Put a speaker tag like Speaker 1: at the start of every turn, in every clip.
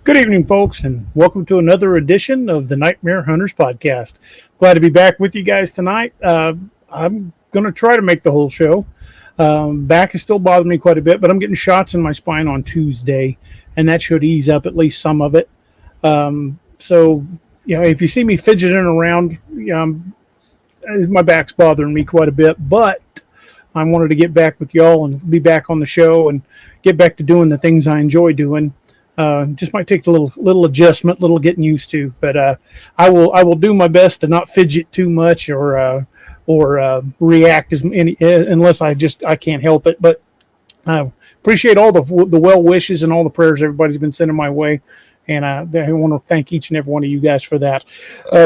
Speaker 1: Good evening, folks, and welcome to another edition of the Nightmare Hunters podcast. Glad to be back with you guys tonight. I'm going to try to make the whole show. Back is still bothering me quite a bit, but I'm getting shots in my spine on Tuesday, and that should ease up at least some of it. If you see me fidgeting around, my back's bothering me quite a bit, but I wanted to get back with y'all and be back on the show and get back to doing the things I enjoy doing. Just might take a little adjustment, little getting used to, but I will do my best to not fidget too much or react unless I can't help it. But I appreciate all the well wishes and all the prayers everybody's been sending my way, and I want to thank each and every one of you guys for that.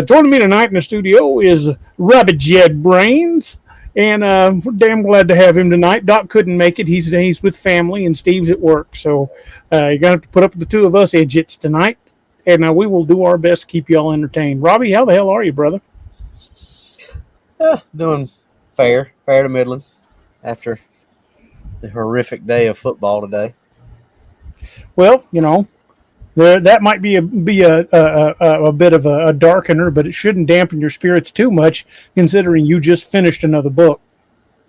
Speaker 1: Joining me tonight in the studio is Rabbit Jed Brains. And we're damn glad to have him tonight. Doc couldn't make it. He's with family, and Steve's at work. So you're going to have to put up with the two of us idiots tonight. And we will do our best to keep you all entertained. Robbie, how the hell are you, brother?
Speaker 2: Doing fair to middling after the horrific day of football today.
Speaker 1: Well, that might be a bit of a darkener, but it shouldn't dampen your spirits too much, considering you just finished another book.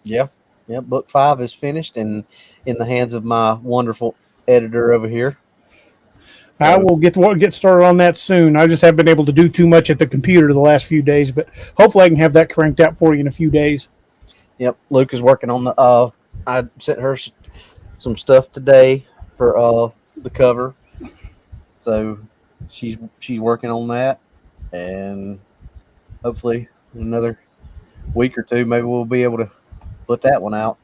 Speaker 2: Yeah. Book 5 is finished and in the hands of my wonderful editor over here.
Speaker 1: I will get started on that soon. I just haven't been able to do too much at the computer the last few days, but hopefully I can have that cranked out for you in a few days.
Speaker 2: Yep, Luke is working on the. I sent her some stuff today for the cover. So she's working on that, and hopefully in another week or two, maybe we'll be able to put that one out.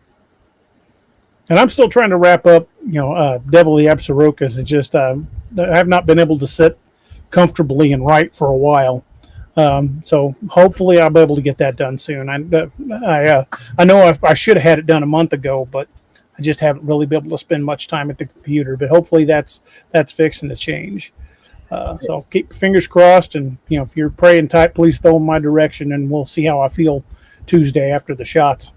Speaker 1: And I'm still trying to wrap up, Devil the Absarokas. It's just I have not been able to sit comfortably and write for a while. So hopefully I'll be able to get that done soon. I know I should have had it done a month ago, but I just haven't really been able to spend much time at the computer, but hopefully that's fixing to change. So keep fingers crossed, and if you're praying tight, please throw them my direction, and we'll see how I feel Tuesday after the shots.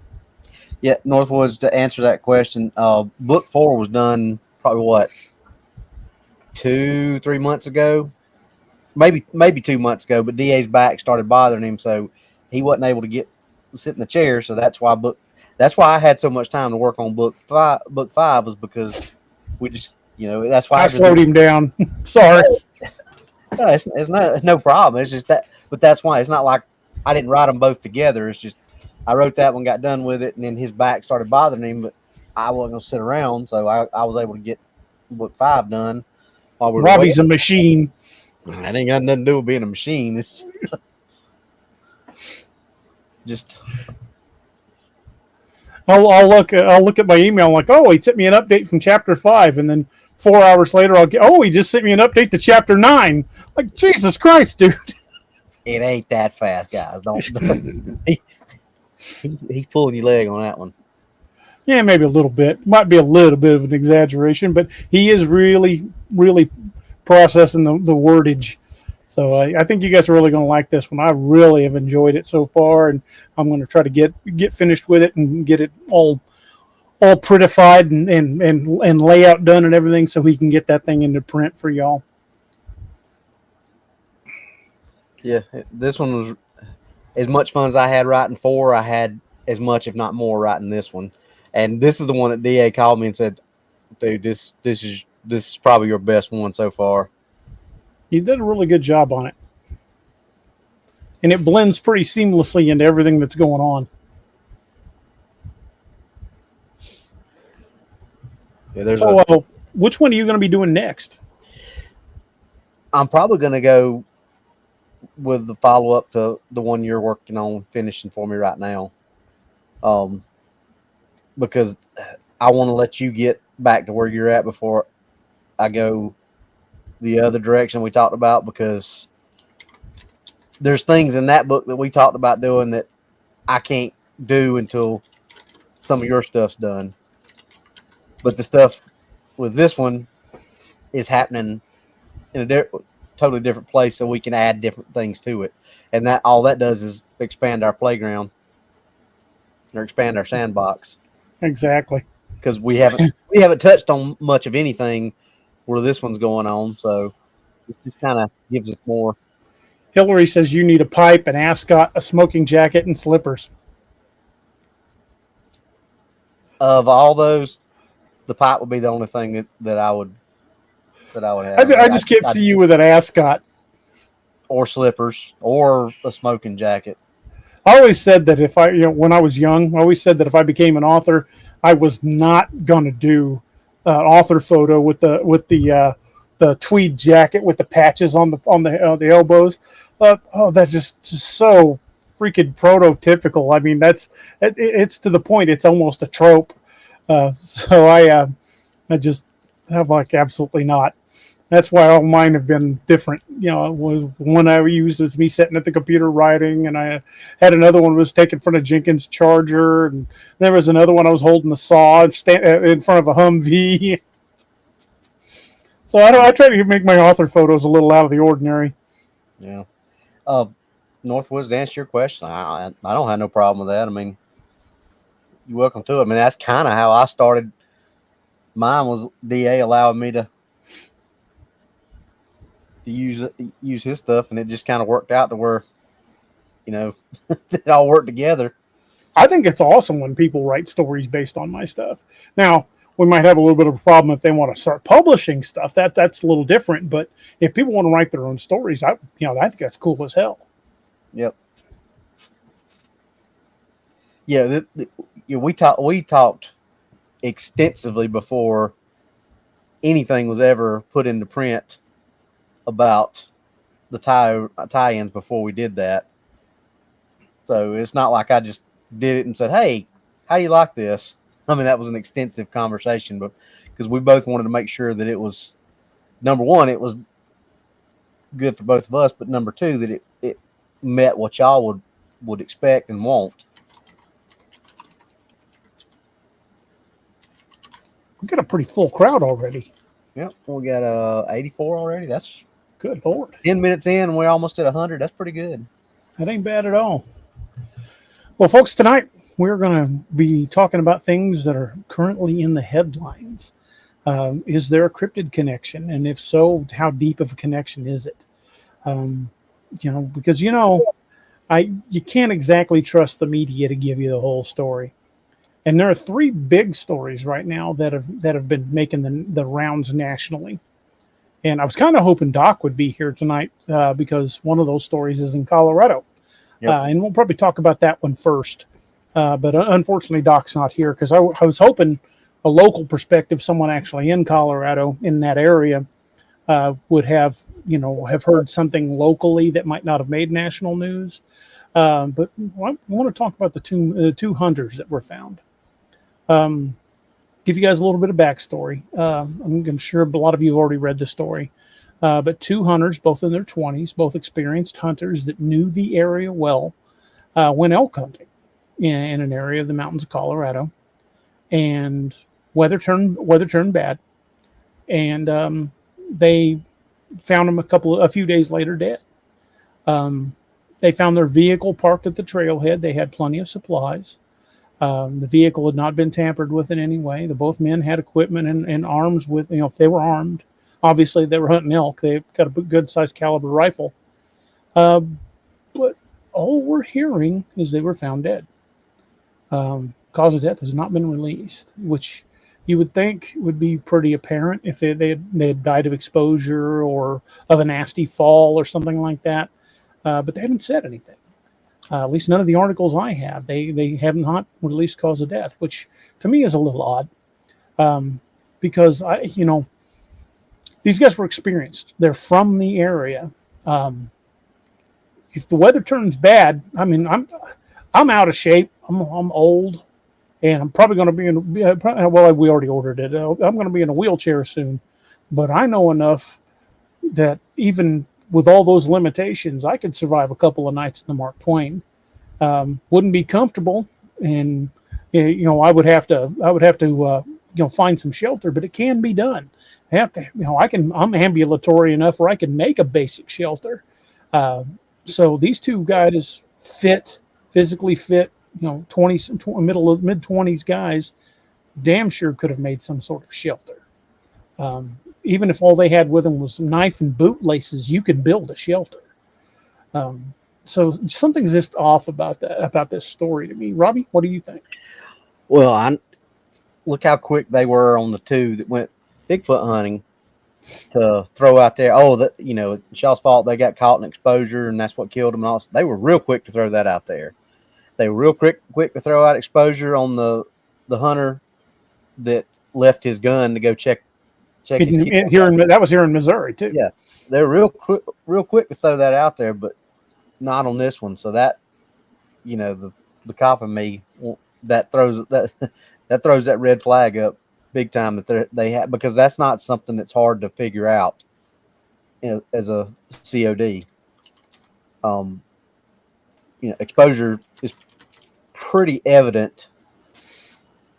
Speaker 2: Yeah, Northwoods, to answer that question, book 4 was done probably 2-3 months ago, maybe 2 months ago. But DA's back started bothering him, so he wasn't able to sit in the chair. So that's why I had so much time to work on book 5. Book 5 was because we just, that's why
Speaker 1: I slowed him down. Sorry.
Speaker 2: No, it's no problem. It's just that, but that's why it's not like I didn't write them both together. It's just I wrote that one, got done with it, and then his back started bothering him. But I wasn't gonna sit around, so I was able to get book 5 done. While we
Speaker 1: Robbie's a machine.
Speaker 2: That ain't got nothing to do with being a machine. It's just.
Speaker 1: I'll look at my email. I'm like, oh, he sent me an update from chapter 5, and then 4 hours later, he just sent me an update to chapter 9. Like, Jesus Christ, dude!
Speaker 2: It ain't that fast, guys. Don't. He's pulling your leg on that one.
Speaker 1: Yeah, maybe a little bit. Might be a little bit of an exaggeration, but he is really, really processing the wordage. So I think you guys are really going to like this one. I really have enjoyed it so far, and I'm going to try to get finished with it and get it all prettified and layout done and everything, so we can get that thing into print for y'all.
Speaker 2: Yeah, this one was as much fun as I had writing 4. I had as much, if not more, writing this one. And this is the one that DA called me and said, "Dude, this is probably your best one so far."
Speaker 1: You did a really good job on it. And it blends pretty seamlessly into everything that's going on. Yeah, which one are you going to be doing next?
Speaker 2: I'm probably going to go with the follow-up to the one you're working on finishing for me right now. Because I want to let you get back to where you're at before I go the other direction we talked about, because there's things in that book that we talked about doing that I can't do until some of your stuff's done. But the stuff with this one is happening in a totally different place, so we can add different things to it. And that all that does is expand our playground or expand our sandbox.
Speaker 1: Exactly.
Speaker 2: Because we haven't touched on much of anything where this one's going on. So It just kind of gives us more.
Speaker 1: Hillary says you need a pipe, an ascot, a smoking jacket, and slippers.
Speaker 2: Of all those, the pipe would be the only thing that I would have.
Speaker 1: I just can't see you with an ascot.
Speaker 2: Or slippers, or a smoking jacket.
Speaker 1: I always said that if I, when I was young, I always said that if I became an author, I was not going to do an author photo with the tweed jacket with the patches on the elbows. That's just so freaking prototypical. I mean, it's to the point. It's almost a trope. So I just have like absolutely not. That's why all mine have been different. Was one I used was me sitting at the computer writing, and I had another one was taken from a Jenkins Charger, and there was another one I was holding a saw in front of a Humvee. So I try to make my author photos a little out of the ordinary.
Speaker 2: Yeah. Northwoods, to answer your question, I don't have no problem with that. I mean, you're welcome to it. I mean, that's kind of how I started. Mine was DA allowing me to use his stuff, and it just kind of worked out to where, it all worked together.
Speaker 1: I think it's awesome when people write stories based on my stuff. Now, we might have a little bit of a problem if they want to start publishing stuff. That's a little different. But if people want to write their own stories, I think that's cool as hell.
Speaker 2: Yep. Yeah, we talked extensively before anything was ever put into print about the tie-ins before we did that. So it's not like I just did it and said, "Hey, how do you like this?" I mean, that was an extensive conversation, but because we both wanted to make sure that it was, number one, it was good for both of us, but number two, that it met what y'all would expect and want.
Speaker 1: We got a pretty full crowd already.
Speaker 2: Yep, we got 84 already. That's
Speaker 1: good Lord.
Speaker 2: 10 minutes in, and we're almost at 100. That's pretty good.
Speaker 1: That ain't bad at all. Well, folks, tonight we're going to be talking about things that are currently in the headlines. Is there a cryptid connection? And if so, how deep of a connection is it? Because, you can't exactly trust the media to give you the whole story. And there are three big stories right now that have been making the rounds nationally. And I was kind of hoping Doc would be here tonight because one of those stories is in Colorado. Yep. And we'll probably talk about that one first. But unfortunately, Doc's not here because I was hoping a local perspective, someone actually in Colorado in that area would have heard something locally that might not have made national news. But I want to talk about the two hunters that were found. Give you guys a little bit of backstory. I'm sure a lot of you have already read the story. But two hunters, both in their 20s, both experienced hunters that knew the area well, went elk hunting in an area of the mountains of Colorado, and weather turned bad, and they found them a few days later dead. They found their vehicle parked at the trailhead. They had plenty of supplies. The vehicle had not been tampered with in any way. Both men had equipment and arms with, if they were armed. Obviously, they were hunting elk. They've got a good-sized caliber rifle. But all we're hearing is they were found dead. Cause of death has not been released, which you would think would be pretty apparent if they had died of exposure or of a nasty fall or something like that. But they haven't said anything. At least none of the articles I have. They have not released cause of death, which to me is a little odd. Because these guys were experienced. They're from the area. If the weather turns bad, I mean, I'm out of shape. I'm old, and I'm probably going to be in. We already ordered it. I'm going to be in a wheelchair soon, but I know enough that even with all those limitations, I could survive a couple of nights in the Mark Twain. Wouldn't be comfortable, and I would have to find some shelter, but it can be done. I have to, I'm ambulatory enough where I can make a basic shelter. So these two guys physically fit, mid 20s guys, damn sure could have made some sort of shelter. even if all they had with them was some knife and boot laces, you could build a shelter. So something's just off about that, about this story to me. Robbie, what do you think?
Speaker 2: Well, I look how quick they were on the two that went Bigfoot hunting to throw out there. Oh, that it's y'all's fault. They got caught in exposure, and that's what killed them. And all. They were real quick to throw that out there. They were real quick to throw out exposure on the hunter that left his gun to go check his
Speaker 1: that was here in Missouri too.
Speaker 2: Yeah, they're real quick to throw that out there, but not on this one. So that the cop in me that throws that red flag up big time that they have, because that's not something that's hard to figure out as a COD. Exposure is pretty evident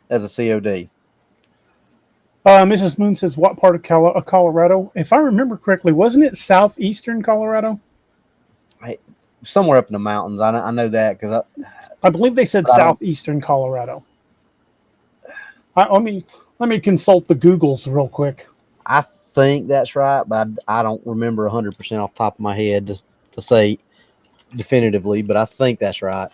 Speaker 2: as a COD.
Speaker 1: Mrs. Moon says, what part of Colorado? If I remember correctly, wasn't it southeastern Colorado?
Speaker 2: Somewhere up in the mountains. I know that because
Speaker 1: I believe they said southeastern Colorado. Let me consult the Googles real quick.
Speaker 2: I think that's right, but I don't remember 100% off the top of my head to say definitively, but I think that's right.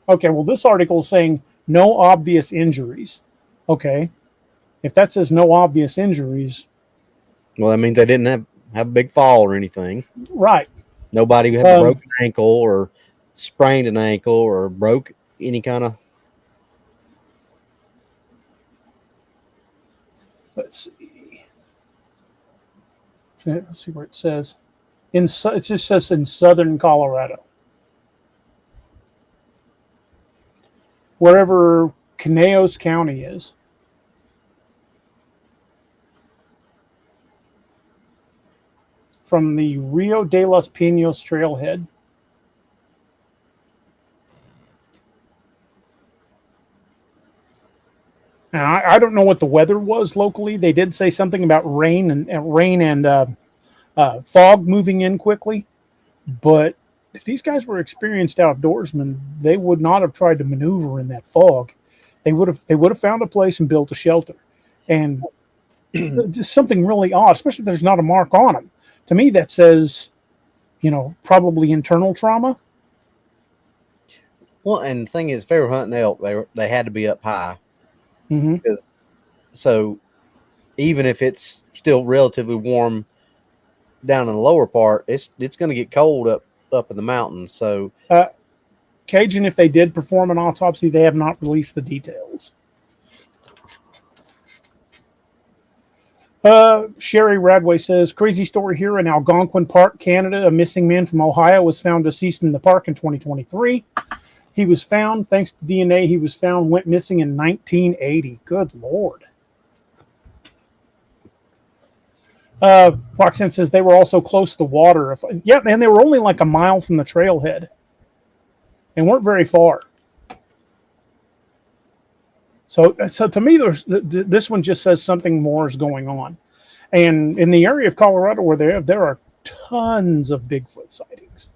Speaker 1: Okay, well, this article is saying no obvious injuries. Okay, if that says no obvious injuries,
Speaker 2: well, that means they didn't have a big fall or anything.
Speaker 1: Right.
Speaker 2: Nobody had a broken ankle or sprained an ankle or broke any kind of.
Speaker 1: Let's see where it says. It just says in southern Colorado. Wherever Conejos County is. From the Rio de los Pinos trailhead. Now, I don't know what the weather was locally. They did say something about rain and fog moving in quickly. But if these guys were experienced outdoorsmen, they would not have tried to maneuver in that fog. They would have found a place and built a shelter. And just something really odd, especially if there's not a mark on them. To me, that says, probably internal trauma.
Speaker 2: Well, and the thing is, if they were hunting elk, they had to be up high.
Speaker 1: Mm-hmm.
Speaker 2: So even if it's still relatively warm down in the lower part, it's going to get cold up in the mountains. So
Speaker 1: Cajun, if they did perform an autopsy, they have not released the details. Sherry Radway says, crazy story here in Algonquin Park, Canada. A missing man from Ohio was found deceased in the park in 2023. He was found, thanks to DNA, went missing in 1980. Good Lord. Roxanne says they were also close to water. And they were only like a mile from the trailhead. And weren't very far. So to me, this one just says something more is going on. And in the area of Colorado where there are tons of Bigfoot sightings.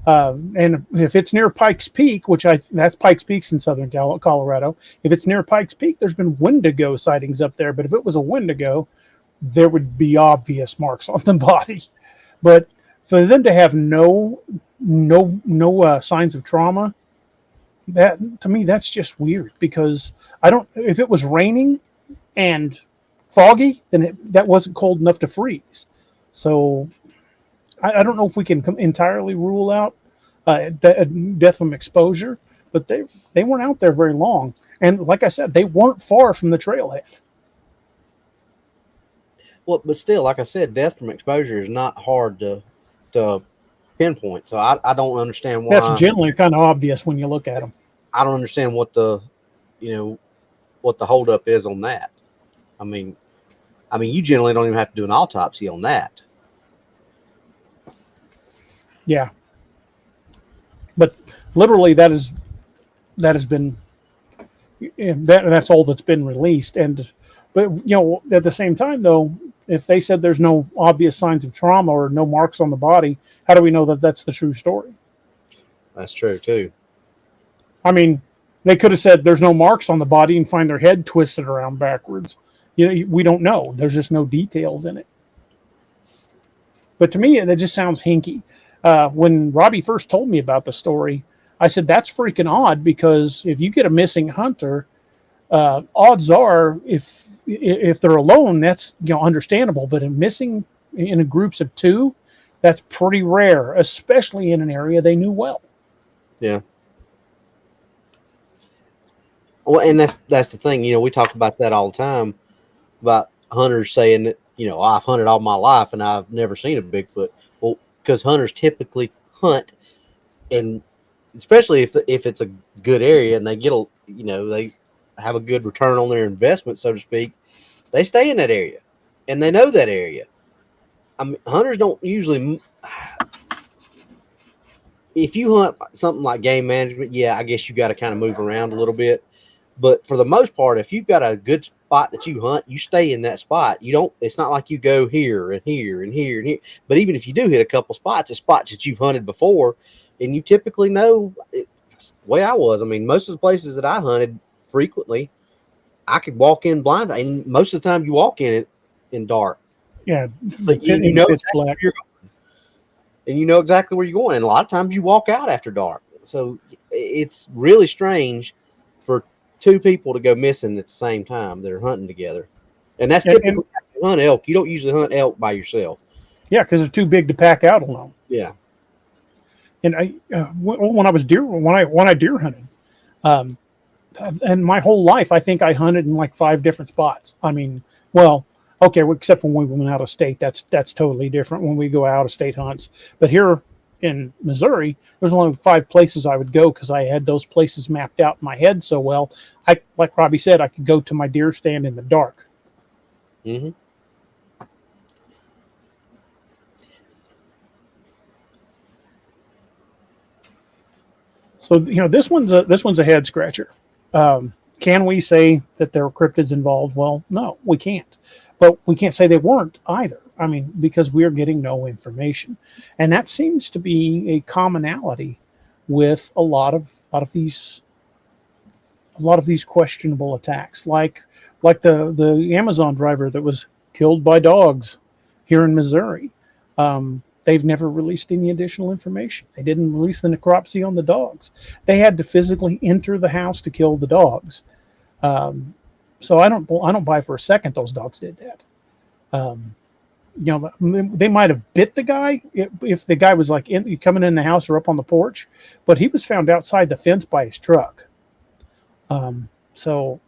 Speaker 1: And if it's near Pikes Peak, that's Pikes Peak's in southern Colorado. If it's near Pikes Peak, there's been Wendigo sightings up there. But if it was a Wendigo, there would be obvious marks on the body. But for them to have no signs of trauma, that to me that's just weird, because if it was raining and foggy, then that wasn't cold enough to freeze. So I don't know if we can entirely rule out death from exposure, but they weren't out there very long, and like I said, they weren't far from the trailhead.
Speaker 2: Well, but still, like I said, death from exposure is not hard to pinpoint. So I don't understand why.
Speaker 1: That's generally kind of obvious when you look at them.
Speaker 2: I don't understand what the holdup is on that. I mean, you generally don't even have to do an autopsy on that.
Speaker 1: Yeah, but literally that has been that's all that's been released. But at the same time, though, if they said there's no obvious signs of trauma or no marks on the body, how do we know that that's the true story?
Speaker 2: That's true too.
Speaker 1: I mean, They could have said there's no marks on the body and find their head twisted around backwards. We don't know. There's just no details in it. But to me, that just sounds hinky. When Robbie first told me about the story, I said, that's freaking odd, because if you get a missing hunter, odds are if they're alone, that's understandable. But in missing in groups of two, that's pretty rare, especially in an area they knew well.
Speaker 2: Yeah. Well, and that's the thing. We talk about that all the time, about hunters saying that, I've hunted all my life and I've never seen a Bigfoot. Well, because hunters typically hunt, and especially if it's a good area and they get they have a good return on their investment, so to speak, they stay in that area and they know that area. I mean, hunters don't usually. If you hunt something like game management, yeah, I guess you got to kind of move around a little bit. But for the most part, if you've got a good spot that you hunt, you stay in that spot. You don't. It's not like you go here and here and here and here. But even if you do hit a couple spots, it's spots that you've hunted before, and you typically know. The way I was, I mean, most of the places that I hunted frequently, I could walk in blind, and most of the time you walk in it in dark.
Speaker 1: Yeah,
Speaker 2: but you know exactly where you're going, and you know exactly where you're going. And a lot of times you walk out after dark. So it's really strange for two people to go missing at the same time that are hunting together. And that's typically how you hunt elk. You don't usually hunt elk by yourself.
Speaker 1: Yeah, because they're too big to pack out alone.
Speaker 2: Yeah.
Speaker 1: And when I was when I deer hunted, and my whole life, I think I hunted in like 5 different spots. I mean, well, okay, except when we went out of state, that's totally different when we go out of state hunts. But here in Missouri, there's only 5 places I would go because I had those places mapped out in my head so well. Like Robbie said, I could go to my deer stand in the dark.
Speaker 2: Mm-hmm.
Speaker 1: So this one's a head scratcher. Can we say that there were cryptids involved? Well, no, we can't. But we can't say they weren't either. I mean, because we're getting no information, and that seems to be a commonality with a lot of these questionable attacks, like the Amazon driver that was killed by dogs here in Missouri. They've never released any additional information. They didn't release the necropsy on the dogs. They had to physically enter the house to kill the dogs. So I don't buy for a second those dogs did that. They might have bit the guy if the guy was like coming in the house or up on the porch, but he was found outside the fence by his truck. So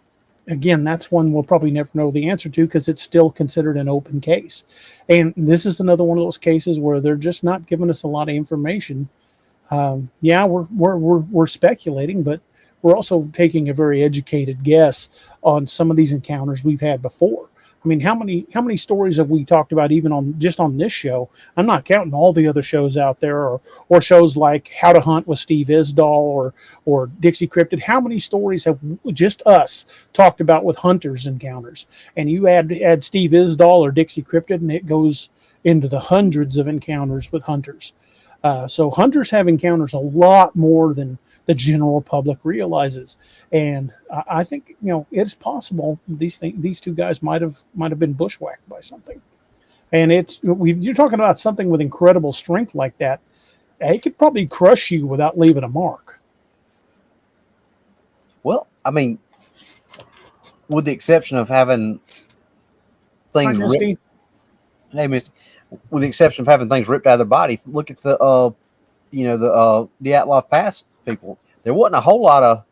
Speaker 1: again, that's one we'll probably never know the answer to because it's still considered an open case. And this is another one of those cases where they're just not giving us a lot of information. Yeah, we're speculating, but we're also taking a very educated guess on some of these encounters we've had before. I mean, how many stories have we talked about even on this show? I'm not counting all the other shows out there or shows like How to Hunt with Steve Isdall or Dixie Crypted. How many stories have just us talked about with hunters encounters? And you add Steve Isdall or Dixie Crypted, and it goes into the hundreds of encounters with hunters. So hunters have encounters a lot more than the general public realizes, and I think it's possible these two guys might have been bushwhacked by something, and you're talking about something with incredible strength like that. It could probably crush you without leaving a mark.
Speaker 2: Well, I mean, with the exception of having things ripped. Hey, Misty. With the exception of having things ripped out of their body, look at the Dyatlov Pass people. There wasn't a whole lot of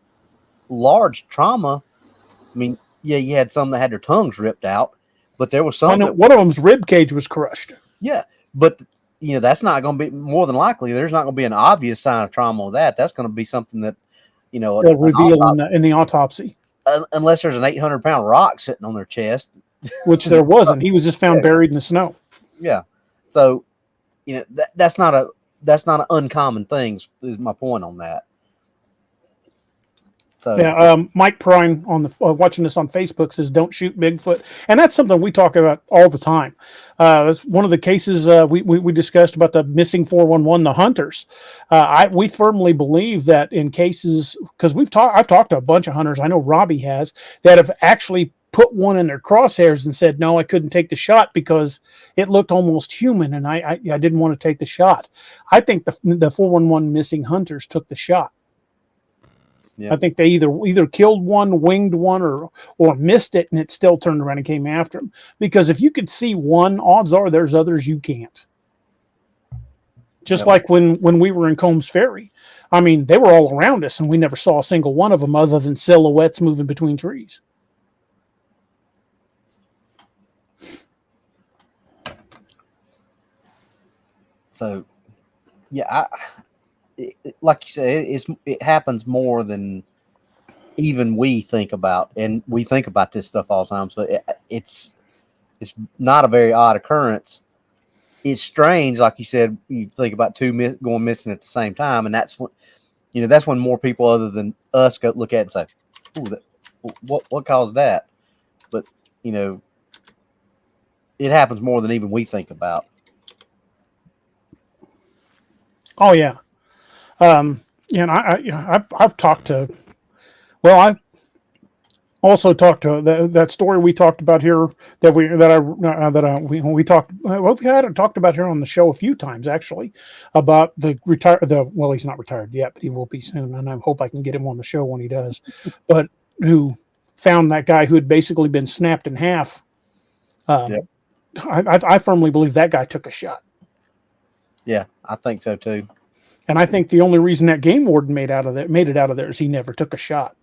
Speaker 2: large trauma. I mean, yeah, you had some that had their tongues ripped out, but there was some.
Speaker 1: One of them's rib cage was crushed.
Speaker 2: Yeah, but that's not going to be more than likely. There's not going to be an obvious sign of trauma with that. That's going to be something that they'll
Speaker 1: reveal in the autopsy,
Speaker 2: unless there's an 800-pound rock sitting on their chest,
Speaker 1: which there wasn't. He was just found buried in the snow.
Speaker 2: Yeah, so that's not an uncommon thing. Is my point on that. So
Speaker 1: Mike Prine on the watching this on Facebook says, "Don't shoot Bigfoot," and that's something we talk about all the time. That's one of the cases we discussed about the missing 411, the hunters. We firmly believe that in cases, because I've talked to a bunch of hunters. I know Robbie has, that have actually put one in their crosshairs and said, "No, I couldn't take the shot because it looked almost human, and I didn't want to take the shot." I think the 411 missing hunters took the shot.
Speaker 2: Yep.
Speaker 1: I think they either killed one, winged one, or missed it, and it still turned around and came after him. Because if you could see one, odds are there's others you can't. Just like when we were in Combs Ferry, I mean, they were all around us, and we never saw a single one of them other than silhouettes moving between trees.
Speaker 2: So, yeah, like you said, it happens more than even we think about, and we think about this stuff all the time. So it's not a very odd occurrence. It's strange, like you said. You think about two going missing at the same time, and that's when more people other than us go look at it and say, "Ooh, what caused that?" But it happens more than even we think about.
Speaker 1: Oh yeah. And I've talked to, I've also talked to that story we talked about here we had talked about here on the show a few times actually about he's not retired yet, but he will be soon, and I hope I can get him on the show when he does. But who found that guy who had basically been snapped in half?
Speaker 2: Yep.
Speaker 1: I firmly believe that guy took a shot. Yeah,
Speaker 2: I think so too.
Speaker 1: And I think the only reason that game warden made it out of there is he never took a shot.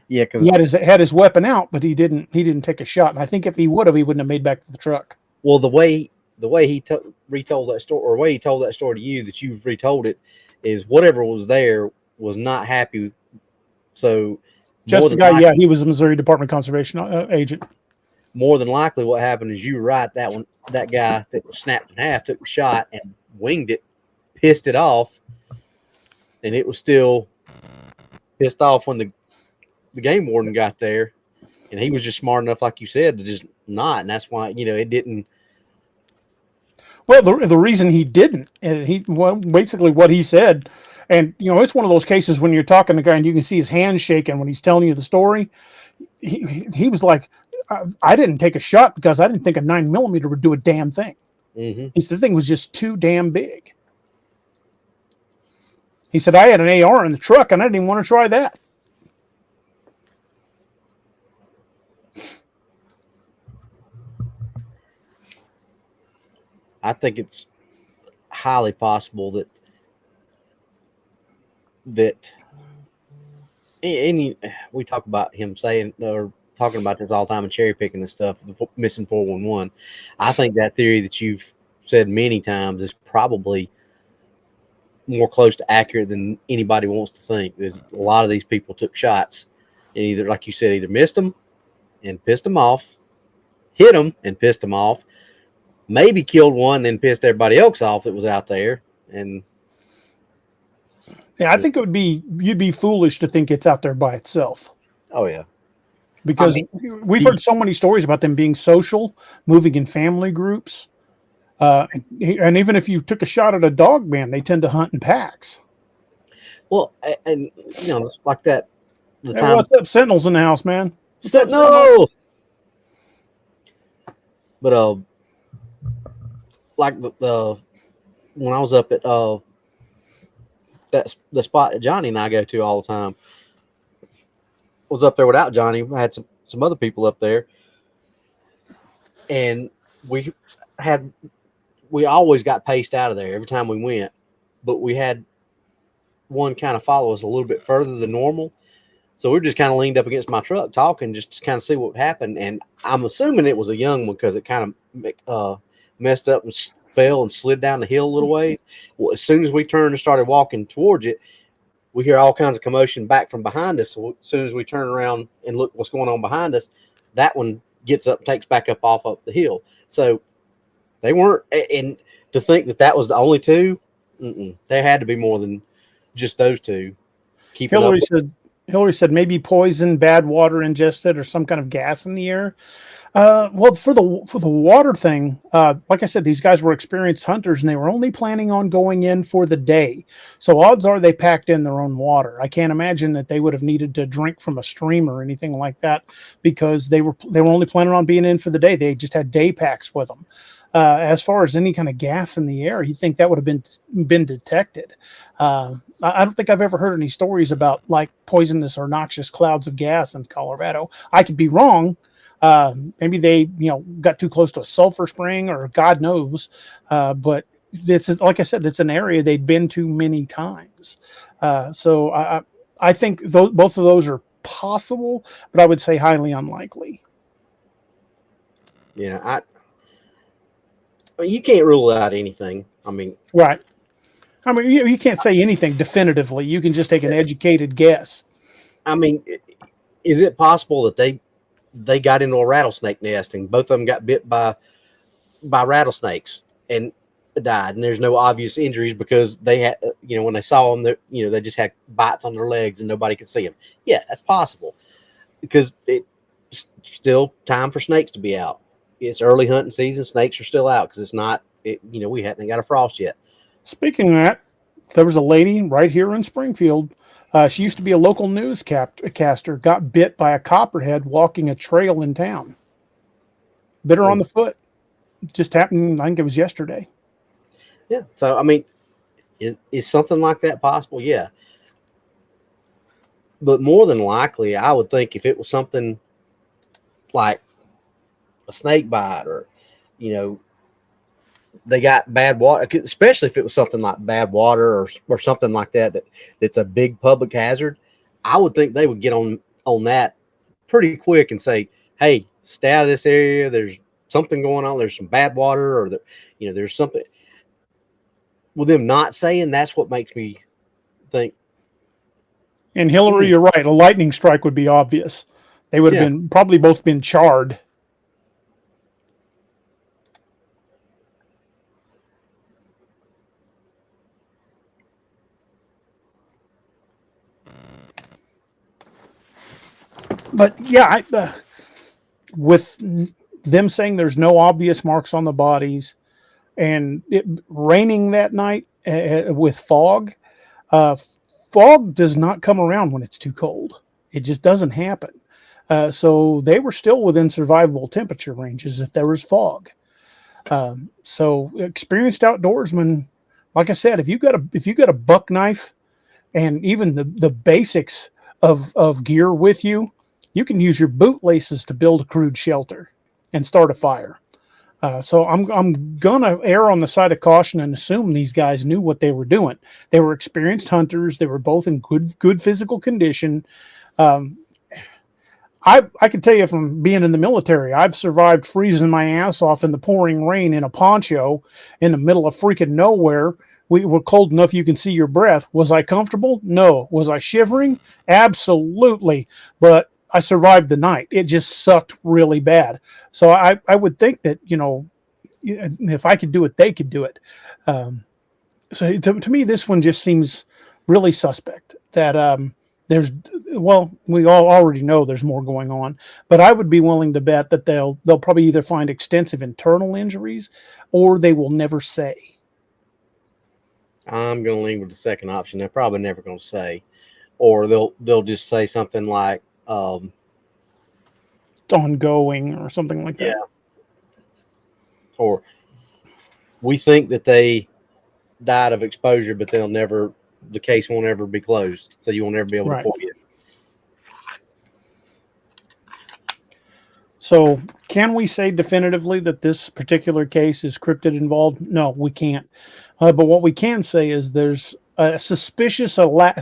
Speaker 2: Yeah, because
Speaker 1: he had his weapon out, but he didn't take a shot. And I think if he would have, he wouldn't have made back to the truck.
Speaker 3: Well, the way he retold that story, or the way he told that story to you, that you've retold it, is whatever was there was not happy. So
Speaker 1: just the guy, he was a Missouri Department of Conservation agent.
Speaker 3: More than likely, what happened is you were right. That guy that was snapped in half took a shot and winged it, pissed it off, and it was still pissed off when the game warden got there, and he was just smart enough, like you said, to just not, and that's why it didn't.
Speaker 1: Well, the reason he didn't, basically what he said, and it's one of those cases when you're talking to the guy and you can see his hands shaking when he's telling you the story. He was like, I didn't take a shot because I didn't think a 9mm would do a damn thing.
Speaker 3: Mm-hmm.
Speaker 1: The thing was just too damn big. He said, I had an AR in the truck and I didn't even want to try that.
Speaker 3: I think it's highly possible that we talk about him saying, or talking about this all the time and cherry picking and stuff, the missing 411. I think that theory that you've said many times is probably more close to accurate than anybody wants to think. There's a lot of these people took shots and either, like you said, either missed them and pissed them off, hit them and pissed them off, maybe killed one and pissed everybody else off that was out there. And
Speaker 1: yeah, I think you'd be foolish to think it's out there by itself.
Speaker 3: Oh yeah.
Speaker 1: Because we've heard so many stories about them being social, moving in family groups. And even if you took a shot at a dog, man, they tend to hunt in packs.
Speaker 3: Well, and like that.
Speaker 1: What's up, Sentinel's in the house, man?
Speaker 3: No. But like the when I was up at that's the spot that Johnny and I go to all the time. Was up there without Johnny. I had some other people up there, and we always got paced out of there every time we went, but we had one kind of follow us a little bit further than normal. So we were just kind of leaned up against my truck talking just to kind of see what happened. And I'm assuming it was a young one because it kind of messed up and fell and slid down the hill a little ways. Well, as soon as we turned and started walking towards it, we hear all kinds of commotion back from behind us. So as soon as we turn around and look what's going on behind us, that one gets up, takes back up off the hill. So they weren't, and to think that was the only two, there had to be more than just those two.
Speaker 1: Hillary said Hillary said maybe poison, bad water ingested, or some kind of gas in the air. Well, for the water thing, like I said, these guys were experienced hunters, and they were only planning on going in for the day. So odds are they packed in their own water. I can't imagine that they would have needed to drink from a stream or anything like that, because they were only planning on being in for the day. They just had day packs with them. As far as any kind of gas in the air, you think that would have been detected. I don't think I've ever heard any stories about like poisonous or noxious clouds of gas in Colorado. I could be wrong. Maybe they, got too close to a sulfur spring, or God knows. But it's, like I said, it's an area they'd been to many times. So I think both of those are possible, but I would say highly unlikely.
Speaker 3: Yeah, you can't rule out anything. I mean,
Speaker 1: right. I mean, you can't say anything definitively. You can just take an educated guess.
Speaker 3: I mean, is it possible that they got into a rattlesnake nest and both of them got bit by rattlesnakes and died, and there's no obvious injuries because they had, when they saw them, they just had bites on their legs and nobody could see them? Yeah, that's possible, because it's still time for snakes to be out. It's early hunting season. Snakes are still out because it's not, we hadn't got a frost yet.
Speaker 1: Speaking of that, there was a lady right here in Springfield. She used to be a local newscaster, got bit by a copperhead walking a trail in town. Bit her on the foot. Just happened, I think it was yesterday.
Speaker 3: Yeah. So, I mean, is something like that possible? Yeah. But more than likely, I would think if it was something like a snake bite, or, they got bad water, especially if it was something like bad water or something like that's a big public hazard, I would think they would get on that pretty quick and say, hey, stay out of this area. There's something going on. There's some bad water, or there's something. With them not saying, that's what makes me think.
Speaker 1: And Hillary, you're right. A lightning strike would be obvious. They would have probably both been charred. But yeah, with them saying there's no obvious marks on the bodies, and it raining that night with fog, fog does not come around when it's too cold. It just doesn't happen. So they were still within survivable temperature ranges if there was fog. So experienced outdoorsmen, like I said, if you got a buck knife and even the basics of gear with you, you can use your boot laces to build a crude shelter and start a fire. So I'm gonna err on the side of caution and assume these guys knew what they were doing. They were experienced hunters. They were both in good physical condition. I can tell you from being in the military, I've survived freezing my ass off in the pouring rain in a poncho in the middle of freaking nowhere. We were cold enough you can see your breath. Was I comfortable? No. Was I shivering? Absolutely. But I survived the night. It just sucked really bad. So I would think that, if I could do it, they could do it. So to me, this one just seems really suspect that we all already know there's more going on, but I would be willing to bet that they'll probably either find extensive internal injuries or they will never say.
Speaker 3: I'm going to lean with the second option. They're probably never going to say, or they'll just say something like,
Speaker 1: it's ongoing or something like that.
Speaker 3: Yeah. Or we think that they died of exposure, but the case won't ever be closed. So you won't ever be able to point it.
Speaker 1: So can we say definitively that this particular case is cryptid involved? No, we can't. But what we can say is there's a suspicious lack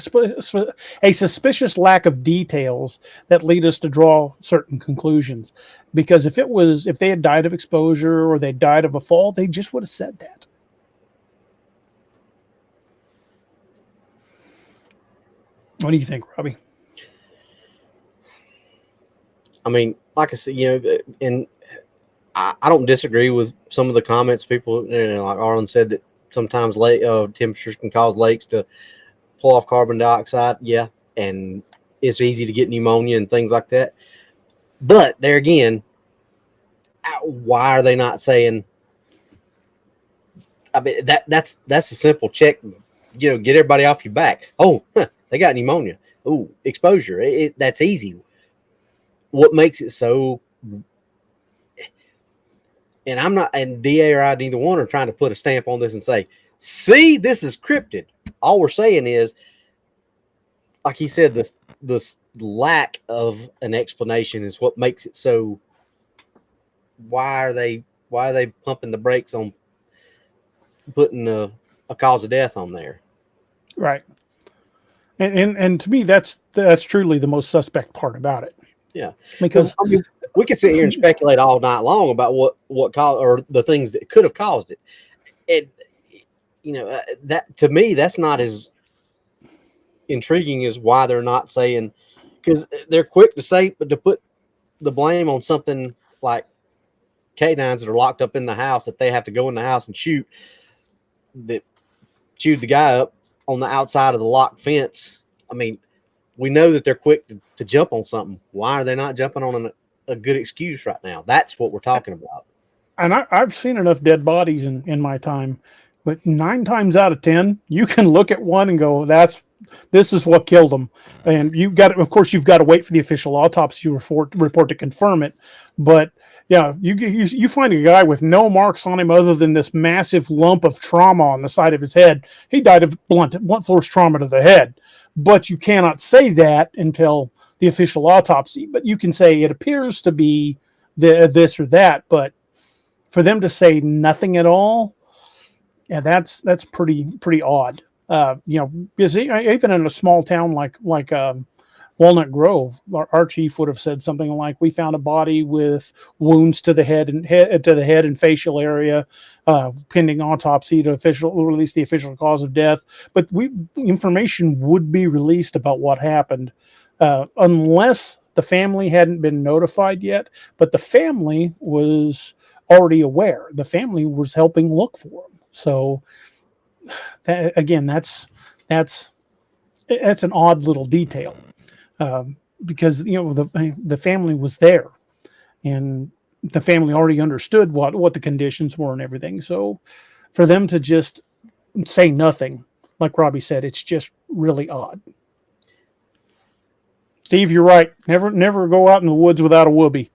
Speaker 1: of details that lead us to draw certain conclusions. Because if they had died of exposure or they died of a fall, they just would have said that. What do you think, Robbie? I
Speaker 3: mean, like I said, and I don't disagree with some of the comments. People, like Arlen said, that sometimes temperatures can cause lakes to pull off carbon dioxide. Yeah. And it's easy to get pneumonia and things like that. But there again, why are they not saying? I mean, that's a simple check. Get everybody off your back. Oh, they got pneumonia. Oh, exposure. That's easy. What makes it so? And I'm not, and DA or I, neither one are trying to put a stamp on this and say, see, this is cryptid. All we're saying is, like he said, this lack of an explanation is what makes it so. Why are they pumping the brakes on putting a cause of death on there?
Speaker 1: Right. And to me, that's truly the most suspect part about it.
Speaker 3: Yeah,
Speaker 1: because
Speaker 3: I mean, we could sit here and speculate all night long about what caused, or the things that could have caused it. And that, to me, that's not as intriguing as why they're not saying, because they're quick to say, but to put the blame on something like canines that are locked up in the house, that they have to go in the house and shoot, that chewed the guy up on the outside of the locked fence. I mean, we know that they're quick to jump on something. Why are they not jumping on a good excuse right now? That's what we're talking about.
Speaker 1: And I've seen enough dead bodies in my time, but 9 times out of 10, you can look at one and go, this is what killed them. And you've got to wait for the official autopsy report to confirm it. But yeah, you find a guy with no marks on him other than this massive lump of trauma on the side of his head. He died of blunt force trauma to the head. But you cannot say that until the official autopsy. But you can say it appears to be this or that. But for them to say nothing at all, yeah, that's pretty odd. Because even in a small town like Walnut Grove, our chief would have said something like, "We found a body with wounds to the head and facial area, pending autopsy to release the official cause of death." But information would be released about what happened, unless the family hadn't been notified yet. But the family was already aware. The family was helping look for him. So that's an odd little detail. Because the family was there, and the family already understood what the conditions were and everything. So for them to just say nothing, like Robbie said, it's just really odd. Steve, you're right. Never go out in the woods without a whoopee.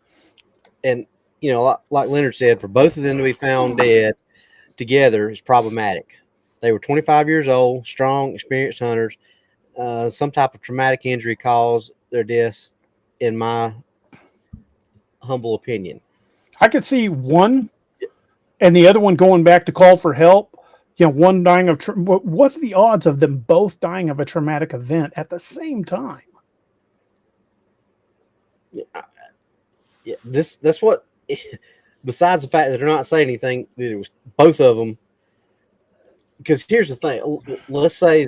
Speaker 3: And like Leonard said, for both of them to be found dead together is problematic. They were 25 years old, strong, experienced hunters. Some type of traumatic injury caused their deaths, in my humble opinion.
Speaker 1: I could see one and the other one going back to call for help. One dying of what's the odds of them both dying of a traumatic event at the same time?
Speaker 3: Yeah, that's what. Besides the fact that they're not saying anything, that it was both of them. Because here's the thing: let's say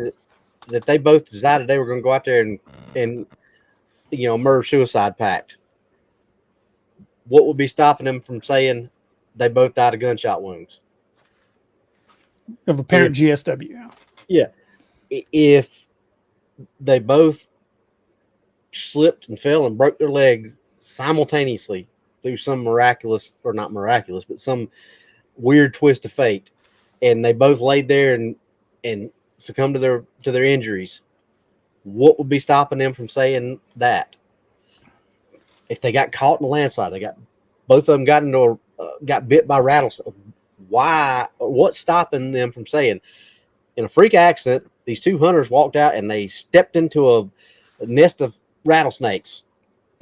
Speaker 3: that they both decided they were going to go out there and murder-suicide pact. What would be stopping them from saying they both died of gunshot wounds?
Speaker 1: Of apparent GSW.
Speaker 3: Yeah. If they both slipped and fell and broke their legs simultaneously through some miraculous, or not miraculous, but some weird twist of fate, and they both laid there and succumb to their injuries, what would be stopping them from saying that? If they got caught in a landslide, both of them got bit by rattlesnake. Why? What's stopping them from saying, in a freak accident, these two hunters walked out and they stepped into a nest of rattlesnakes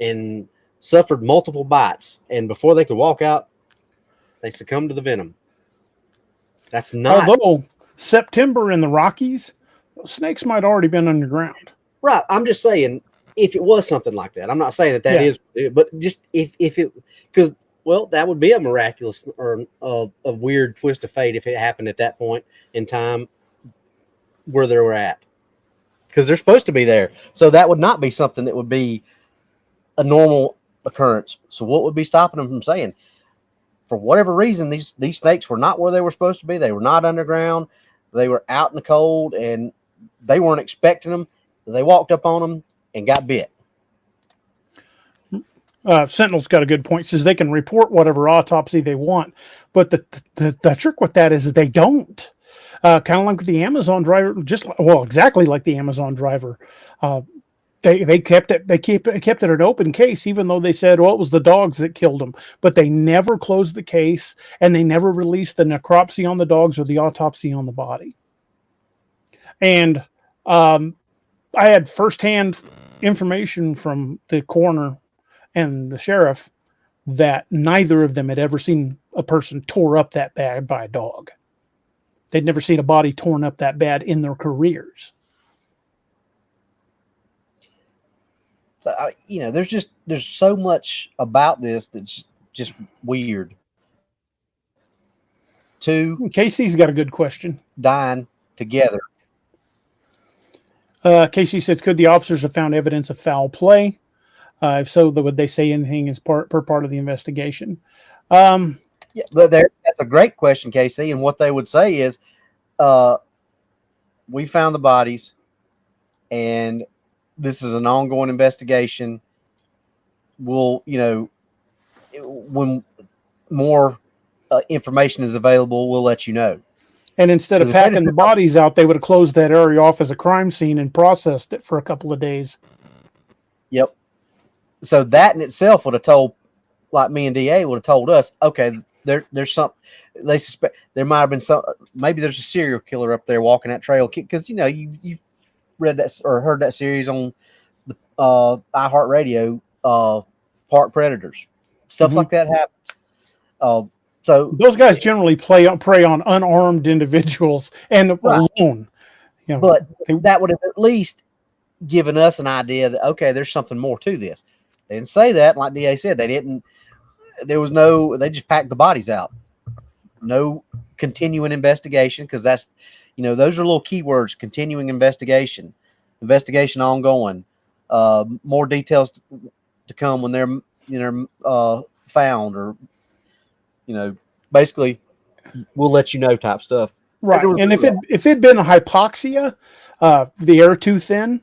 Speaker 3: and suffered multiple bites, and before they could walk out, they succumbed to the venom? That's not.
Speaker 1: Although September in the Rockies, snakes might already been underground.
Speaker 3: Right. I'm just saying, if it was something like that, I'm not saying that is, but just if it, because, well, that would be a miraculous or a weird twist of fate if it happened at that point in time where they were at, because they're supposed to be there. So that would not be something that would be a normal occurrence. So what would be stopping them from saying, for whatever reason, these snakes were not where they were supposed to be? They were not underground. They were out in the cold, and they weren't expecting them. They walked up on them,
Speaker 2: and got bit.
Speaker 1: Sentinel's got a good point. Says they can report whatever autopsy they want, but the trick with that is they don't. Kind of like the Amazon driver, exactly like the Amazon driver. They kept it an open case, even though they said, well, it was the dogs that killed them. But they never closed the case, and they never released the necropsy on the dogs or the autopsy on the body. And I had firsthand information from the coroner and the sheriff that neither of them had ever seen a person tore up that bad by a dog. They'd never seen a body torn up that bad in their careers.
Speaker 2: So, there's so much about this that's just weird. Two,
Speaker 1: Casey's got a good question.
Speaker 2: dying together.
Speaker 1: Casey says, could the officers have found evidence of foul play? If so, would they say anything as part of the investigation?
Speaker 2: Yeah, but that's a great question, Casey. And what they would say is, we found the bodies, and this is an ongoing investigation. We'll, when more information is available, we'll let you know.
Speaker 1: And instead of packing the bodies out, they would have closed that area off as a crime scene and processed it for a couple of days.
Speaker 2: Yep. So that in itself would have told, like me and DA would have told us, okay, there's something they suspect. There might have been maybe there's a serial killer up there walking that trail, because you've read that or heard that series on the iHeartRadio, Park Predators, stuff like that happens. So
Speaker 1: those guys generally prey on unarmed individuals and alone.
Speaker 2: But that would have at least given us an idea that, okay, there's something more to this. They didn't say that, like DA said. They didn't. They just packed the bodies out. No continuing investigation, because that's, those are little keywords: continuing investigation ongoing. More details to come when they're found, or basically we'll let you know type stuff.
Speaker 1: Right. And if it'd been a hypoxia, the air too thin,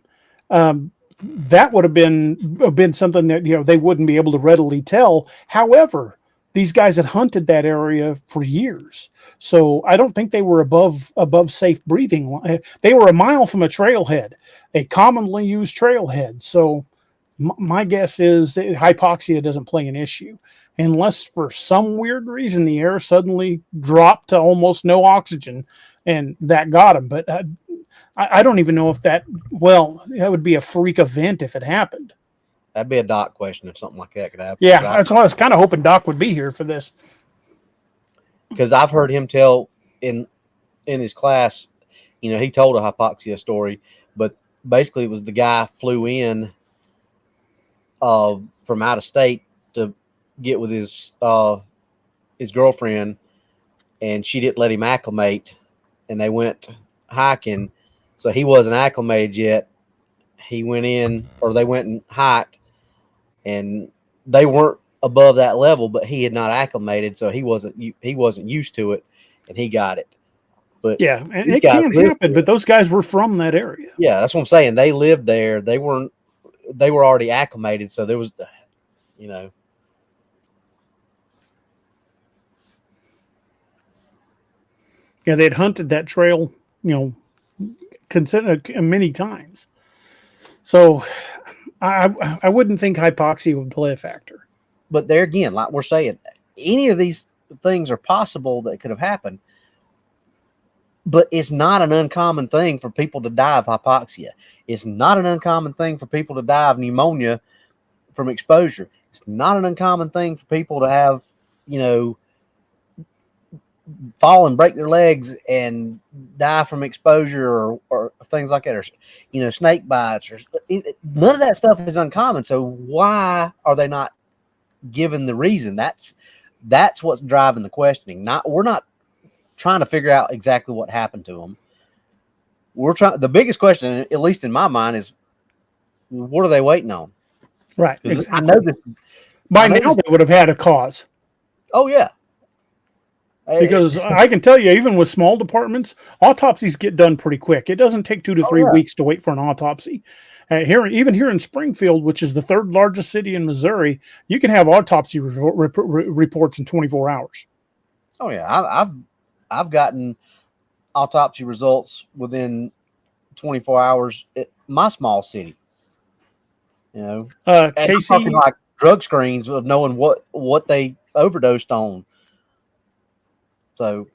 Speaker 1: that would have been something that they wouldn't be able to readily tell. However, these guys had hunted that area for years, so I don't think they were above safe breathing. They were a mile from a trailhead, a commonly used trailhead. So my guess is that hypoxia doesn't play an issue, unless for some weird reason the air suddenly dropped to almost no oxygen, and that got them. But I don't even know if that would be a freak event if it happened.
Speaker 2: That'd be a Doc question if something like that could happen.
Speaker 1: Yeah, that's why I was kind of hoping Doc would be here for this.
Speaker 2: Because I've heard him tell in his class, he told a hypoxia story, but basically it was the guy flew in from out of state to get with his girlfriend, and she didn't let him acclimate, and they went hiking. So he wasn't acclimated yet. He went in, or they went and hiked, and they weren't above that level, but he had not acclimated, so he wasn't used to it, and he got it. But
Speaker 1: yeah, and it can happen. But those guys were from that area.
Speaker 2: Yeah, that's what I'm saying. They lived there. They were already acclimated, so there was, Yeah,
Speaker 1: they'd hunted that trail, many times. So I wouldn't think hypoxia would play a factor.
Speaker 2: But there again, like we're saying, any of these things are possible that could have happened. But it's not an uncommon thing for people to die of hypoxia. It's not an uncommon thing for people to die of pneumonia from exposure. It's not an uncommon thing for people to have, fall and break their legs and die from exposure or things like that, or snake bites, or none of that stuff is uncommon. So why are they not given the reason? That's what's driving the questioning. We're not trying to figure out exactly what happened to them. The biggest question, at least in my mind, is what are they waiting on?
Speaker 1: Right. Exactly.
Speaker 2: I know this
Speaker 1: by now they would have had a cause.
Speaker 2: Oh yeah.
Speaker 1: Because I can tell you, even with small departments, autopsies get done pretty quick. It doesn't take 2 to 3 weeks to wait for an autopsy. Even here in Springfield, which is the third largest city in Missouri, you can have autopsy reports in 24 hours.
Speaker 2: Oh yeah, I've gotten autopsy results within 24 hours at my small city. You know, and
Speaker 1: Casey,
Speaker 2: I'm talking like drug screens of knowing what they overdosed on. So,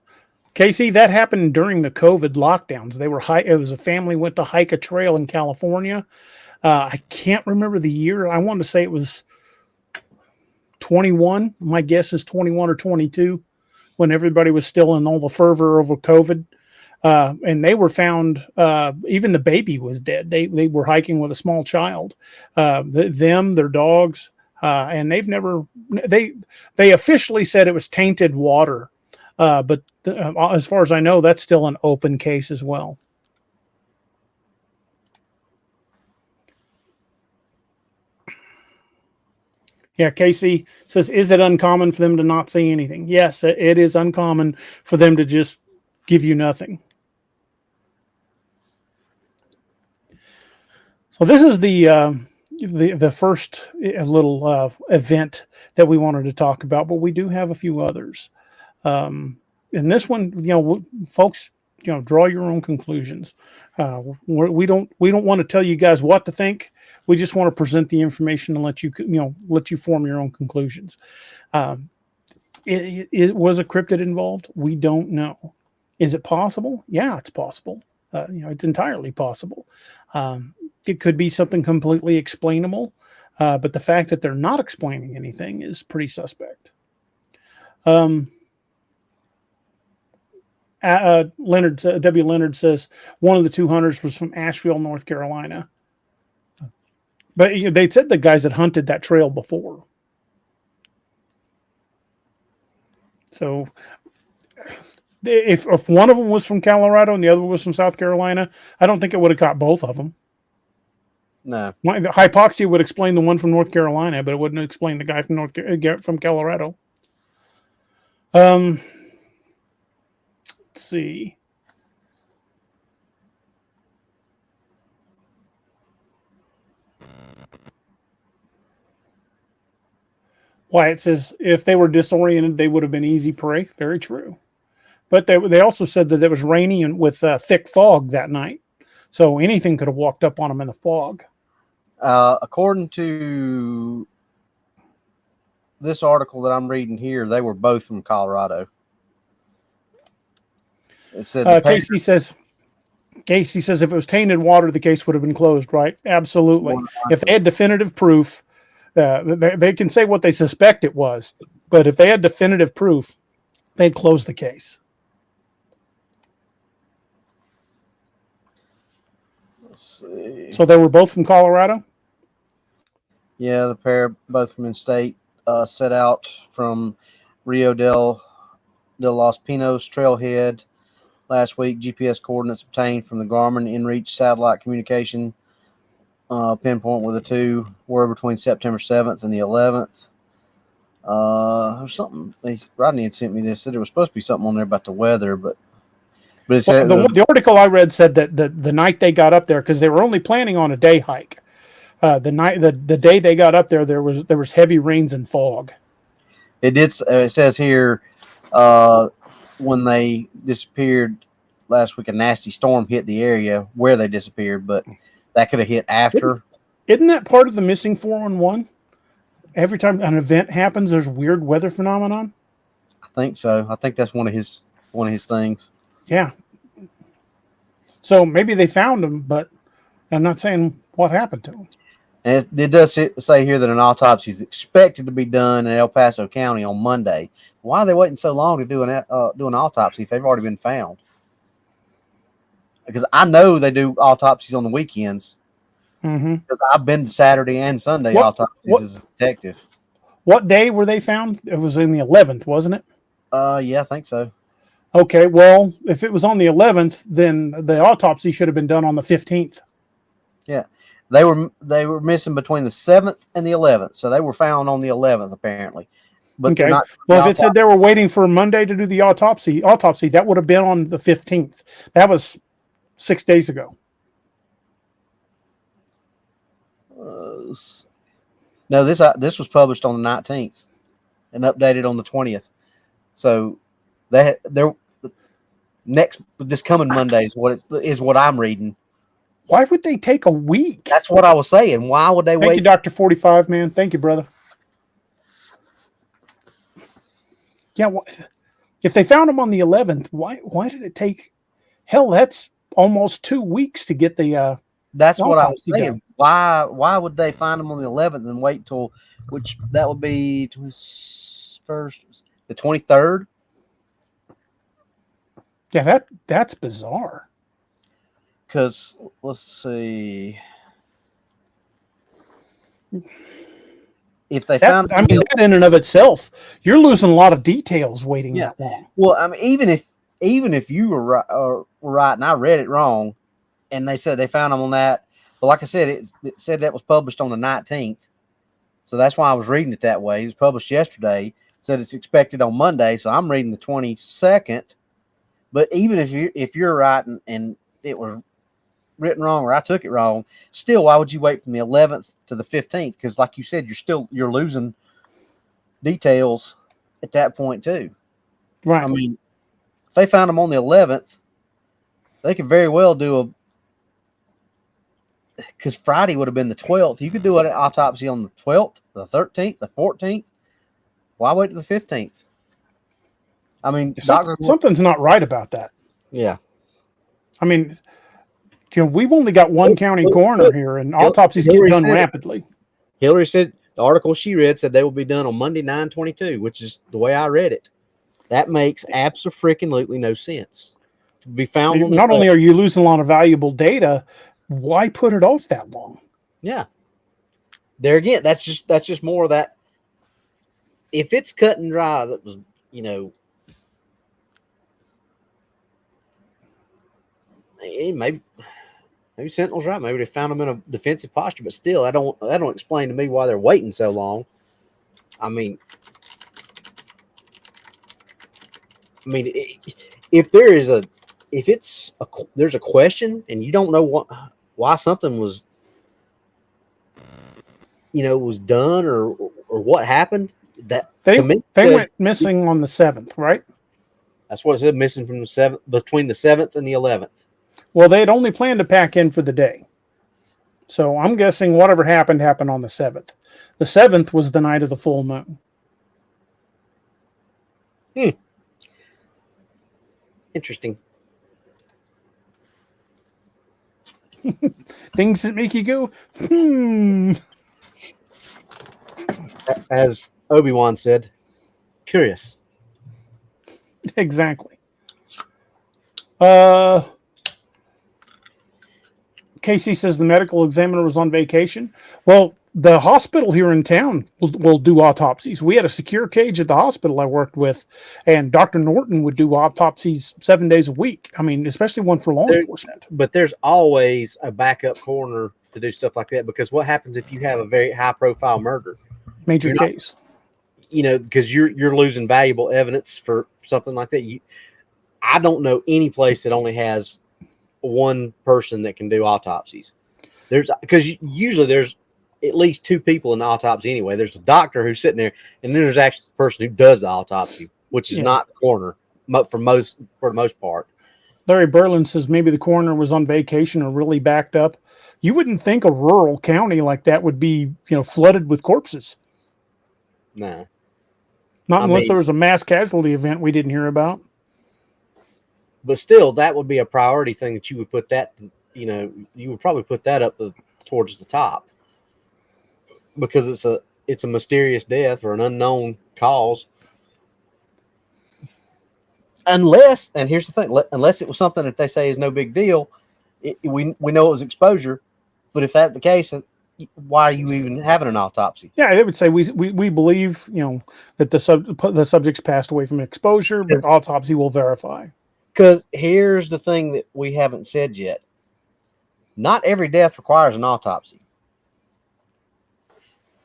Speaker 1: Casey, that happened during the COVID lockdowns. It was a family went to hike a trail in California. I can't remember the year. I want to say it was 21. My guess is 21 or 22, when everybody was still in all the fervor over COVID. And they were found, even the baby was dead. They were hiking with a small child, their dogs, and they officially said it was tainted water. But as far as I know, that's still an open case as well. Yeah, Casey says, is it uncommon for them to not say anything? Yes, it is uncommon for them to just give you nothing. So this is the first little event that we wanted to talk about, but we do have a few others. And this one, folks, draw your own conclusions. We don't want to tell you guys what to think. We just want to present the information and let you form your own conclusions. It was a cryptid involved. We don't know. Is it possible? Yeah, it's possible. It's entirely possible. It could be something completely explainable, but the fact that they're not explaining anything is pretty suspect. W. Leonard says one of the two hunters was from Asheville, North Carolina. But they said the guys had hunted that trail before. So if one of them was from Colorado and the other was from South Carolina, I don't think it would have caught both of them.
Speaker 2: No.
Speaker 1: Hypoxia would explain the one from North Carolina, but it wouldn't explain the guy from Colorado. Let's see. Wyatt says, if they were disoriented, they would have been easy prey. Very true. But they also said that it was rainy and with thick fog that night. So anything could have walked up on them in the fog.
Speaker 2: According to this article that I'm reading here, they were both from Colorado. It said
Speaker 1: Casey says if it was tainted water, the case would have been closed, right? Absolutely. If they had definitive proof, they can say what they suspect it was, but if they had definitive proof, they'd close the case.
Speaker 2: Let's see.
Speaker 1: So they were both from Colorado?
Speaker 2: Yeah, the pair, both from in-state, set out from Rio de los Pinos trailhead last week. GPS coordinates obtained from the Garmin InReach satellite communication pinpoint where the two were between September 7th and the 11th. There's something Rodney had sent me this. Said there was supposed to be something on there about the weather, but it said
Speaker 1: the article I read said that the night they got up there, because they were only planning on a day hike. The day they got up there was heavy rains and fog.
Speaker 2: It did. It says here when they disappeared last week, a nasty storm hit the area where they disappeared, but that could have hit after.
Speaker 1: Isn't that part of the missing 411? Every time an event happens, there's weird weather phenomenon.
Speaker 2: I think so. I think that's one of his things.
Speaker 1: Yeah. So maybe they found him, but I'm not saying what happened to him.
Speaker 2: And it does say here that an autopsy is expected to be done in El Paso County on Monday. Why are they waiting so long to do an autopsy if they've already been found? Because I know they do autopsies on the weekends.
Speaker 1: Mm-hmm.
Speaker 2: Because I've been to Saturday and Sunday autopsies as a detective.
Speaker 1: What day were they found? It was in the 11th, wasn't it?
Speaker 2: Yeah, I think so.
Speaker 1: Okay, well, if it was on the 11th, then the autopsy should have been done on the 15th.
Speaker 2: Yeah. They were missing between the 7th and the 11th, so they were found on the 11th apparently. But
Speaker 1: okay. Well, if it said they were waiting for Monday to do the autopsy, that would have been on the 15th. That was 6 days ago.
Speaker 2: No, this was published on the 19th and updated on the 20th. So that there this coming Monday is what I'm reading.
Speaker 1: Why would they take a week?
Speaker 2: That's what I was saying. Why would they wait?
Speaker 1: Thank you, Dr. 45, man. Thank you, brother. Yeah, if they found him on the 11th, why did it take? Hell, that's almost 2 weeks to get the.
Speaker 2: That's what I was saying.
Speaker 1: Done.
Speaker 2: Why would they find him on the 11th and wait till that would be first the 23rd?
Speaker 1: Yeah, that's bizarre.
Speaker 2: Because let's see. If they found,
Speaker 1: that in and of itself, you're losing a lot of details waiting that long.
Speaker 2: Well, I mean, even if you were right and I read it wrong, and they said they found them on that, but like I said, it said that was published on the 19th, so that's why I was reading it that way. It was published yesterday, said it's expected on Monday, so I'm reading the 22nd. But even if you're right and it was written wrong or I took it wrong, still, why would you wait from the 11th to the 15th? Because like you said, you're losing details at that point too.
Speaker 1: Right.
Speaker 2: I mean, if they found them on the 11th, they could very well do because Friday would have been the 12th. You could do an autopsy on the 12th, the 13th, the 14th. Why wait to the 15th? I mean,
Speaker 1: something's not right about that.
Speaker 3: Yeah.
Speaker 1: I mean, we've only got one county coroner here, and autopsies get done rapidly.
Speaker 3: Hillary said the article she read said they will be done on Monday 9/22, which is the way I read it. That makes absolutely no sense. To be found.
Speaker 1: So not only are you losing a lot of valuable data, why put it off that long?
Speaker 3: Yeah. There again, that's just more of that. If it's cut and dry, that was maybe Sentinel's right. Maybe they found them in a defensive posture, but still, that don't explain to me why they're waiting so long. I mean, if there's a question and you don't know why something was done or what happened, that
Speaker 1: they went missing on the 7th, right?
Speaker 3: That's what it said, missing from the 7th, between the 7th and the 11th.
Speaker 1: Well, they had only planned to pack in for the day. So I'm guessing whatever happened on the 7th. The 7th was the night of the full moon.
Speaker 3: Interesting.
Speaker 1: Things that make you go,
Speaker 3: As Obi-Wan said, curious.
Speaker 1: Exactly. Casey says the medical examiner was on vacation. Well, the hospital here in town will do autopsies. We had a secure cage at the hospital I worked with, and Dr. Norton would do autopsies 7 days a week. I mean, especially one for law enforcement.
Speaker 3: But there's always a backup coroner to do stuff like that, because what happens if you have a very high-profile murder?
Speaker 1: Major case.
Speaker 3: Because you're losing valuable evidence for something like that. I don't know any place that only has one person that can do autopsies. Because usually there's at least two people in the autopsy anyway. There's a doctor who's sitting there, and then there's actually the person who does the autopsy, which is not the coroner for the most part.
Speaker 1: Larry Berlin says maybe the coroner was on vacation or really backed up. You wouldn't think a rural county like that would be, flooded with corpses.
Speaker 3: Nah.
Speaker 1: Not unless there was a mass casualty event we didn't hear about.
Speaker 3: But still, that would be a priority thing that you would put that, you would probably put that up towards the top, because it's a mysterious death or an unknown cause. Unless, and here's the thing, unless it was something that they say is no big deal, we know it was exposure. But if that's the case, why are you even having an autopsy?
Speaker 1: Yeah, they would say we believe that the subject's passed away from exposure, but autopsy will verify.
Speaker 2: Because here's the thing that we haven't said yet: not every death requires an autopsy.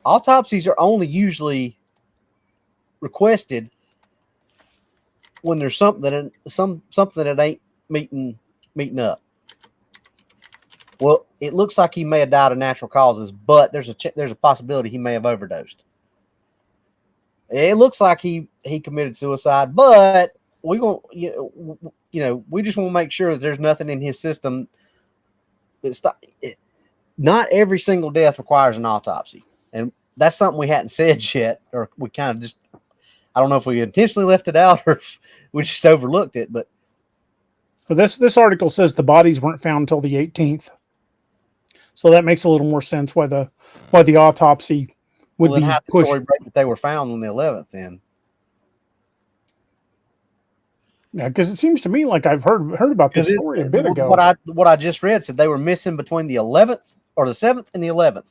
Speaker 2: Autopsies are only usually requested when there's something that ain't meeting up. Well, it looks like he may have died of natural causes, but there's a possibility he may have overdosed. It looks like he committed suicide, but we won't. We just want to make sure that there's nothing in his system. Not every single death requires an autopsy, and that's something we hadn't said yet, or we kind of just. I don't know if we intentionally left it out or if we just overlooked it, but.
Speaker 1: So this article says the bodies weren't found until the 18th. So that makes a little more sense why the autopsy would be pushed.
Speaker 2: Story break that they were found on the 11th then.
Speaker 1: Yeah, because it seems to me like I've heard about this story a bit ago.
Speaker 2: What I just read said they were missing between the 11th or the 7th and the 11th.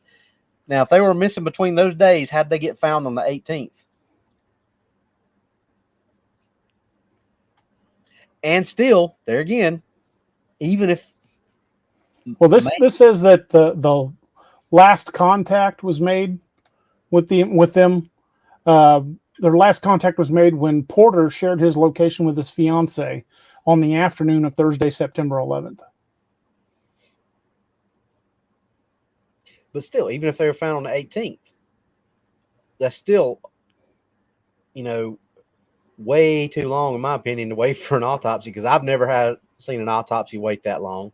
Speaker 2: Now, if they were missing between those days, how'd they get found on the 18th? And still, there again, even if
Speaker 1: this says that the last contact was made with them. Their last contact was made when Porter shared his location with his fiance on the afternoon of Thursday, September 11th.
Speaker 3: But still, even if they were found on the 18th, that's still, way too long, in my opinion, to wait for an autopsy, because I've never seen an autopsy wait that long.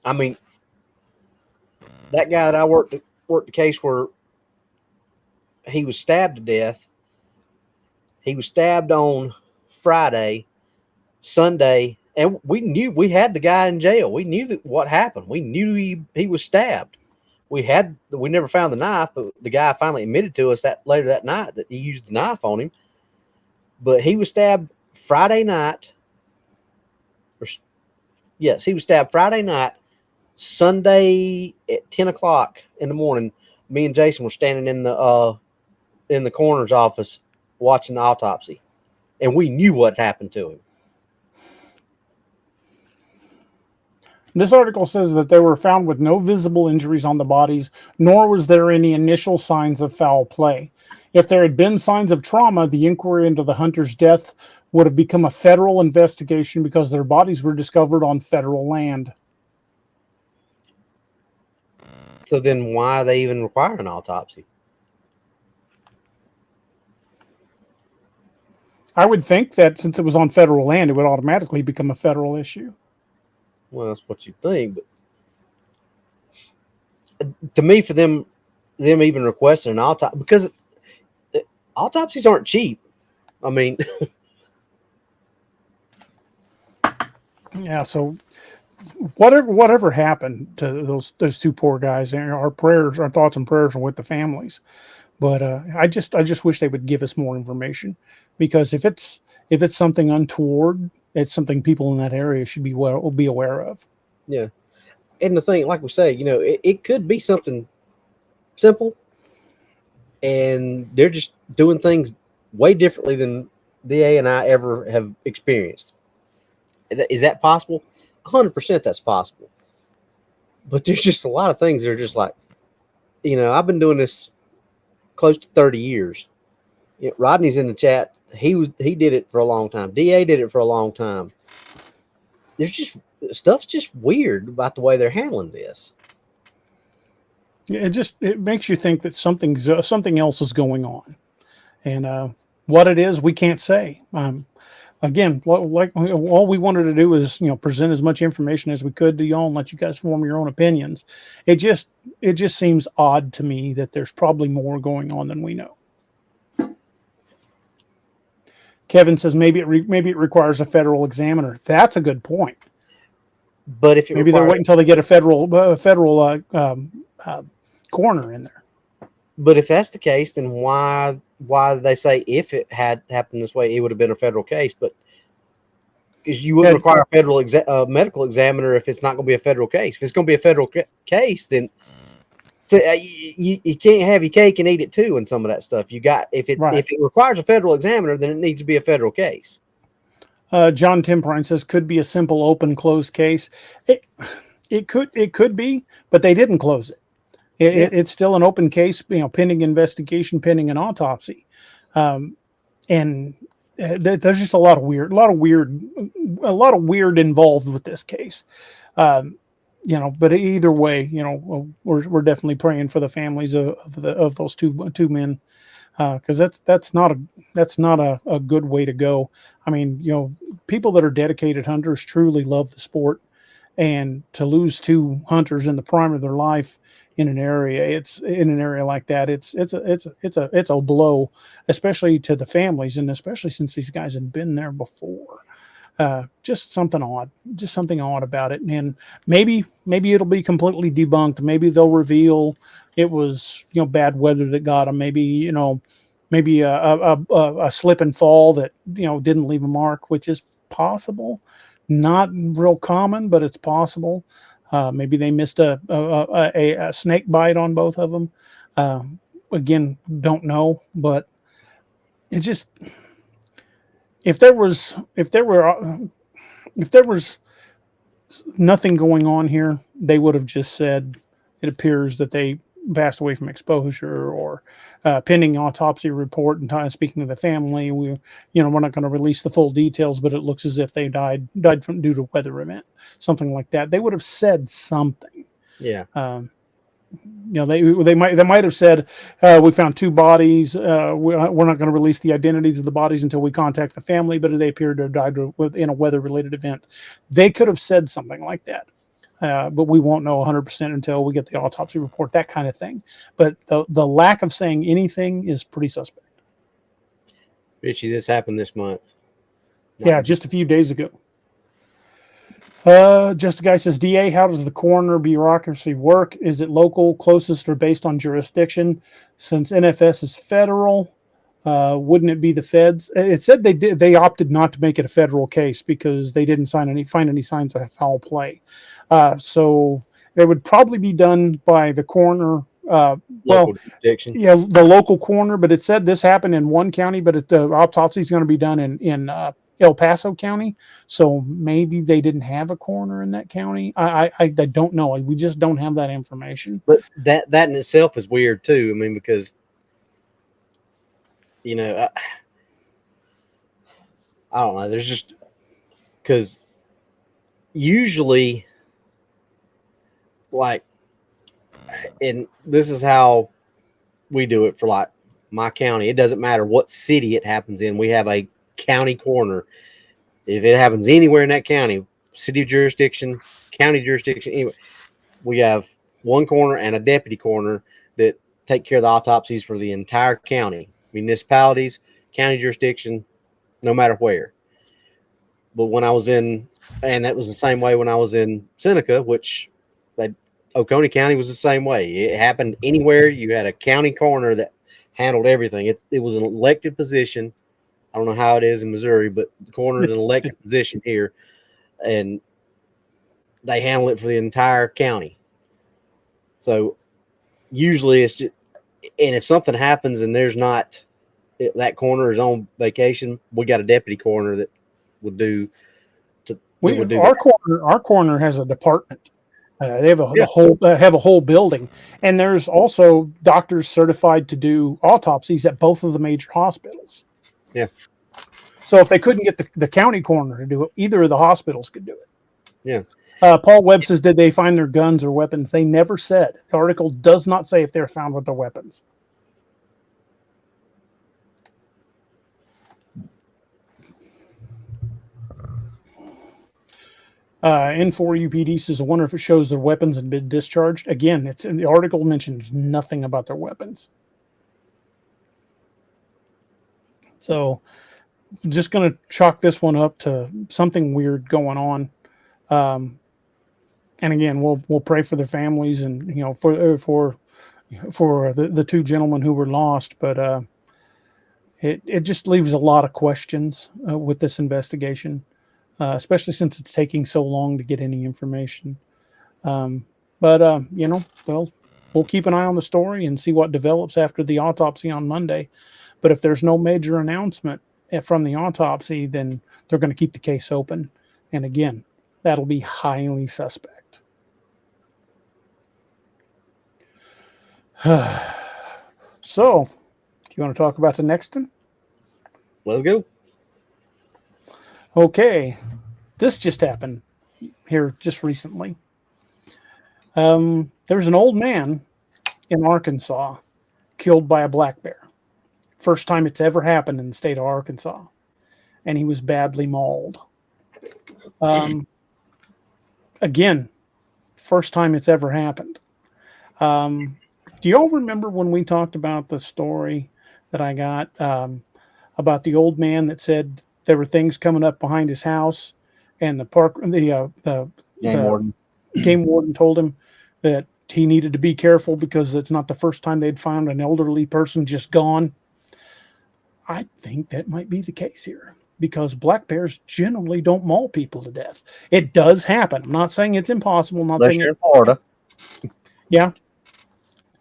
Speaker 3: I mean, that guy that I worked the case where he was stabbed to death. He was stabbed on Friday, Sunday, and we had the guy in jail. We knew what happened. We knew he was stabbed. We never found the knife, but the guy finally admitted to us that later that night that he used the knife on him. But he was stabbed Friday night. Yes, he was stabbed Friday night. Sunday at 10 o'clock in the morning, me and Jason were standing in the coroner's office watching the autopsy, and we knew what happened to him.
Speaker 1: This article says that they were found with no visible injuries on the bodies, nor was there any initial signs of foul play. If there had been signs of trauma, the inquiry into the hunter's death would have become a federal investigation because their bodies were discovered on federal land.
Speaker 3: So then why do they even require an autopsy?
Speaker 1: I would think that since it was on federal land, it would automatically become a federal issue.
Speaker 3: Well, that's what you think, but to me, for them even requesting an autopsy, because autopsies aren't cheap. I mean,
Speaker 1: yeah. So whatever happened to those two poor guys, our thoughts and prayers are with the families. But I just wish they would give us more information, because if it's something untoward, it's something people in that area should be aware of.
Speaker 3: Yeah. And the thing, like we say, it could be something simple, and they're just doing things way differently than DA and I ever have experienced. Is that possible? 100% that's possible. But there's just a lot of things that are just like, I've been doing this close to 30 years. Rodney's in the chat. He did it for a long time. DA did it for a long time. Stuff's just weird about the way they're handling this.
Speaker 1: It makes you think that something else is going on, and what it is we can't say. Again, like all we wanted to do is present as much information as we could to y'all and let you guys form your own opinions. It just seems odd to me that there's probably more going on than we know. Kevin says maybe it requires a federal examiner. That's a good point.
Speaker 3: But if
Speaker 1: they're waiting until they get a federal coroner in there.
Speaker 3: But if that's the case, then why did they say if it had happened this way, it would have been a federal case? But because you wouldn't require a federal medical examiner if it's not going to be a federal case. If it's going to be a federal case, then you can't have your cake and eat it too. And some of that stuff if it requires a federal examiner, then it needs to be a federal case.
Speaker 1: John Timprine says could be a simple open closed case. It could be, but they didn't close it. It's still an open case, pending investigation, pending an autopsy. And there's just a lot of weird involved with this case. But either way, we're definitely praying for the families of those two men, because that's not a good way to go. I mean, people that are dedicated hunters truly love the sport, and to lose two hunters in the prime of their life in an area like that, it's a blow, especially to the families, and especially since these guys had been there before. Just something odd about it. And maybe it'll be completely debunked. Maybe they'll reveal it was, bad weather that got them. Maybe a slip and fall that, didn't leave a mark, which is possible. Not real common, but it's possible. Maybe they missed a snake bite on both of them. Again, don't know, but it's just, if there was nothing going on here, they would have just said it appears that they passed away from exposure, or pending autopsy report. And speaking of the family, we're not going to release the full details, but it looks as if they died due to weather event, something like that. They would have said something.
Speaker 3: Yeah.
Speaker 1: They might have said, we found two bodies. We're not going to release the identities of the bodies until we contact the family, but they appear to have died in a weather-related event. They could have said something like that, but we won't know 100% until we get the autopsy report, that kind of thing. But the lack of saying anything is pretty suspect.
Speaker 3: Richie, this happened this month.
Speaker 1: Yeah, just a few days ago. Just a guy says, DA, how does the coroner bureaucracy work? Is it local, closest, or based on jurisdiction? Since NFS is federal, wouldn't it be the feds? It said they opted not to make it a federal case because they didn't find any signs of foul play. So it would probably be done by the coroner.
Speaker 3: Local jurisdiction.
Speaker 1: Yeah, the local coroner. But it said this happened in one county, but the autopsy is going to be done in El Paso County, so maybe they didn't have a coroner in that county. I don't know. We just don't have that information.
Speaker 3: But that in itself is weird too. I mean, because I don't know. There's just, because usually, like, and this is how we do it for like my county. It doesn't matter what city it happens in. We have a county coroner. If it happens anywhere in that county, city jurisdiction, county jurisdiction, anyway, we have one coroner and a deputy coroner that take care of the autopsies for the entire county, municipalities, county jurisdiction, no matter where. But when I was and that was the same way when I was in Seneca, which Oconee County was the same way. It happened anywhere. You had a county coroner that handled everything. It was an elected position. I don't know how it is in Missouri, but the coroner is an elected position here, and they handle it for the entire county. So usually it's just, and if something happens and there's not, that coroner is on vacation, we got a deputy coroner that would do.
Speaker 1: Our coroner has a department. They have a whole building, and there's also doctors certified to do autopsies at both of the major hospitals.
Speaker 3: Yeah.
Speaker 1: So if they couldn't get the county coroner to do it, either of the hospitals could do it.
Speaker 3: Yeah.
Speaker 1: Paul Webb says, did they find their guns or weapons? They never said. The article does not say if they're found with their weapons. N4 UPD says, I wonder if it shows their weapons had been discharged. Again, it's in the article mentions nothing about their weapons. So just going to chalk this one up to something weird going on. And again, we'll pray for their families and, for the two gentlemen who were lost. But it just leaves a lot of questions with this investigation. Especially since it's taking so long to get any information. We'll keep an eye on the story and see what develops after the autopsy on Monday. But if there's no major announcement from the autopsy, then they're going to keep the case open. And again, that'll be highly suspect. So, do you want to talk about the next one?
Speaker 3: Let's go.
Speaker 1: Okay, this just happened here just recently. There's an old man in Arkansas killed by a black bear. First time it's ever happened in the state of Arkansas, and he was badly mauled. Again, first time it's ever happened. Do you all remember when we talked about the story that I got about the old man that said there were things coming up behind his house, and the game warden told him that he needed to be careful because it's not the first time they'd found an elderly person just gone? I think that might be the case here, because black bears generally don't maul people to death. It does happen. I'm not saying it's impossible. I'm not
Speaker 2: Unless
Speaker 1: saying
Speaker 2: you're in Florida.
Speaker 1: Yeah.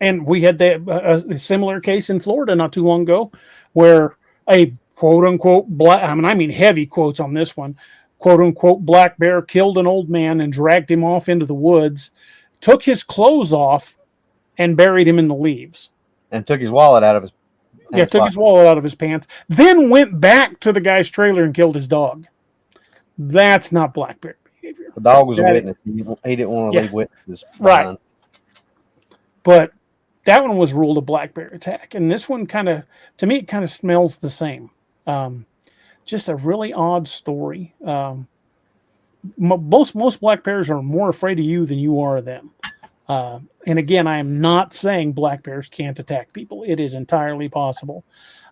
Speaker 1: And we had a similar case in Florida not too long ago where a quote unquote black, I mean heavy quotes on this one, quote unquote black bear killed an old man and dragged him off into the woods, took his clothes off and buried him in the leaves.
Speaker 2: And took his wallet out of his pants.
Speaker 1: Took his wallet out of his pants, then went back to the guy's trailer and killed his dog. That's not black bear behavior.
Speaker 2: The dog was a witness. He didn't want to leave witnesses behind.
Speaker 1: Right. But that one was ruled a black bear attack. And this one to me, it kind of smells the same. Just a really odd story. Most black bears are more afraid of you than you are of them. And again, I am not saying black bears can't attack people. It is entirely possible.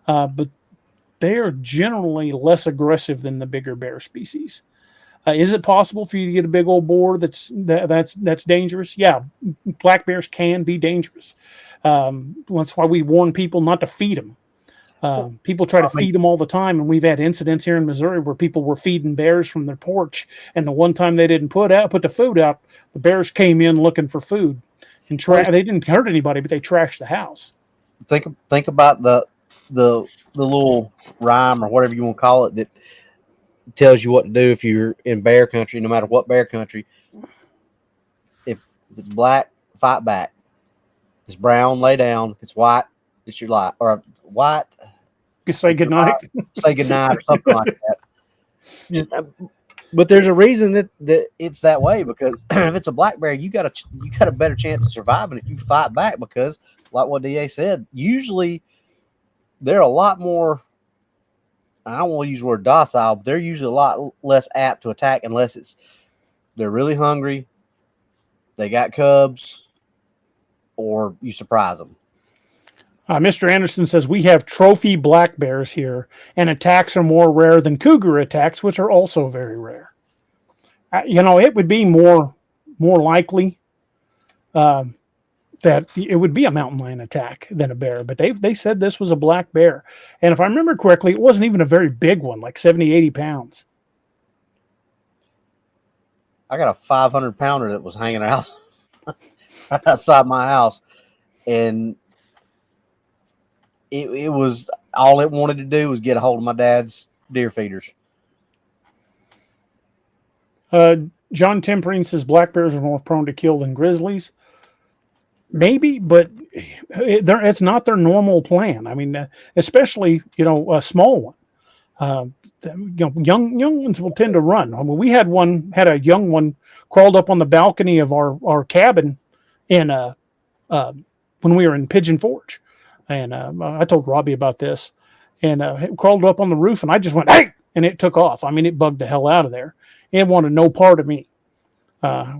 Speaker 1: But they are generally less aggressive than the bigger bear species. Is it possible for you to get a big old boar that's dangerous? Yeah, black bears can be dangerous. That's why we warn people not to feed them. People try to feed them all the time, and we've had incidents here in Missouri where people were feeding bears from their porch, and the one time they didn't put the food out, the bears came in looking for food, and they didn't hurt anybody, but they trashed the house.
Speaker 2: Think about the little rhyme or whatever you want to call it that tells you what to do if you're in bear country, no matter what bear country. If it's black, fight back. If it's brown, lay down. If it's white, it's your life. Or white,
Speaker 1: Just say goodnight.
Speaker 2: Say goodnight or something like that. But there's a reason that it's that way, because if it's a black bear, you got a better chance of surviving if you fight back, because like what DA said, usually they're a lot more, I don't want to use the word docile, but they're usually a lot less apt to attack unless they're really hungry, they got cubs, or you surprise them.
Speaker 1: Mr. Anderson says we have trophy black bears here, and attacks are more rare than cougar attacks, which are also very rare. It would be more likely that it would be a mountain lion attack than a bear, but they said this was a black bear. And if I remember correctly, it wasn't even a very big one, like 70, 80 pounds.
Speaker 2: I got a 500-pounder that was hanging out right outside my house, and it was all it wanted to do was get a hold of my dad's deer feeders.
Speaker 1: John Tempering says black bears are more prone to kill than grizzlies. Maybe, but it's not their normal plan. I mean, especially a small one. Young ones will tend to run. I mean, we had a young one crawled up on the balcony of our cabin when we were in Pigeon Forge, and I told Robbie about this, and it crawled up on the roof, and I just went, "Hey!" and it took off. I mean, it bugged the hell out of there. It wanted no part of me.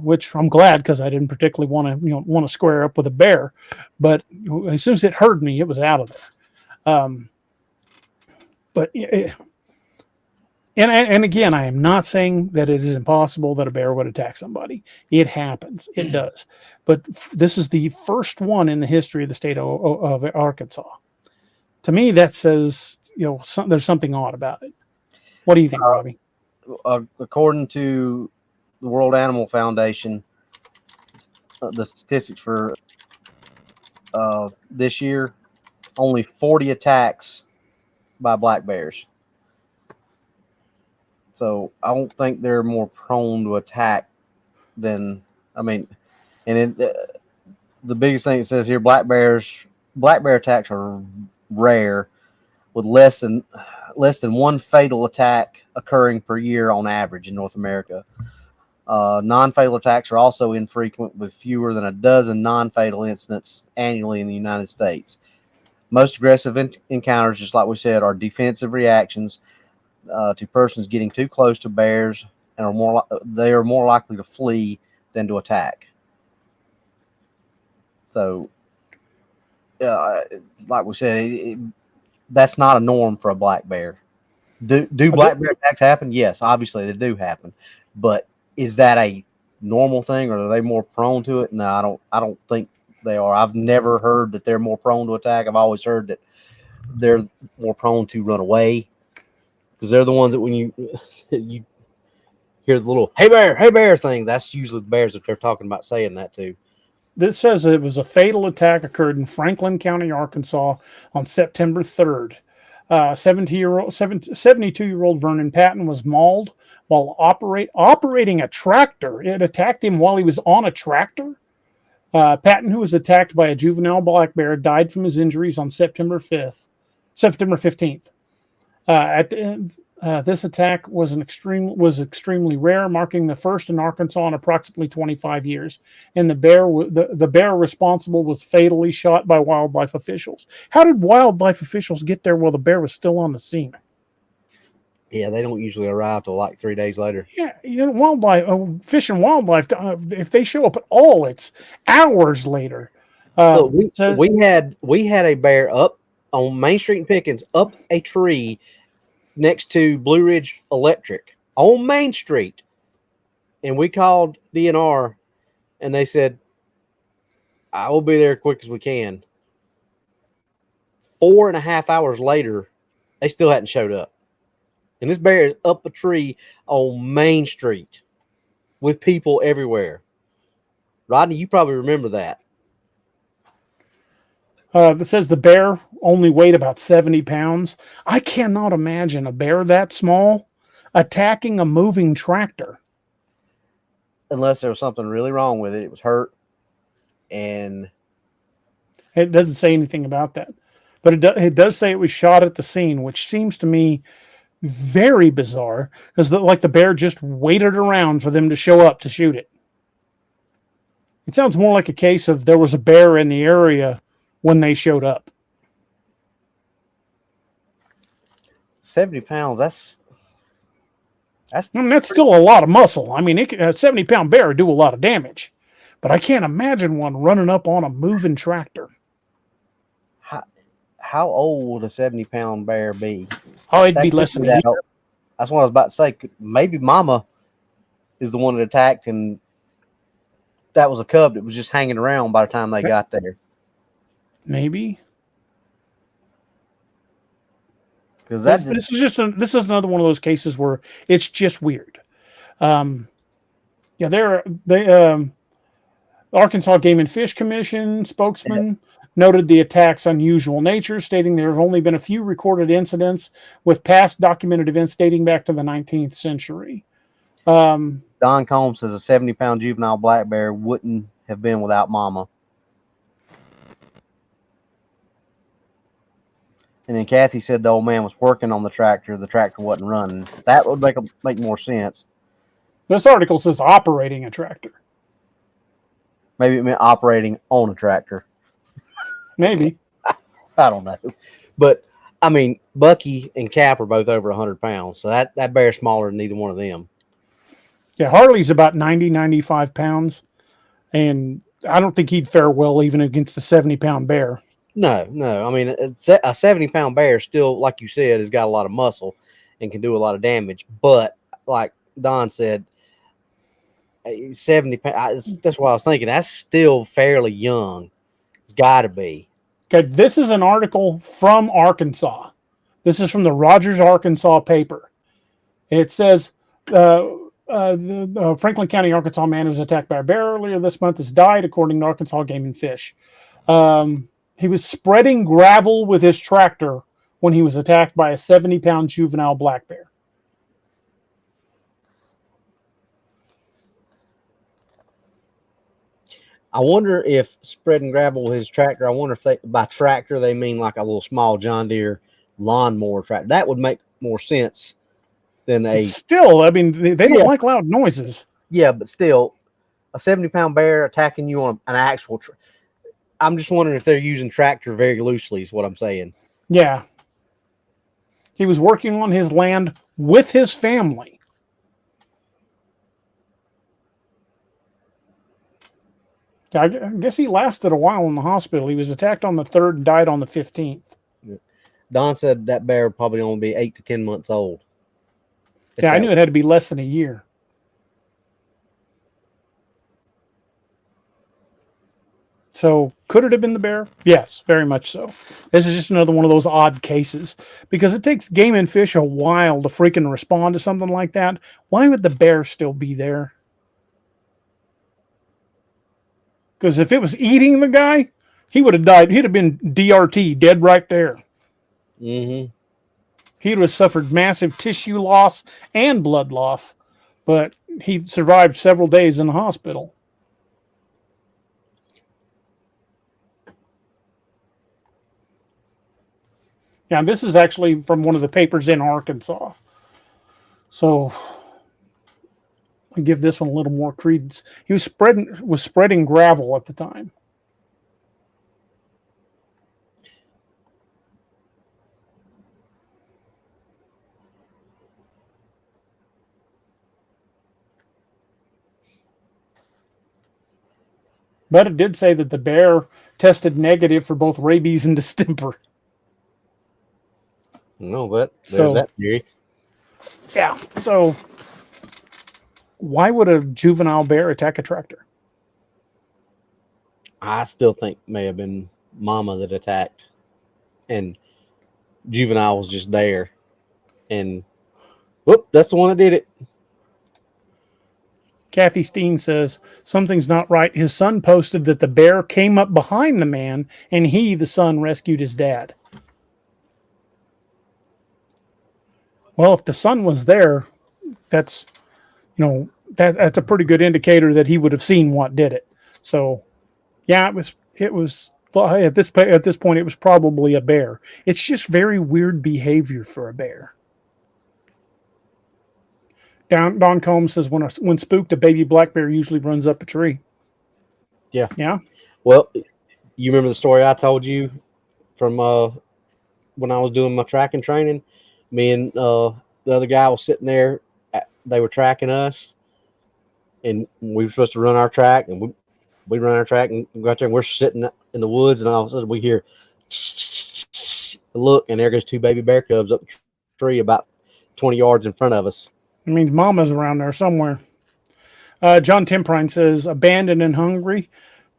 Speaker 1: Which I'm glad, because I didn't particularly want to square up with a bear, but as soon as it heard me, it was out of there. And again, I am not saying that it is impossible that a bear would attack somebody. It happens, it does. But this is the first one in the history of the state of Arkansas. To me, that says there's something odd about it. What do you think, Robbie?
Speaker 2: According to the World Animal Foundation, the statistics for this year, only 40 attacks by black bears. So I don't think they're more prone to attack than, and the biggest thing it says here, black bear attacks are rare, with less than less than one fatal attack occurring per year on average in North America. Non-fatal attacks are also infrequent, with fewer than a dozen non-fatal incidents annually in the United States. Most aggressive encounters, just like we said, are defensive reactions to persons getting too close to bears, and they are more likely to flee than to attack. So, like we said, that's not a norm for a black bear. Do black bear attacks happen? Yes, obviously they do happen, but is that a normal thing, or are they more prone to it? No, I don't think they are. I've never heard that they're more prone to attack. I've always heard that they're more prone to run away, because they're the ones that when you hear the little hey bear thing, that's usually the bears that they're talking about saying that to.
Speaker 1: This says it was a fatal attack occurred in Franklin County, Arkansas on September 3rd. 72-year-old Vernon Patton was mauled while operating a tractor. It attacked him while he was on a tractor. Patton, who was attacked by a juvenile black bear, died from his injuries on September 15th. This attack was extremely rare, marking the first in Arkansas in approximately 25 years. And the bear responsible was fatally shot by wildlife officials. How did wildlife officials get there while the bear was still on the scene?
Speaker 3: Yeah, they don't usually arrive till like 3 days later.
Speaker 1: Yeah, fish and wildlife. If they show up at all, it's hours later.
Speaker 3: Look, we had a bear up on Main Street in Pickens, up a tree next to Blue Ridge Electric on Main Street, and we called DNR, and they said, "I will be there as quick as we can." 4.5 hours later, they still hadn't showed up, and this bear is up a tree on Main Street with people everywhere. Rodney, you probably remember that.
Speaker 1: That says the bear only weighed about 70 pounds. I cannot imagine a bear that small attacking a moving tractor.
Speaker 2: Unless there was something really wrong with it. It was hurt. And
Speaker 1: it doesn't say anything about that. But it does say it was shot at the scene, which seems to me very bizarre, because the bear just waited around for them to show up to shoot it. It sounds more like a case of there was a bear in the area when they showed up.
Speaker 2: 70 pounds, that's
Speaker 1: still a lot of muscle. I mean, a 70-pound bear would do a lot of damage, but I can't imagine one running up on a moving tractor.
Speaker 2: How old would a 70-pound bear be?
Speaker 1: Oh, it'd be less than a year.
Speaker 2: That's what I was about to say. Maybe Mama is the one that attacked, and that was a cub that was just hanging around by the time they got there.
Speaker 1: Maybe.
Speaker 2: Because
Speaker 1: this is another one of those cases where it's just weird. Arkansas Game and Fish Commission spokesman noted the attack's unusual nature, stating there have only been a few recorded incidents with past documented events dating back to the 19th century.
Speaker 2: Don Combs says a 70-pound juvenile black bear wouldn't have been without Mama. And then Kathy said the old man was working on the tractor wasn't running. That would make more sense.
Speaker 1: This article says operating a tractor.
Speaker 2: Maybe it meant operating on a tractor.
Speaker 1: Maybe.
Speaker 2: I don't know.
Speaker 3: But, I mean, Bucky and Cap are both over 100 pounds, so that bear's smaller than neither one of them.
Speaker 1: Yeah, Harley's about 95 pounds, and I don't think he'd fare well even against a 70-pound bear.
Speaker 3: No. I mean, a 70-pound bear still, like you said, has got a lot of muscle and can do a lot of damage. But like Don said, 70 pounds, that's what I was thinking. That's still fairly young. It's got to be.
Speaker 1: Okay, this is an article from Arkansas. This is from the Rogers, Arkansas paper. It says the Franklin County, Arkansas man who was attacked by a bear earlier this month has died, according to Arkansas Game and Fish. He was spreading gravel with his tractor when he was attacked by a 70-pound juvenile black bear.
Speaker 3: I wonder if spreading gravel with his tractor, by tractor they mean like a little small John Deere lawnmower tractor. That would make more sense than a
Speaker 1: Still, I mean, they don't like loud noises.
Speaker 3: yeah, but still, a 70-pound bear attacking you on an actual. I'm just wondering if they're using tractor very loosely. Is what I'm saying.
Speaker 1: Yeah. He was working on his land with his family. I guess he lasted a while in the hospital. He was attacked on the 3rd and died on the 15th.
Speaker 3: Don said that bear would probably only be 8 to 10 months old.
Speaker 1: Yeah, I knew it had to be less than a year. So could it have been the bear? Yes, very much so. This is just another one of those odd cases because it takes Game and Fish a while to freaking respond to something like that. Why would the bear still be there? Because if it was eating the guy, he would have died. He'd have been DRT, dead right there.
Speaker 3: Mm-hmm.
Speaker 1: He would have suffered massive tissue loss and blood loss, but he survived several days in the hospital. Now, this is actually from one of the papers in Arkansas. So I give this one a little more credence. He was spreading gravel at the time. But it did say that the bear tested negative for both rabies and distemper.
Speaker 3: No, but there's that theory.
Speaker 1: Yeah. So why would a juvenile bear attack a tractor?
Speaker 3: I still think may have been mama that attacked, and juvenile was just there, and whoop, that's the one that did it.
Speaker 1: Kathy Steen says something's not right. His son posted that the bear came up behind the man, and he, the son, rescued his dad. Well, if the son was there, that's, that's a pretty good indicator that he would have seen what did it. So, yeah, it was at this point it was probably a bear. It's just very weird behavior for a bear. Don Combs says when spooked, a baby black bear usually runs up a tree.
Speaker 3: Yeah.
Speaker 1: Yeah.
Speaker 3: Well, you remember the story I told you from when I was doing my tracking training? Me and the other guy was sitting there. They were tracking us, and we were supposed to run our track, and we run our track and go out there, and we're sitting in the woods, and all of a sudden we hear look, and there goes 2 baby bear cubs up the tree about 20 yards in front of us.
Speaker 1: It means mama's around there somewhere. John Timprine says abandoned and hungry.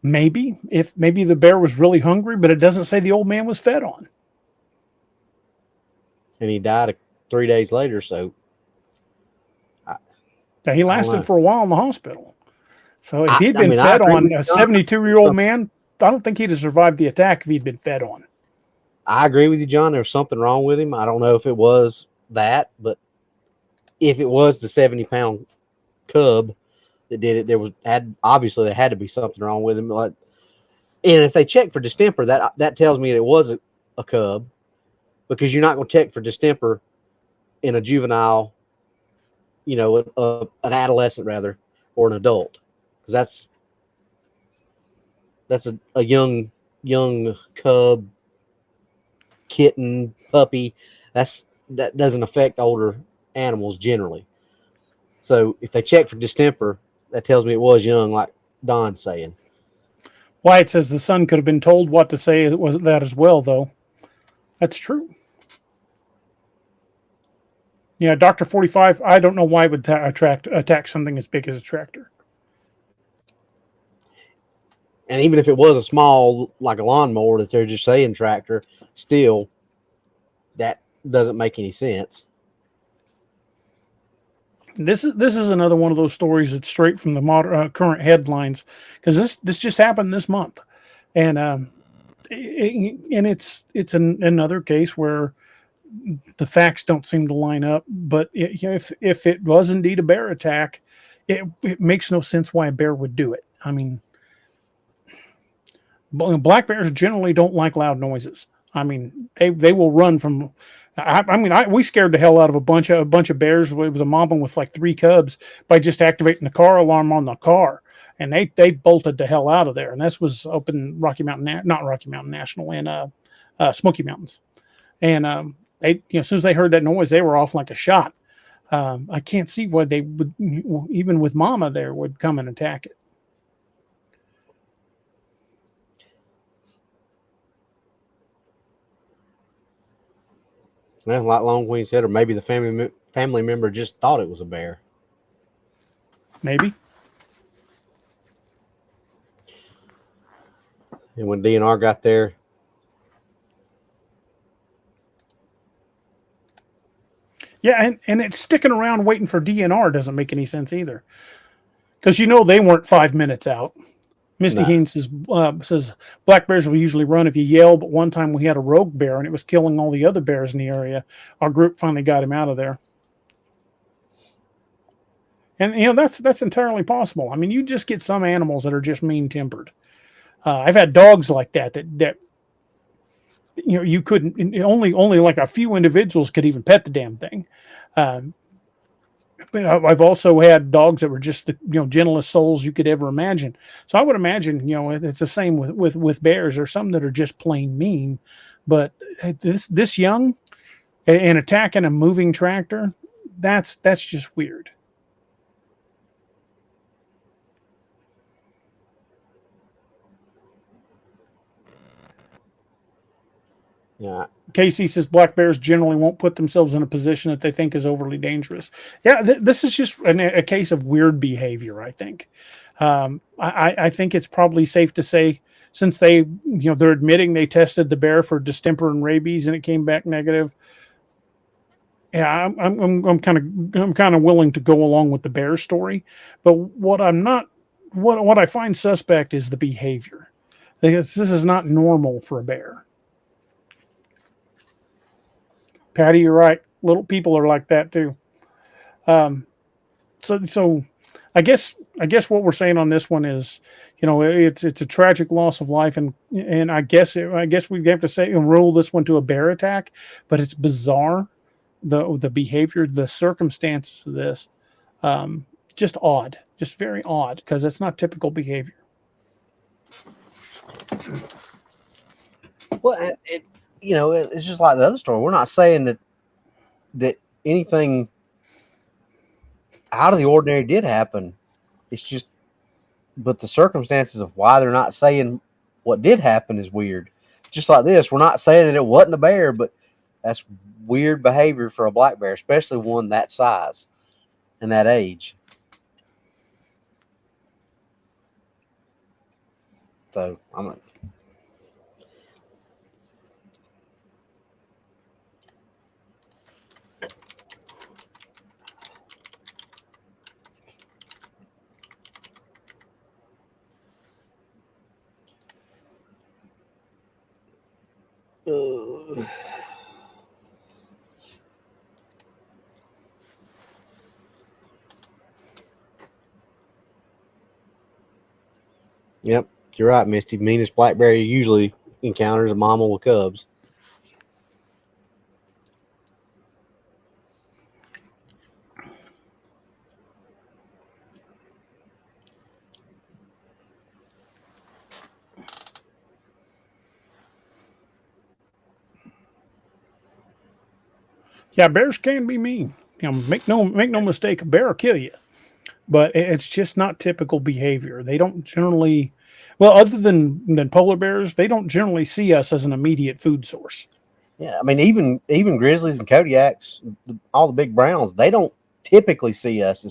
Speaker 1: Maybe the bear was really hungry, but it doesn't say the old man was fed on.
Speaker 3: And he died 3 days later. So
Speaker 1: he lasted for a while in the hospital. So if he'd been fed on, a 72-year-old man, I don't think he'd have survived the attack if he'd been fed on. I
Speaker 3: agree with you, John. There was something wrong with him. I don't know if it was that, but if it was the 70-pound cub that did it, obviously there had to be something wrong with him. And if they check for distemper, that tells me that it was a cub, because you're not going to check for distemper in a juvenile, an adolescent rather, or an adult, because that's a young cub, kitten, puppy. That doesn't affect older animals generally. So if they check for distemper, that tells me it was young, like Don's saying.
Speaker 1: Wyatt says the son could have been told what to say. It was that as well, though. That's true. Yeah, Dr. 45, I don't know why it would attack something as big as a tractor.
Speaker 3: And even if it was a small, like a lawnmower that they're just saying tractor, still, that doesn't make any sense.
Speaker 1: This is another one of those stories that's straight from the current headlines, because this just happened this month, and it's another case where the facts don't seem to line up. But if it was indeed a bear attack, it makes no sense why a bear would do it. I mean, black bears generally don't like loud noises. I mean, they will run from We scared the hell out of a bunch of bears. It was a mama with like 3 cubs by just activating the car alarm on the car, and they bolted the hell out of there. And this was up in not Rocky Mountain National, in Smoky Mountains. And they, as soon as they heard that noise, they were off like a shot. I can't see why they would, even with mama there, would come and attack it.
Speaker 3: Well, like Longwing said, or maybe the family member just thought it was a bear.
Speaker 1: Maybe.
Speaker 3: And when DNR got there,
Speaker 1: yeah, and it's sticking around waiting for DNR doesn't make any sense either, because they weren't 5 minutes out. Misty Haynes says black bears will usually run if you yell, but one time we had a rogue bear and it was killing all the other bears in the area. Our group finally got him out of there. And that's entirely possible. I mean, you just get some animals that are just mean-tempered. I've had dogs like that you couldn't, only like a few individuals could even pet the damn thing. But I've also had dogs that were just the gentlest souls you could ever imagine. So I would imagine it's the same with bears. There's some that are just plain mean, but this young and attacking a moving tractor, that's just weird.
Speaker 3: yeah,
Speaker 1: Casey says black bears generally won't put themselves in a position that they think is overly dangerous. Yeah, this is just a case of weird behavior, I think. I think it's probably safe to say, since they're admitting they tested the bear for distemper and rabies and it came back negative. Yeah, I'm kind of willing to go along with the bear story, but what I find suspect is the behavior. This is not normal for a bear. Patty, you're right. Little people are like that too. So I guess what we're saying on this one is, it's a tragic loss of life, and I guess we have to say and rule this one to a bear attack, but it's bizarre, the behavior, the circumstances of this, just odd, just very odd, because it's not typical behavior.
Speaker 2: Well, it's just like the other story. We're not saying that anything out of the ordinary did happen. It's just, but the circumstances of why they're not saying what did happen is weird. Just like this, we're not saying that it wasn't a bear, but that's weird behavior for a black bear, especially one that size and that age. So I'm
Speaker 3: Yep, you're right, Misty. Meanest black bear usually encounters a mama with cubs.
Speaker 1: Yeah, bears can be mean. Make no mistake, a bear will kill you. But it's just not typical behavior. They don't generally, well, other than polar bears, they don't generally see us as an immediate food source.
Speaker 2: Yeah, I mean, even grizzlies and Kodiaks, all the big browns, they don't typically see us.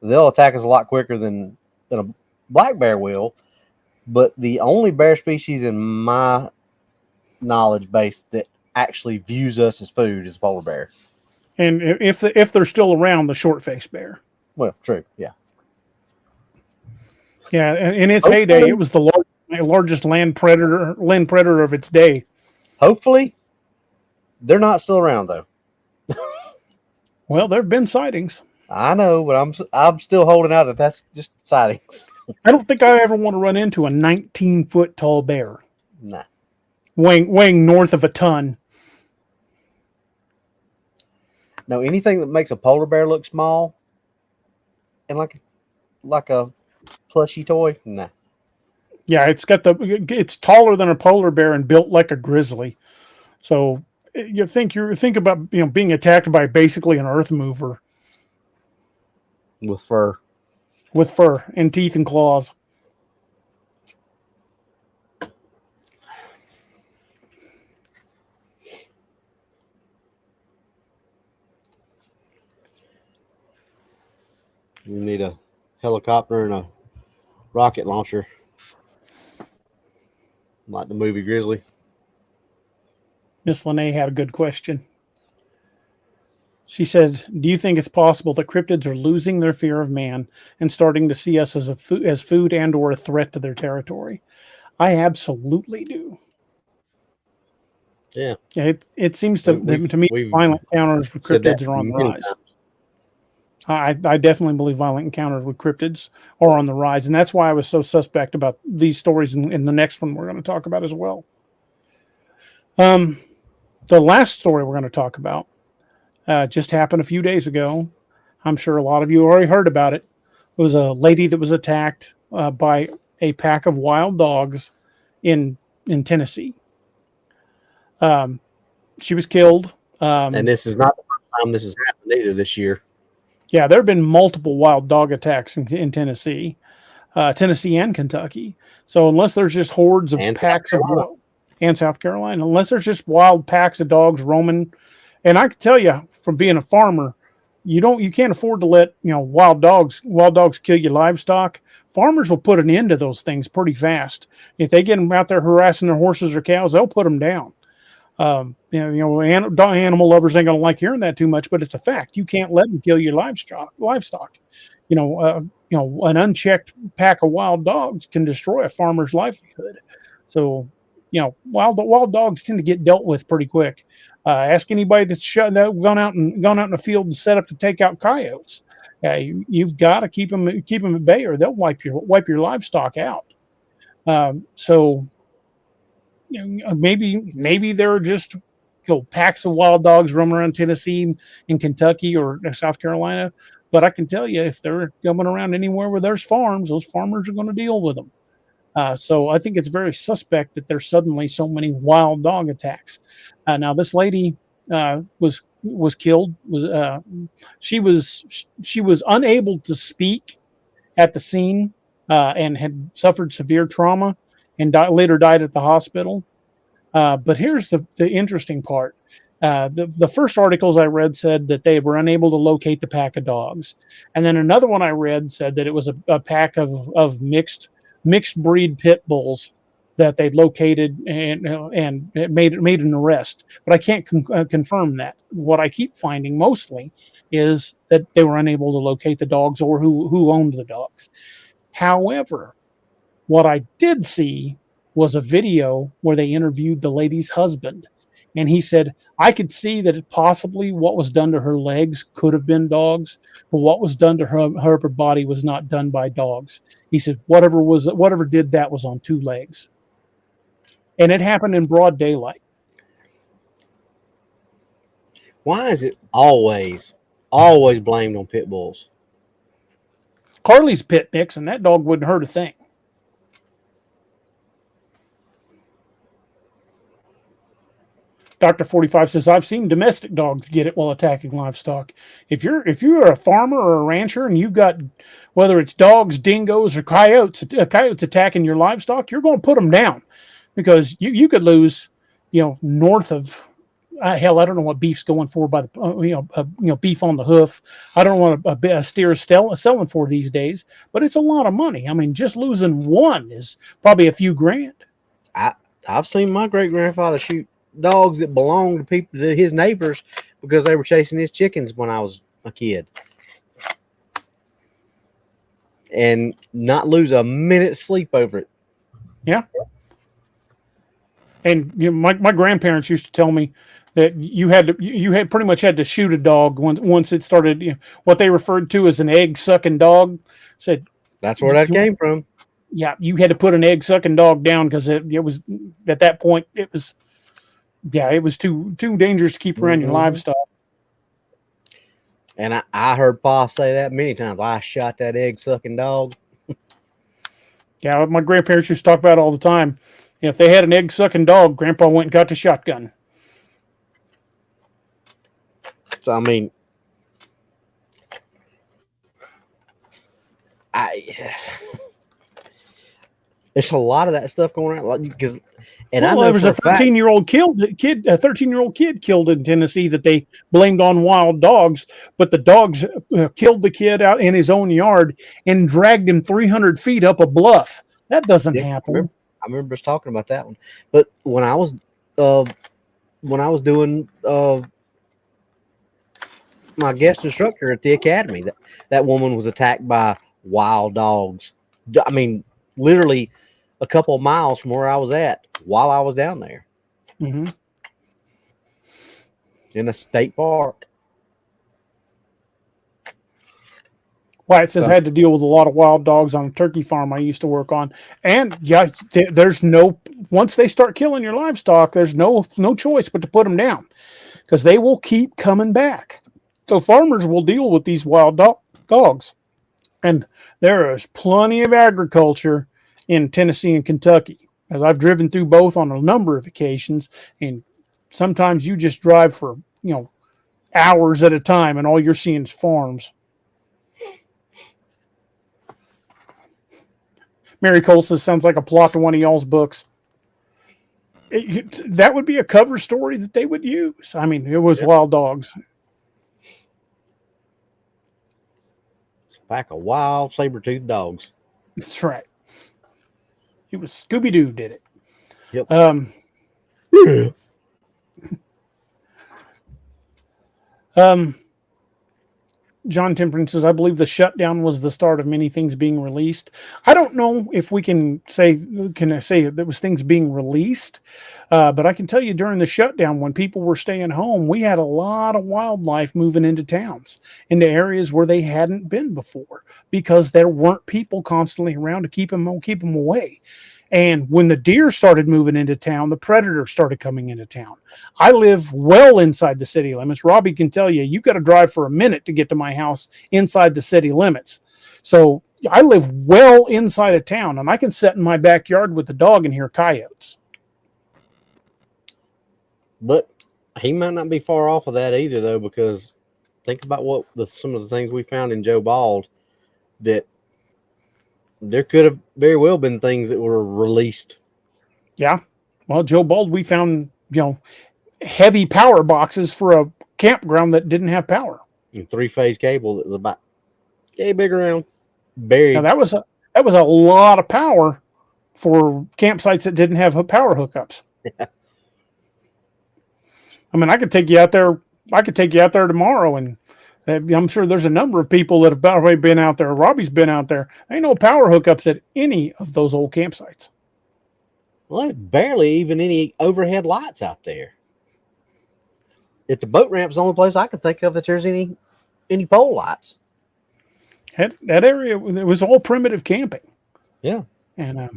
Speaker 2: They'll attack us a lot quicker than a black bear will. But the only bear species in my knowledge base that actually views us as food is polar bear.
Speaker 1: And if they're still around, the short-faced bear.
Speaker 2: Well, true, yeah.
Speaker 1: Yeah, in its heyday, it was the largest land predator of its day.
Speaker 2: Hopefully, they're not still around though.
Speaker 1: Well, there have been sightings.
Speaker 2: I know, but I'm still holding out that that's just sightings.
Speaker 1: I don't think I ever want to run into a 19-foot tall bear.
Speaker 2: Nah.
Speaker 1: Weighing north of a ton.
Speaker 2: No, anything that makes a polar bear look small and like a plushy toy, nah.
Speaker 1: Yeah, it's taller than a polar bear and built like a grizzly. So you think about being attacked by basically an earth mover
Speaker 3: with fur.
Speaker 1: with fur and teeth and claws.
Speaker 3: You need a helicopter and a rocket launcher, like the movie Grizzly.
Speaker 1: Miss Lene had a good question. She said, "Do you think it's possible that cryptids are losing their fear of man and starting to see us as food and or a threat to their territory?" I absolutely do.
Speaker 3: Yeah,
Speaker 1: It seems to me
Speaker 3: we've
Speaker 1: violent encounters with
Speaker 3: said that
Speaker 1: cryptids are on the
Speaker 3: many
Speaker 1: rise.
Speaker 3: times.
Speaker 1: I definitely believe violent encounters with cryptids are on the rise, and that's why I was so suspect about these stories in the next one we're going to talk about as well. The last story we're going to talk about just happened a few days ago. I'm sure a lot of you already heard about it. It was a lady that was attacked by a pack of wild dogs in Tennessee. She was killed.
Speaker 3: And this is not the first time this has happened either this year.
Speaker 1: Yeah, there have been multiple wild dog attacks in Tennessee, Tennessee and Kentucky. So unless there's just hordes of
Speaker 3: And
Speaker 1: packs and South Carolina, unless there's just wild packs of dogs roaming, and I can tell you from being a farmer, you can't afford to let wild dogs kill your livestock. Farmers will put an end to those things pretty fast. If they get them out there harassing their horses or cows, they'll put them down. Animal lovers ain't gonna like hearing that too much, but it's a fact. You can't let them kill your livestock. An unchecked pack of wild dogs can destroy a farmer's livelihood. So, wild dogs tend to get dealt with pretty quick. Ask anybody that's gone out in the field and set up to take out coyotes. You've got to keep them at bay, or they'll wipe your livestock out. So maybe there are just packs of wild dogs roaming around Tennessee and Kentucky or South Carolina. But I can tell you, if they're coming around anywhere where there's farms, those farmers are going to deal with them. So I think it's very suspect that there's suddenly so many wild dog attacks. Now this lady was killed. She was unable to speak at the scene and had suffered severe trauma and later died at the hospital. But here's the interesting part. The first articles I read said that they were unable to locate the pack of dogs. And then another one I read said that it was a pack of mixed breed pit bulls that they'd located and made an arrest. But I can't confirm that. What I keep finding mostly is that they were unable to locate the dogs or who owned the dogs. However, what I did see was a video where they interviewed the lady's husband. And he said, I could see that possibly what was done to her legs could have been dogs, but what was done to her body was not done by dogs. He said, whatever did that was on two legs. And it happened in broad daylight.
Speaker 3: Why is it always blamed on pit bulls?
Speaker 1: Carly's pit mix, and that dog wouldn't hurt a thing. Dr. 45 says, I've seen domestic dogs get it while attacking livestock. If you're a farmer or a rancher and you've got, whether it's dogs, dingoes, or coyotes attacking your livestock, you're going to put them down, because you could lose, north of, hell, I don't know what beef's going for by the, beef on the hoof. I don't know what a steer is selling for these days, but it's a lot of money. I mean, just losing one is probably a few grand.
Speaker 3: I've seen my great grandfather shoot dogs that belonged to people, to his neighbors, because they were chasing his chickens when I was a kid, and not lose a minute's sleep over it.
Speaker 1: Yeah. And my grandparents used to tell me that you had pretty much had to shoot a dog once it started, what they referred to as an egg sucking dog. Said
Speaker 3: that's where that came from.
Speaker 1: Yeah, you had to put an egg sucking dog down, because it was, at that point, it was too dangerous to keep around your livestock.
Speaker 3: And I heard Pa say that many times. I shot that egg sucking dog.
Speaker 1: Yeah, my grandparents used to talk about it all the time. If they had an egg sucking dog, Grandpa went and got the shotgun.
Speaker 3: So I mean, there's a lot of that stuff going on, like, because, and I know
Speaker 1: there was
Speaker 3: for
Speaker 1: a 13-year-old a 13-year-old kid killed in Tennessee that they blamed on wild dogs, but the dogs killed the kid out in his own yard and dragged him 300 feet up a bluff. That doesn't happen.
Speaker 3: I remember us talking about that one. But when I was doing my guest instructor at the academy, that woman was attacked by wild dogs. I mean, literally a couple of miles from where I was at while I was down there.
Speaker 1: Mm-hmm.
Speaker 3: In a state park.
Speaker 1: White says I had to deal with a lot of wild dogs on a turkey farm I used to work on. And yeah, there's no, once they start killing your livestock, there's no choice but to put them down because they will keep coming back. So farmers will deal with these wild dogs. And there is plenty of agriculture in Tennessee and Kentucky, as I've driven through both on a number of occasions. And sometimes you just drive for, hours at a time and all you're seeing is farms. Mary Cole says, sounds like a plot to one of y'all's books. That would be a cover story that they would use. I mean, it was wild dogs.
Speaker 3: It's a pack of wild saber-toothed dogs.
Speaker 1: That's right. It was Scooby-Doo did it.
Speaker 3: Yep.
Speaker 1: John Temperance says, I believe the shutdown was the start of many things being released. I don't know if we can say there was things being released, but I can tell you during the shutdown, when people were staying home, we had a lot of wildlife moving into towns, into areas where they hadn't been before, because there weren't people constantly around to keep them away. And when the deer started moving into town, the predators started coming into town. I live well inside the city limits. Robbie can tell you, got to drive for a minute to get to my house inside the city limits. So I live well inside of town, and I can sit in my backyard with the dog and hear coyotes.
Speaker 3: But he might not be far off of that either, though, because think about some of the things we found in Joe Bald, that there could have very well been things that were released.
Speaker 1: Yeah. Well, Joe Bald, we found, heavy power boxes for a campground that didn't have power.
Speaker 3: And 3-phase cable that was about big around buried.
Speaker 1: Now that was a lot of power for campsites that didn't have power hookups.
Speaker 3: Yeah.
Speaker 1: I mean, I could take you out there tomorrow, and I'm sure there's a number of people that have already been out there. Robbie's been out there. There ain't no power hookups at any of those old campsites.
Speaker 3: Well, there's barely even any overhead lights out there. At the boat ramp is the only place I can think of that there's any pole lights.
Speaker 1: That area, it was all primitive camping.
Speaker 3: Yeah.
Speaker 2: And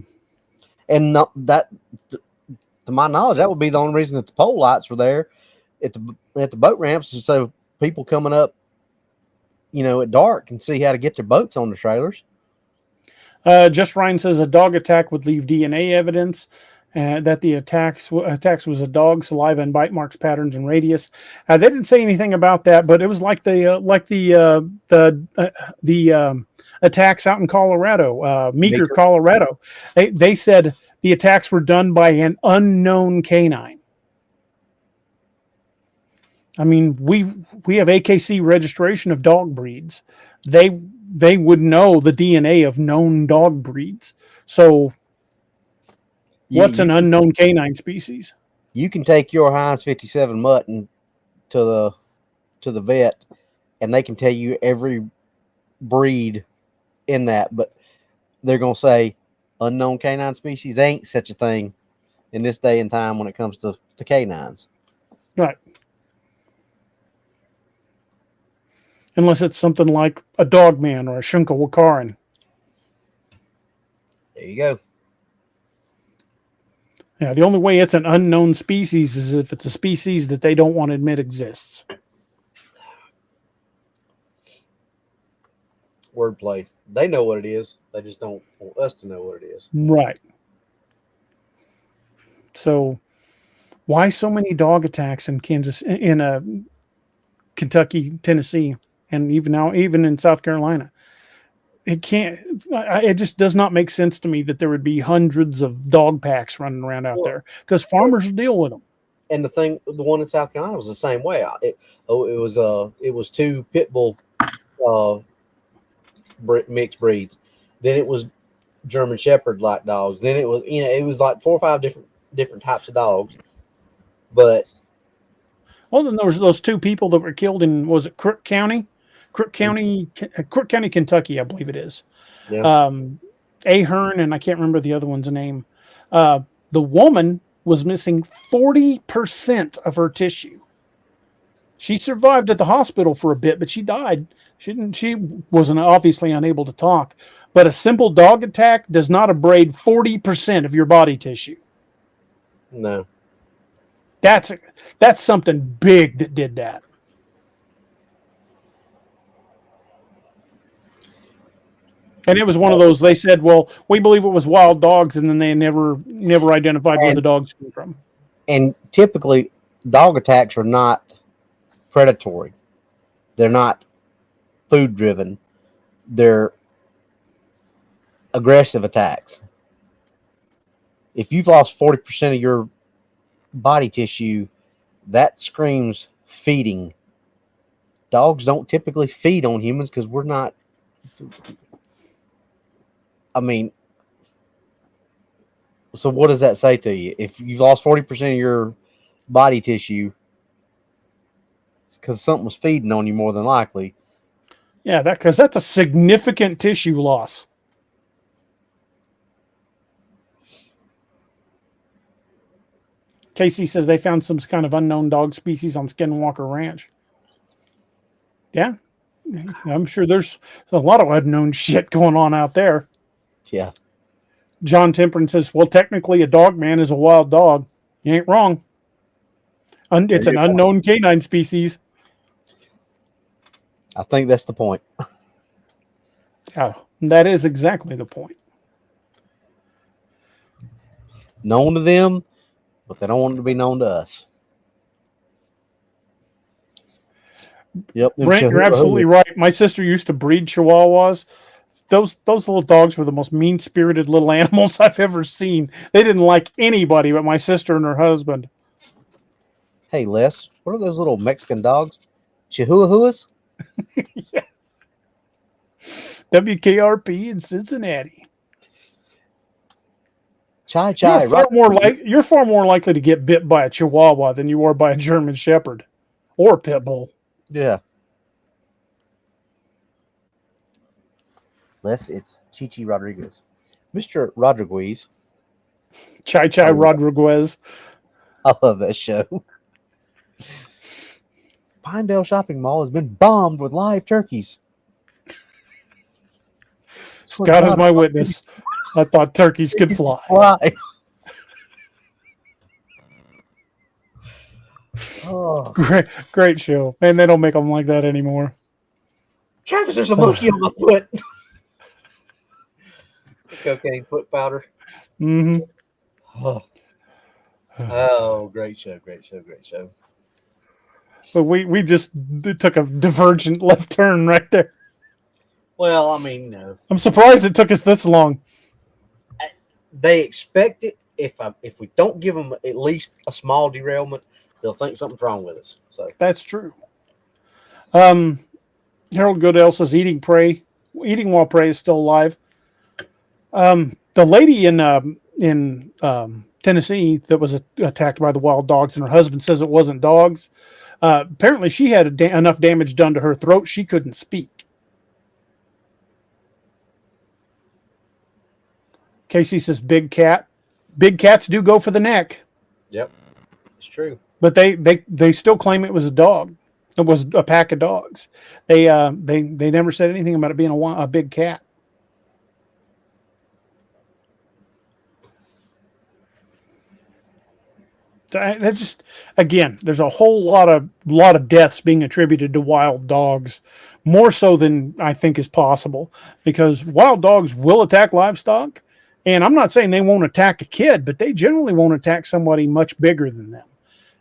Speaker 2: not that, to my knowledge, that would be the only reason that the pole lights were there at the boat ramps, is so people coming up, at dark can see how to get their boats on the trailers.
Speaker 1: Just Ryan says a dog attack would leave DNA evidence that the attacks was a dog, saliva and bite marks, patterns, and radius. They didn't say anything about that, but it was like the attacks out in Colorado, Meeker, Colorado. They said the attacks were done by an unknown canine. I mean, we have AKC registration of dog breeds. They would know the DNA of known dog breeds. So what's an unknown canine species?
Speaker 2: You can take your Heinz 57 mutton to the vet, and they can tell you every breed in that, but they're going to say unknown canine species. Ain't such a thing in this day and time when it comes to canines.
Speaker 1: Right. Unless it's something like a dog man or a Shunka Wakaran.
Speaker 2: There you go.
Speaker 1: Yeah, the only way it's an unknown species is if it's a species that they don't want to admit exists.
Speaker 3: wordplay. They know what it is. They just don't want us to know what it is.
Speaker 1: Right. So, why so many dog attacks in Kentucky, Tennessee, and even in South Carolina? It can't. It just does not make sense to me that there would be hundreds of dog packs running around out there because farmers deal with them.
Speaker 3: And the one in South Carolina was the same way. It was two pit bull mixed breeds. Then it was German Shepherd like dogs. Then it was like 4 or 5 different types of dogs. But
Speaker 1: then there was those 2 people that were killed in, was it Crook County, Kentucky, I believe it is.
Speaker 3: yeah.
Speaker 1: Ahern, and I can't remember the other one's name. The woman was missing 40% of her tissue. She survived at the hospital for a bit, but she died. She wasn't obviously unable to talk. But a simple dog attack does not abrade 40% of your body tissue.
Speaker 3: No.
Speaker 1: That's something big that did that. And it was one of those, they said, well, we believe it was wild dogs, and then they never identified where the dogs came from.
Speaker 2: And typically, dog attacks are not predatory. They're not food driven. They're aggressive attacks. If you've lost 40% of your body tissue, that screams feeding. Dogs don't typically feed on humans because we're not. I mean, so what does that say to you? If you've lost 40% of your body tissue, it's because something was feeding on you more than likely.
Speaker 1: Yeah, because that's a significant tissue loss. Casey says they found some kind of unknown dog species on Skinwalker Ranch. Yeah, I'm sure there's a lot of unknown shit going on out there.
Speaker 2: Yeah.
Speaker 1: John Temperance says, well, technically a dog man is a wild dog. You ain't wrong. It's an unknown canine species.
Speaker 2: I think that's the point.
Speaker 1: Yeah, that is exactly the point.
Speaker 2: Known to them, but they don't want it to be known to us. Yep.
Speaker 1: Brent, you're absolutely right. My sister used to breed Chihuahuas. Those little dogs were the most mean-spirited little animals I've ever seen. They didn't like anybody but my sister and her husband.
Speaker 2: Hey, Les, what are those little Mexican dogs? Chihuahuas?
Speaker 1: Yeah. WKRP in Cincinnati.
Speaker 2: Chai.
Speaker 1: You're far more likely to get bit by a Chihuahua than you are by a German Shepherd or Pit Bull.
Speaker 2: Yeah. Les, it's Chichi Rodriguez. Mr. Rodriguez.
Speaker 1: Chai Rodriguez.
Speaker 2: I love that show. Pinedale Shopping Mall has been bombed with live turkeys.
Speaker 1: God is my witness. I thought turkeys could fly.
Speaker 2: Oh.
Speaker 1: Great show. Man, they don't make them like that anymore.
Speaker 3: Travis, there's a monkey on my foot. Cocaine foot powder.
Speaker 1: Mm-hmm.
Speaker 3: Oh, great show.
Speaker 1: But we just took a divergent left turn right there.
Speaker 3: Well, I mean, no.
Speaker 1: I'm surprised it took us this long.
Speaker 3: They expect it. If we don't give them at least a small derailment, they'll think something's wrong with us. So
Speaker 1: that's true. Harold Goodell says eating while prey is still alive. The lady in Tennessee that was attacked by the wild dogs, and her husband says it wasn't dogs. Apparently, she had enough damage done to her throat she couldn't speak. Casey says big cat. Big cats do go for the neck.
Speaker 3: Yep, it's true.
Speaker 1: But they still claim it was a dog. It was a pack of dogs. They never said anything about it being a big cat. that's just again, there's a whole lot of deaths being attributed to wild dogs, more so than I think is possible, because wild dogs will attack livestock, and I'm not saying they won't attack a kid, but they generally won't attack somebody much bigger than them.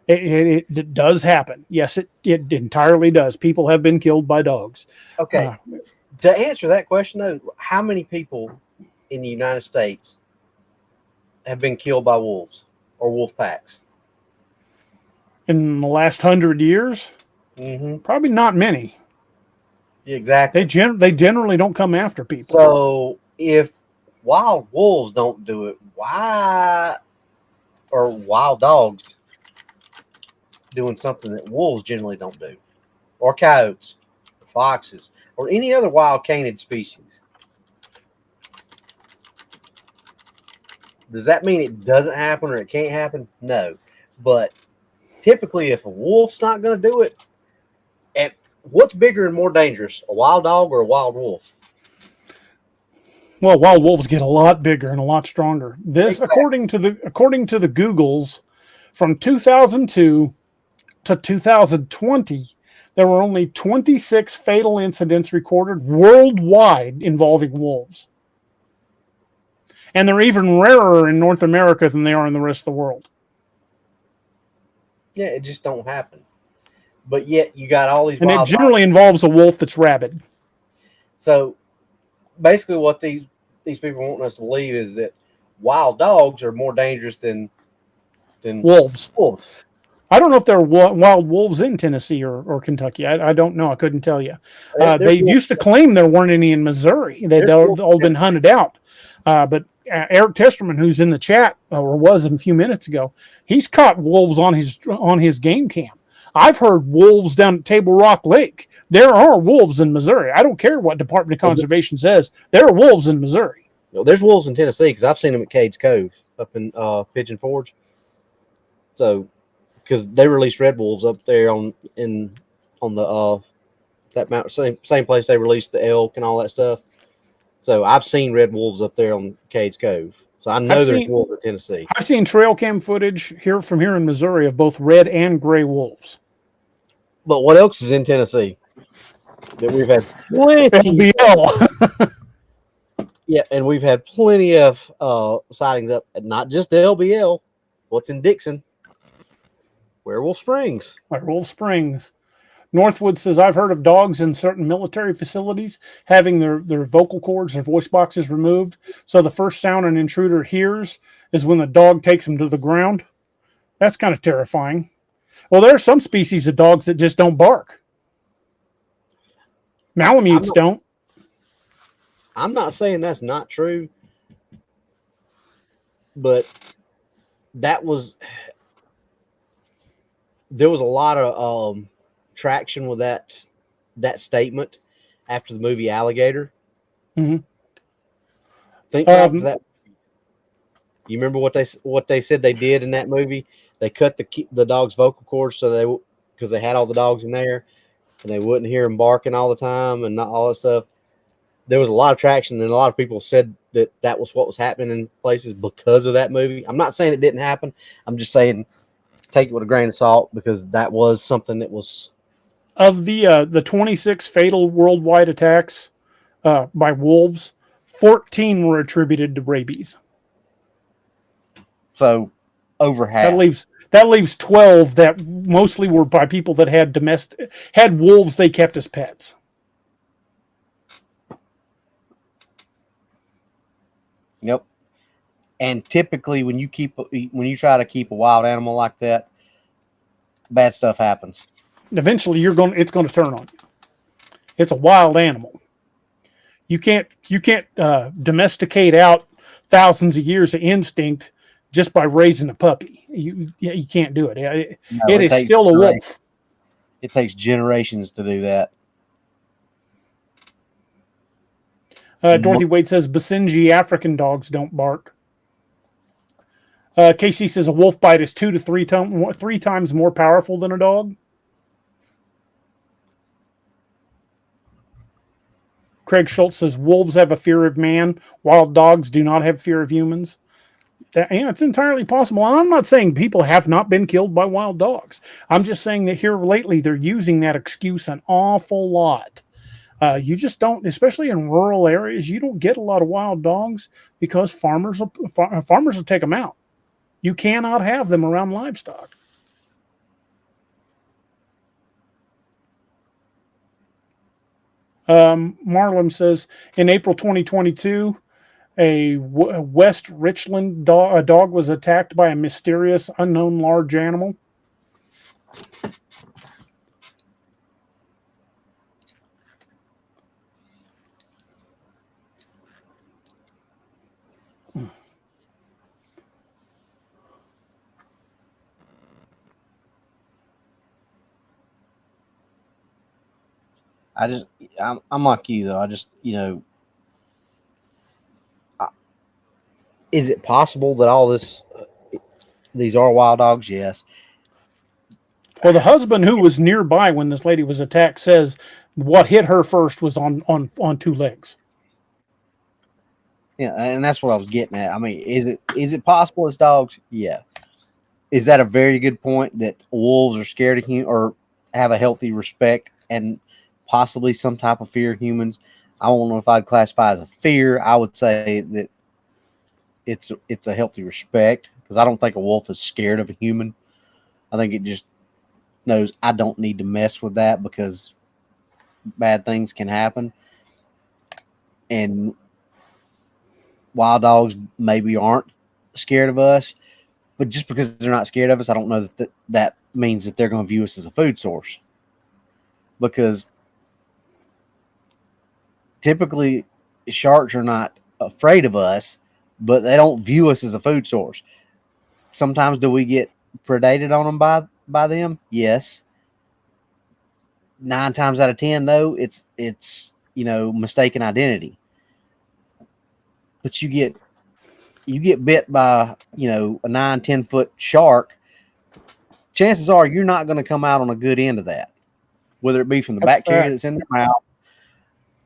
Speaker 1: It does happen. Yes, it entirely does. People have been killed by dogs.
Speaker 3: Okay. To answer that question, though, how many people in the United States have been killed by wolves or wolf packs?
Speaker 1: In the last 100 years, probably not many.
Speaker 3: Exactly.
Speaker 1: They generally don't come after people.
Speaker 3: So if wild wolves don't do it, why are wild dogs doing something that wolves generally don't do, or coyotes, or foxes, or any other wild canid species? Does that mean it doesn't happen or it can't happen? No. But typically, if a wolf's not going to do it, and what's bigger and more dangerous, a wild dog or a wild wolf?
Speaker 1: Well, wild wolves get a lot bigger and a lot stronger. This, according to the Googles, from 2002 to 2020, there were only 26 fatal incidents recorded worldwide involving wolves. And they're even rarer in North America than they are in the rest of the world.
Speaker 3: Yeah, it just don't happen. But yet you got all these
Speaker 1: and
Speaker 3: wild
Speaker 1: it generally
Speaker 3: dogs.
Speaker 1: involves a wolf that's rabid.
Speaker 3: So basically what these people want us to believe is that wild dogs are more dangerous than
Speaker 1: wolves.
Speaker 3: wolves.
Speaker 1: I don't know if there are wild wolves in Tennessee or Kentucky. I don't know. I couldn't tell you. They used to claim there weren't any in Missouri. They'd all been hunted out. But Eric Testerman, who's in the chat, or was a few minutes ago, he's caught wolves on his game cam. I've heard wolves down at Table Rock Lake. There are wolves in Missouri. I don't care what Department of Conservation says. There are wolves in Missouri.
Speaker 3: Well, there's wolves in Tennessee because I've seen them at Cades Cove up in Pigeon Forge. So, because they released red wolves up there on the that mountain, same place they released the elk and all that stuff. So I've seen red wolves up there on Cades Cove. So I know there's wolves in Tennessee.
Speaker 1: I've seen trail cam footage from here in Missouri of both red and gray wolves.
Speaker 3: But what else is in Tennessee that we've had plenty?
Speaker 1: LBL.
Speaker 3: Yeah, and we've had plenty of sightings up, not just the LBL. What's in Dixon? Werewolf Springs.
Speaker 1: Werewolf Springs. Northwood says, I've heard of dogs in certain military facilities having their vocal cords, their voice boxes removed. So the first sound an intruder hears is when the dog takes them to the ground. That's kind of terrifying. Well, there are some species of dogs that just don't bark. Malamutes don't.
Speaker 3: I'm not saying that's not true, but there was a lot of traction with that statement after the movie Alligator.
Speaker 1: Mm-hmm.
Speaker 3: Think back to that. You remember what they said they did in that movie? They cut the dog's vocal cords because they had all the dogs in there, and they wouldn't hear them barking all the time and not all that stuff. There was a lot of traction, and a lot of people said that was what was happening in places because of that movie. I'm not saying it didn't happen. I'm just saying take it with a grain of salt because that was something that was.
Speaker 1: Of the 26 fatal worldwide attacks by wolves, 14 were attributed to rabies.
Speaker 2: So over half.
Speaker 1: That leaves 12 that mostly were by people that had wolves they kept as pets.
Speaker 2: Yep. And typically when you try to keep a wild animal like that, bad stuff happens.
Speaker 1: Eventually it's going to turn on you. It's a wild animal. You can't domesticate out thousands of years of instinct just by raising a puppy. You can't do it. It is still a wolf.
Speaker 2: It takes generations to do that.
Speaker 1: Dorothy Wade says Basenji African dogs don't bark. Casey says a wolf bite is 2 to 3 times more powerful than a dog. Craig Schultz says wolves have a fear of man, while dogs do not have fear of humans. Yeah, it's entirely possible. And I'm not saying people have not been killed by wild dogs. I'm just saying that here lately they're using that excuse an awful lot. You just don't, especially in rural areas, you don't get a lot of wild dogs because farmers will take them out. You cannot have them around livestock. Marlon says in April 2022, a West Richland dog was attacked by a mysterious unknown large animal.
Speaker 2: I'm like you though. I just,
Speaker 3: Is it possible that all these are wild dogs? Yes.
Speaker 1: Well, the husband who was nearby when this lady was attacked says what hit her first was on two legs.
Speaker 2: Yeah, and that's what I was getting at. I mean, is it possible it's dogs? Yeah. Is that a very good point that wolves are scared of humans or have a healthy respect and possibly some type of fear of humans? I don't know if I'd classify it as a fear. I would say that it's a healthy respect because I don't think a wolf is scared of a human. I think it just knows I don't need to mess with that because bad things can happen. And wild dogs maybe aren't scared of us, but just because they're not scared of us, I don't know that means that they're going to view us as a food source. Because typically sharks are not afraid of us, but they don't view us as a food source. Sometimes do we get predated on them by them? Yes. 9 times out of 10, though, it's mistaken identity. But you get bit by a 9-10 foot shark, chances are you're not going to come out on a good end of that, whether it be from the bacteria that's in the mouth,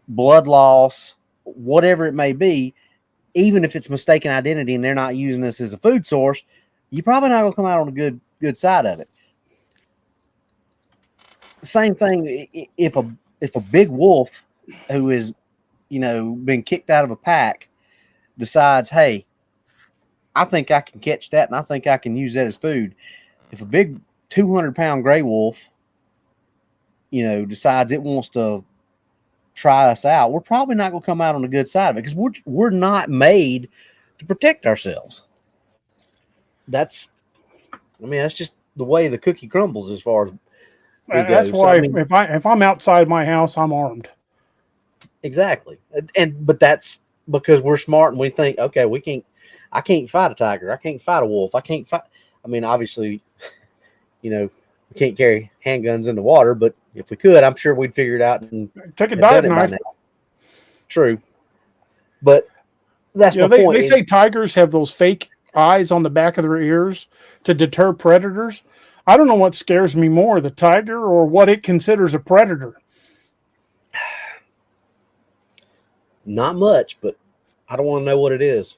Speaker 2: blood loss, whatever it may be. Even if it's mistaken identity and they're not using us as a food source, you're probably not going to come out on a good side of it. Same thing if a big wolf who is been kicked out of a pack decides, hey, I think I can catch that and I think I can use that as food. If a big 200-pound gray wolf decides it wants to try us out, we're probably not going to come out on the good side of it because we're not made to protect ourselves. That's just the way the cookie crumbles as far as we go.
Speaker 1: That's why if I'm outside my house, I'm armed.
Speaker 3: Exactly. But that's because we're smart and we think, okay, I can't fight a tiger. I can't fight a wolf. I can't fight. I mean, obviously, we can't carry handguns in the water, but if we could, I'm sure we'd figure it out and
Speaker 1: take a dive knife.
Speaker 3: True. But that's my point.
Speaker 1: They say tigers have those fake eyes on the back of their ears to deter predators. I don't know what scares me more, the tiger or what it considers a predator.
Speaker 3: Not much, but I don't want to know what it is.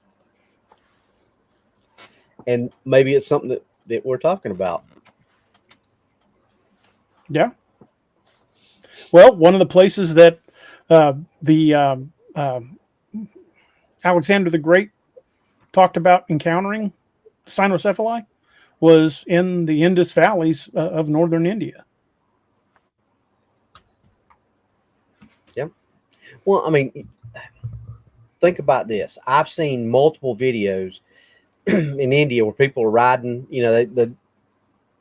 Speaker 3: And maybe it's something that we're talking about.
Speaker 1: Yeah. Well, one of the places that Alexander the Great talked about encountering cynocephali was in the Indus valleys of northern India.
Speaker 3: Yeah. Well, I mean, think about this. I've seen multiple videos in India where people are riding, they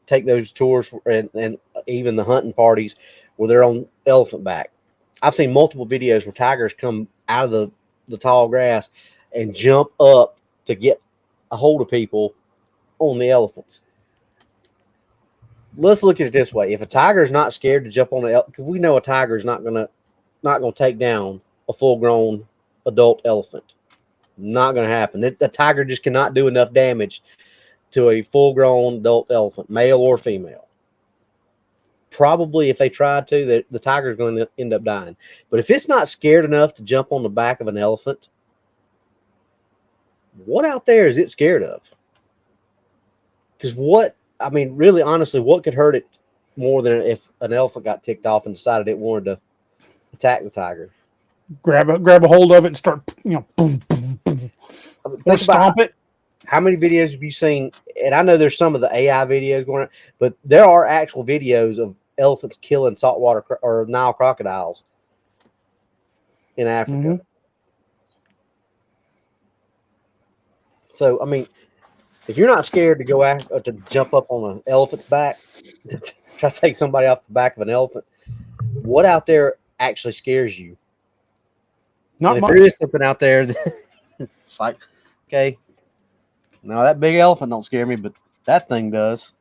Speaker 3: take those tours and even the hunting parties where they're on elephant back. I've seen multiple videos where tigers come out of the tall grass and jump up to get a hold of people on the elephants. Let's look at it this way. If a tiger is not scared to jump on the elephant, we know a tiger is not gonna take down a full-grown adult elephant. Not going to happen. The tiger just cannot do enough damage to a full-grown adult elephant, male or female. Probably if they tried to, the tiger is going to end up dying. But if it's not scared enough to jump on the back of an elephant, what out there is it scared of? Because really, honestly, what could hurt it more than if an elephant got ticked off and decided it wanted to attack the tiger?
Speaker 1: Grab a hold of it and start, boom, boom, boom,
Speaker 3: I mean,
Speaker 1: or stomp it.
Speaker 3: How many videos have you seen? And I know there's some of the AI videos going on, but there are actual videos of elephants killing saltwater or Nile crocodiles in Africa.
Speaker 1: Mm-hmm.
Speaker 3: So, I mean, if you're not scared to go after to jump up on an elephant's back to try to take somebody off the back of an elephant, what out there actually scares you?
Speaker 1: Not
Speaker 3: and if
Speaker 1: much.
Speaker 3: there is something out there, it's like, okay, no, that big elephant don't scare me, but that thing does.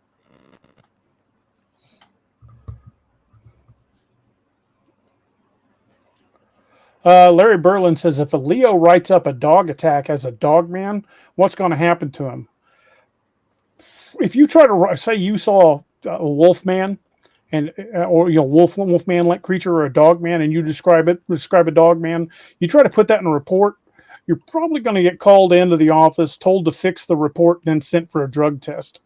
Speaker 1: Larry Berlin says, if a Leo writes up a dog attack as a dog man, what's going to happen to him? If you try to say you saw a wolf man, and or wolf man like creature, or a dog man, and you describe a dog man, you try to put that in a report, you're probably going to get called into the office, told to fix the report, then sent for a drug test.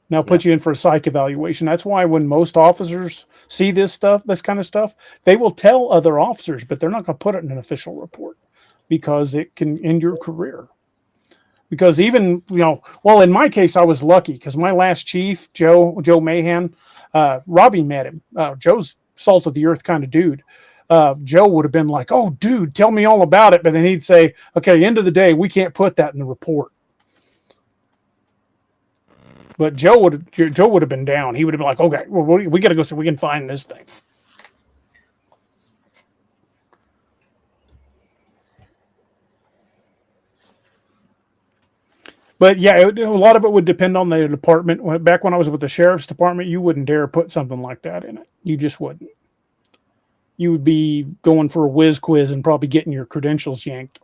Speaker 1: Now put you in for a psych evaluation. That's why when most officers see this kind of stuff, they will tell other officers, but they're not going to put it in an official report because it can end your career. Because even, in my case, I was lucky because my last chief, Joe Mahan, Robbie met him. Joe's salt of the earth kind of dude. Joe would have been like, "Oh, dude, tell me all about it." But then he'd say, "Okay, end of the day, we can't put that in the report." But Joe would have been down. He would have been like, "Okay, well, we got to go so we can find this thing." But yeah, a lot of it would depend on the department. Back when I was with the sheriff's department, you wouldn't dare put something like that in it. You just wouldn't. You would be going for a whiz quiz and probably getting your credentials yanked.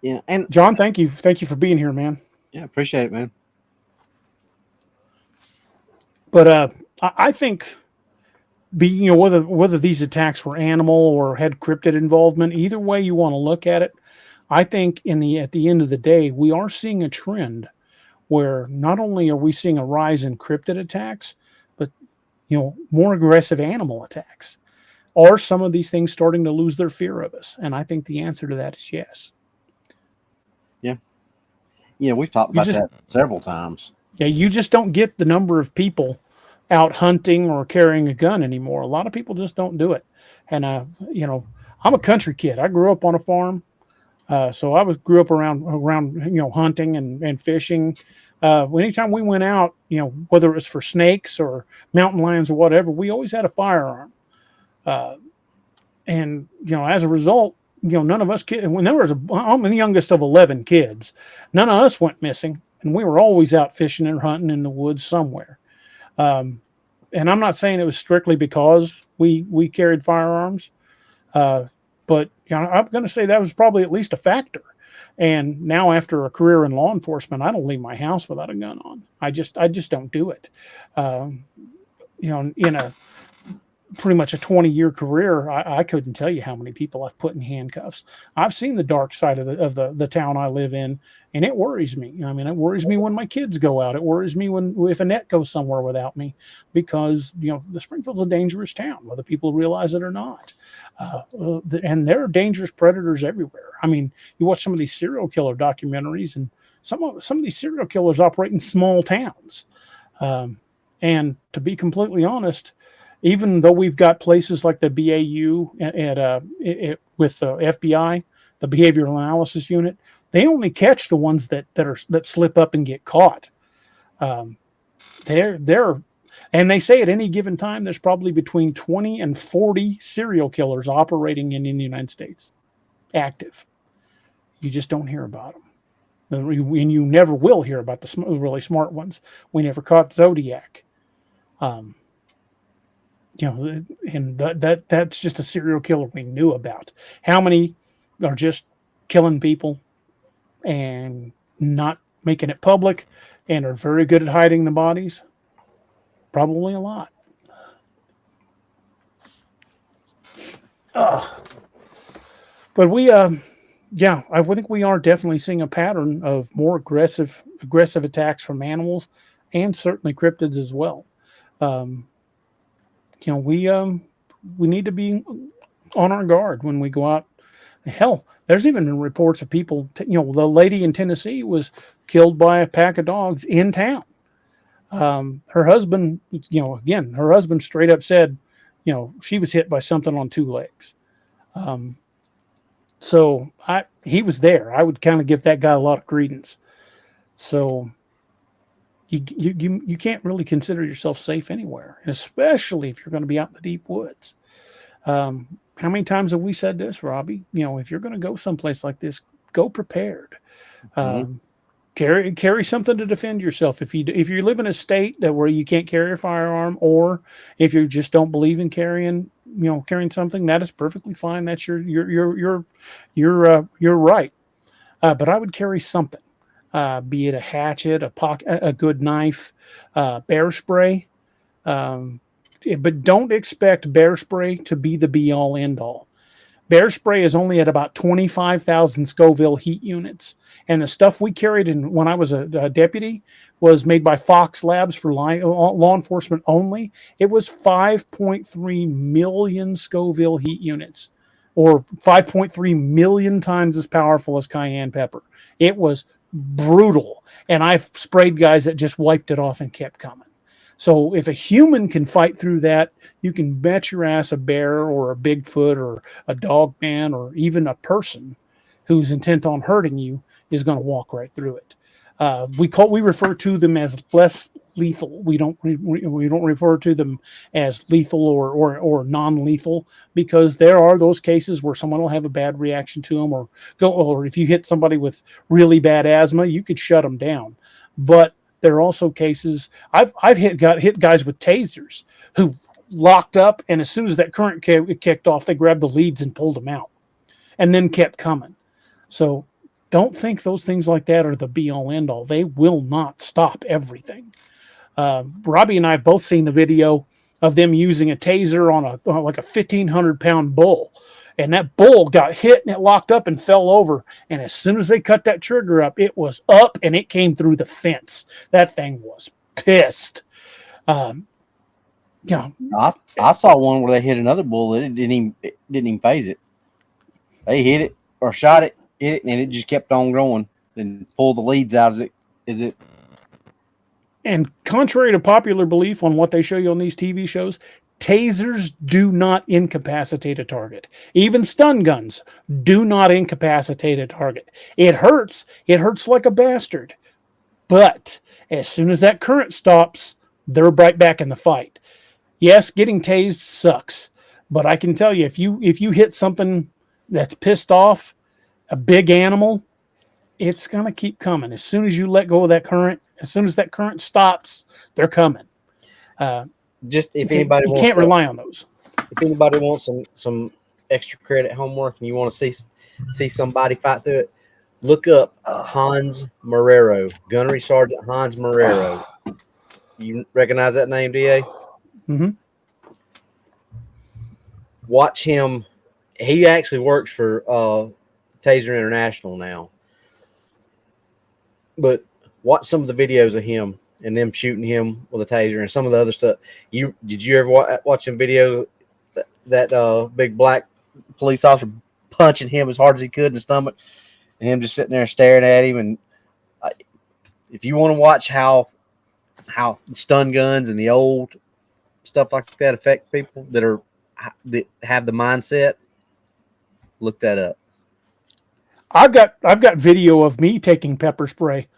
Speaker 2: Yeah, and
Speaker 1: John, thank you for being here, man.
Speaker 2: Yeah, appreciate it, man.
Speaker 1: But I think, whether these attacks were animal or had cryptid involvement, either way you want to look at it, I think at the end of the day, we are seeing a trend where not only are we seeing a rise in cryptid attacks, but more aggressive animal attacks. Are some of these things starting to lose their fear of us? And I think the answer to that is yes.
Speaker 2: Yeah, we've talked about that several times.
Speaker 1: Yeah, you just don't get the number of people out hunting or carrying a gun anymore. A lot of people just don't do it. And I'm a country kid. I grew up on a farm. So I grew up around hunting and fishing. Anytime we went out, whether it was for snakes or mountain lions or whatever, we always had a firearm. And as a result, none of us kids. I'm the youngest of 11 kids. None of us went missing, and we were always out fishing and hunting in the woods somewhere. And I'm not saying it was strictly because we carried firearms. But I'm going to say that was probably at least a factor. And now, after a career in law enforcement, I don't leave my house without a gun on. I just don't do it. In a pretty much a 20-year career, I couldn't tell you how many people I've put in handcuffs. I've seen the dark side of the town I live in, and it worries me. I mean, it worries me when my kids go out. It worries me if Annette goes somewhere without me, because the Springfield's a dangerous town, whether people realize it or not. And there are dangerous predators everywhere. I mean, you watch some of these serial killer documentaries, and some of these serial killers operate in small towns. And to be completely honest, even though we've got places like the BAU with the FBI, the Behavioral Analysis Unit, they only catch the ones that slip up and get caught. And they say at any given time there's probably between 20 and 40 serial killers operating in the United States, active. You just don't hear about them, and you never will hear about the really smart ones. We never caught Zodiac. And that's just a serial killer we knew about. How many are just killing people and not making it public and are very good at hiding the bodies? Probably a lot. But we yeah, I think we are definitely seeing a pattern of more aggressive attacks from animals, and certainly cryptids as well. Um, we need to be on our guard when we go out. Hell, there's even reports of people. The lady in Tennessee was killed by a pack of dogs in town. Her husband, again, her husband straight up said, she was hit by something on two legs. Um, so he was there. I would kind of give that guy a lot of credence. So you can't really consider yourself safe anywhere, especially if you're going to be out in the deep woods. How many times have we said this, Robbie? If you're going to go someplace like this, go prepared. Um, carry something to defend yourself. If you live in a state that where you can't carry a firearm, or if you just don't believe in carrying something, that is perfectly fine. That's your right. But I would carry something, be it a hatchet, a good knife, bear spray. But don't expect bear spray to be the be all end all. Bear spray is only at about 25,000 Scoville heat units. And the stuff we carried when I was a deputy was made by Fox Labs for law enforcement only. It was 5.3 million Scoville heat units, or 5.3 million times as powerful as cayenne pepper. It was brutal. And I've sprayed guys that just wiped it off and kept coming. So if a human can fight through that, you can bet your ass a bear or a Bigfoot or a dog man or even a person who's intent on hurting you is going to walk right through it. We refer to them as less lethal. We don't refer to them as lethal or non-lethal, because there are those cases where someone will have a bad reaction to them, or if you hit somebody with really bad asthma, you could shut them down. But there are also cases I've hit guys with tasers who locked up, and as soon as that current kicked off, they grabbed the leads and pulled them out, and then kept coming. So don't think those things like that are the be all end all. They will not stop everything. Robbie and I have both seen the video of them using a taser on a 1,500-pound bull. And that bull got hit and it locked up and fell over. And as soon as they cut that trigger up, it was up and it came through the fence. That thing was pissed.
Speaker 2: I saw one where they hit another bull and it didn't even phase it. They hit it or shot it, hit it, and it just kept on growing. Then pulled the leads out as it.
Speaker 1: And contrary to popular belief on what they show you on these TV shows, tasers do not incapacitate a target. Even stun guns do not incapacitate a target. It hurts. It hurts like a bastard. But as soon as that current stops, they're right back in the fight. Yes, getting tased sucks. But I can tell you, if you hit something that's pissed off, a big animal, it's going to keep coming. As soon as you let go of that current, as soon as that current stops, they're coming.
Speaker 3: Just if anybody
Speaker 1: you can't rely on those.
Speaker 3: If anybody wants some extra credit homework and you want to see somebody fight through it, look up Hans Marrero, Gunnery Sergeant Hans Marrero. You recognize that name, DA?
Speaker 1: Mm-hmm.
Speaker 3: Watch him. He actually works for Taser International now. But watch some of the videos of him and them shooting him with a taser and some of the other stuff. Did you ever watch some videos that big black police officer punching him as hard as he could in the stomach, and him just sitting there staring at him? And if you want to watch how stun guns and the old stuff like that affect people that have the mindset, look that up.
Speaker 1: I've got video of me taking pepper spray,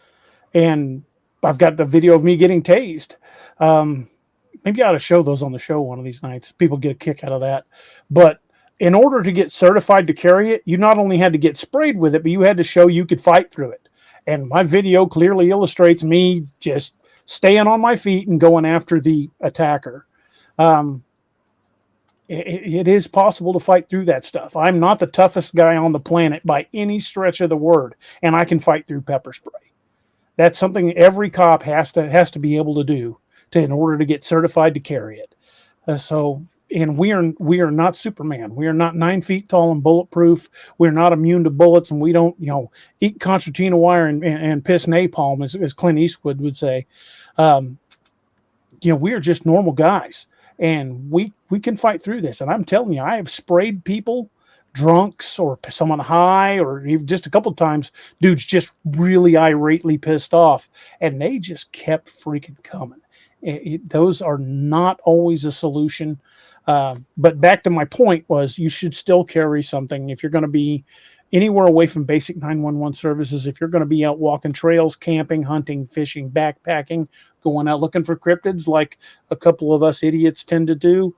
Speaker 1: and I've got the video of me getting tased. Maybe I ought to show those on the show one of these nights. People get a kick out of that. But in order to get certified to carry it, you not only had to get sprayed with it, but you had to show you could fight through it. And my video clearly illustrates me just staying on my feet and going after the attacker. It is possible to fight through that stuff. I'm not the toughest guy on the planet by any stretch of the word, and I can fight through pepper spray. That's something every cop has to be able to do in order to get certified to carry it. So And we are not Superman. We are not 9 feet tall and bulletproof. We're not immune to bullets, and we don't, eat concertina wire and piss napalm, as Clint Eastwood would say. We are just normal guys, and we can fight through this. And I'm telling you, I have sprayed people, drunks or someone high, or even just a couple of times, dudes just really irately pissed off, and they just kept freaking coming. Those are not always a solution. But back to my point was, you should still carry something if you're going to be anywhere away from basic 911 services. If you're going to be out walking trails, camping, hunting, fishing, backpacking, going out looking for cryptids like a couple of us idiots tend to do,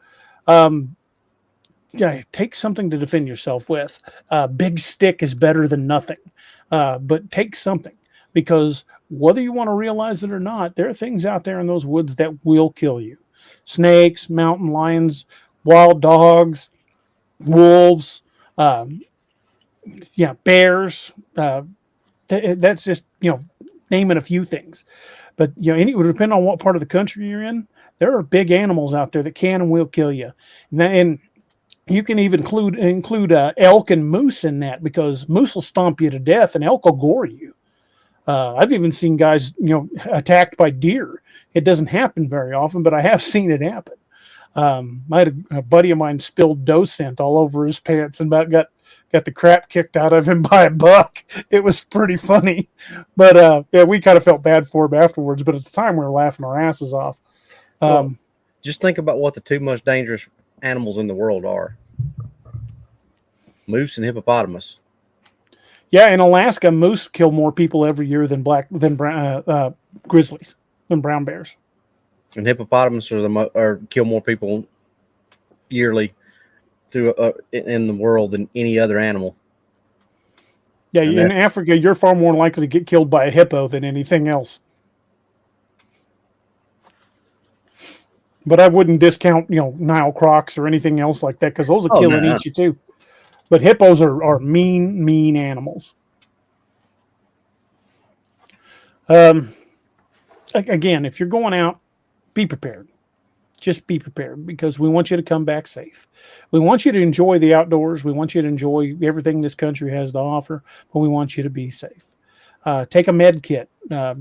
Speaker 1: take something to defend yourself with. Big stick is better than nothing, but take something, because whether you want to realize it or not, there are things out there in those woods that will kill you. Snakes, mountain lions, wild dogs, wolves, bears. That's just, naming a few things. But, it would depend on what part of the country you're in. There are big animals out there that can and will kill you. And you can even include elk and moose in that, because moose will stomp you to death and elk will gore you. I've even seen guys, attacked by deer. It doesn't happen very often, but I have seen it happen. I had a buddy of mine spilled doe scent all over his pants and about got the crap kicked out of him by a buck. It was pretty funny, but we kind of felt bad for him afterwards. But at the time, we were laughing our asses off.
Speaker 4: Just think about what the two most dangerous animals in the world are: moose and hippopotamus.
Speaker 1: Yeah, in Alaska, moose kill more people every year than grizzlies, than brown bears.
Speaker 4: And hippopotamus kill more people yearly through in the world than any other animal.
Speaker 1: Yeah, in Africa, you're far more likely to get killed by a hippo than anything else. But I wouldn't discount, Nile crocs or anything else like that, because those will kill and eat you too. But hippos are mean animals. Again, if you're going out, be prepared. Just be prepared, because we want you to come back safe. We want you to enjoy the outdoors. We want you to enjoy everything this country has to offer, but we want you to be safe. Take a med kit.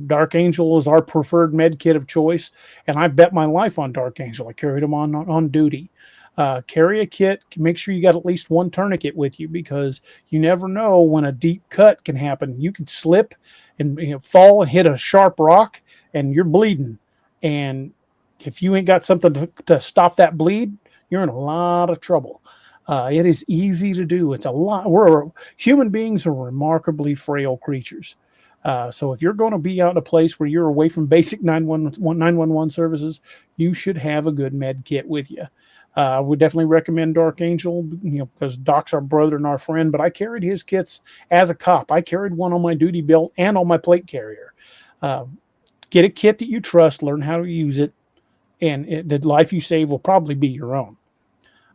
Speaker 1: Dark Angel is our preferred med kit of choice, and I bet my life on Dark Angel. I carried them on duty. Carry a kit. Make sure you got at least one tourniquet with you, because you never know when a deep cut can happen. You could slip and fall and hit a sharp rock, and you're bleeding. And if you ain't got something to stop that bleed, you're in a lot of trouble. It is easy to do. It's a lot. Human beings are remarkably frail creatures. So if you're going to be out in a place where you're away from basic 911 services, you should have a good med kit with you. I would definitely recommend Dark Angel, because Doc's our brother and our friend, but I carried his kits as a cop. I carried one on my duty belt and on my plate carrier. Get a kit that you trust, learn how to use it, and the life you save will probably be your own.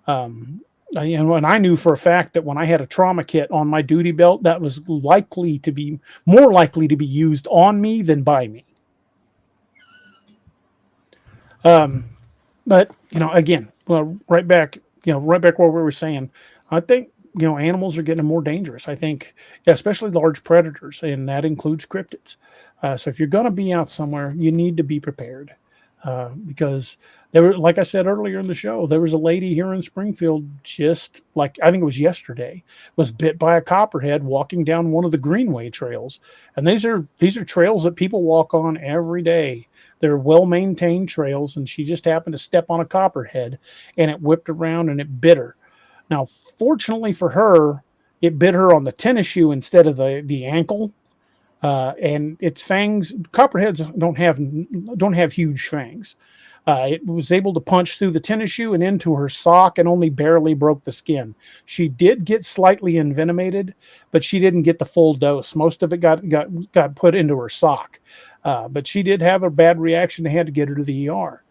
Speaker 1: And I knew for a fact that when I had a trauma kit on my duty belt, that was more likely to be used on me than by me. But again, right back where we were saying, I think animals are getting more dangerous. I think, especially large predators, and that includes cryptids. So if you're going to be out somewhere, you need to be prepared. Because like I said earlier in the show, there was a lady here in Springfield, just like, I think it was yesterday, was bit by a copperhead walking down one of the Greenway trails. And these are trails that people walk on every day. They're well-maintained trails, and she just happened to step on a copperhead, and it whipped around and it bit her. Now, fortunately for her, it bit her on the tennis shoe instead of the ankle. And its fangs, copperheads don't have huge fangs. It was able to punch through the tennis shoe and into her sock and only barely broke the skin. She did get slightly envenomated, but she didn't get the full dose. Most of it got put into her sock. But she did have a bad reaction. They had to get her to the ER.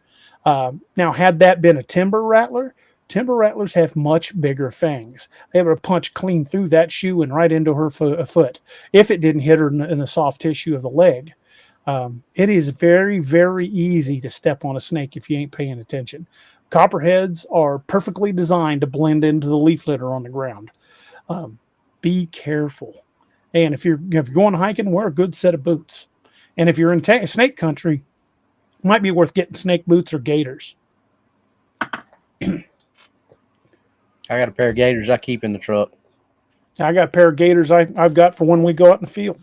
Speaker 1: Now, had that been a timber rattlers have much bigger fangs. They were to punch clean through that shoe and right into her foot if it didn't hit her in the soft tissue of the leg. It is very, very easy to step on a snake if you ain't paying attention. Copperheads are perfectly designed to blend into the leaf litter on the ground. Be careful. And if you're going hiking, wear a good set of boots. And if you're in snake country, it might be worth getting snake boots or gaiters.
Speaker 2: I got a pair of gators I keep in the truck.
Speaker 1: I got a pair of gaiters I've got for when we go out in the field.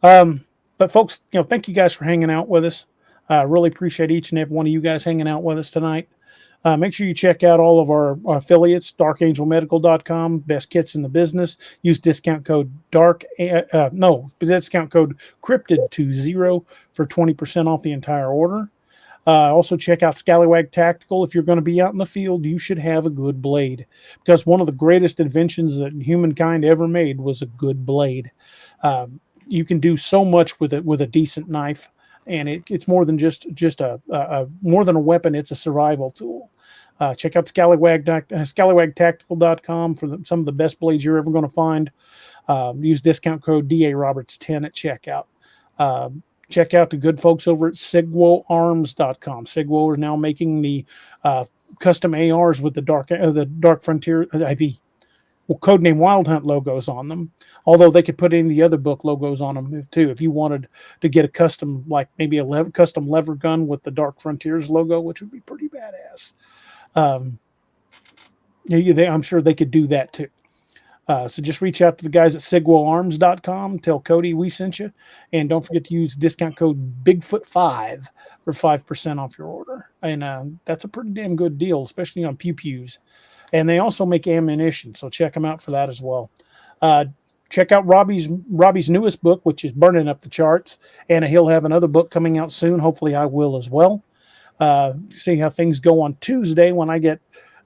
Speaker 1: But folks, thank you guys for hanging out with us. I really appreciate each and every one of you guys hanging out with us tonight. Make sure you check out all of our affiliates, darkangelmedical.com, best kits in the business. Use discount code discount code Crypted20 for 20% off the entire order. Also check out Scallywag Tactical. If you're going to be out in the field, you should have a good blade, because one of the greatest inventions that humankind ever made was a good blade. You can do so much with it with a decent knife, and it's more than just more than a weapon. It's a survival tool. Check out scallywagtactical.com for some of the best blades you're ever going to find. Use discount code DARoberts10 at checkout. Check out the good folks over at SigwoArms.com. Sigwo are now making the custom ARs with the Dark Frontier IV. Codename Wild Hunt logos on them, although they could put in the other book logos on them too. If you wanted to get a custom, like maybe a custom lever gun with the Dark Frontiers logo, which would be pretty badass. I'm sure they could do that too. So just reach out to the guys at SigwoArms.com. Tell Cody we sent you, and don't forget to use discount code Bigfoot5 for 5% off your order. And that's a pretty damn good deal, especially on pew-pews. And they also make ammunition, so check them out for that as well. Check out Robbie's newest book, which is burning up the charts, and he'll have another book coming out soon. Hopefully I will as well. See how things go on Tuesday when I get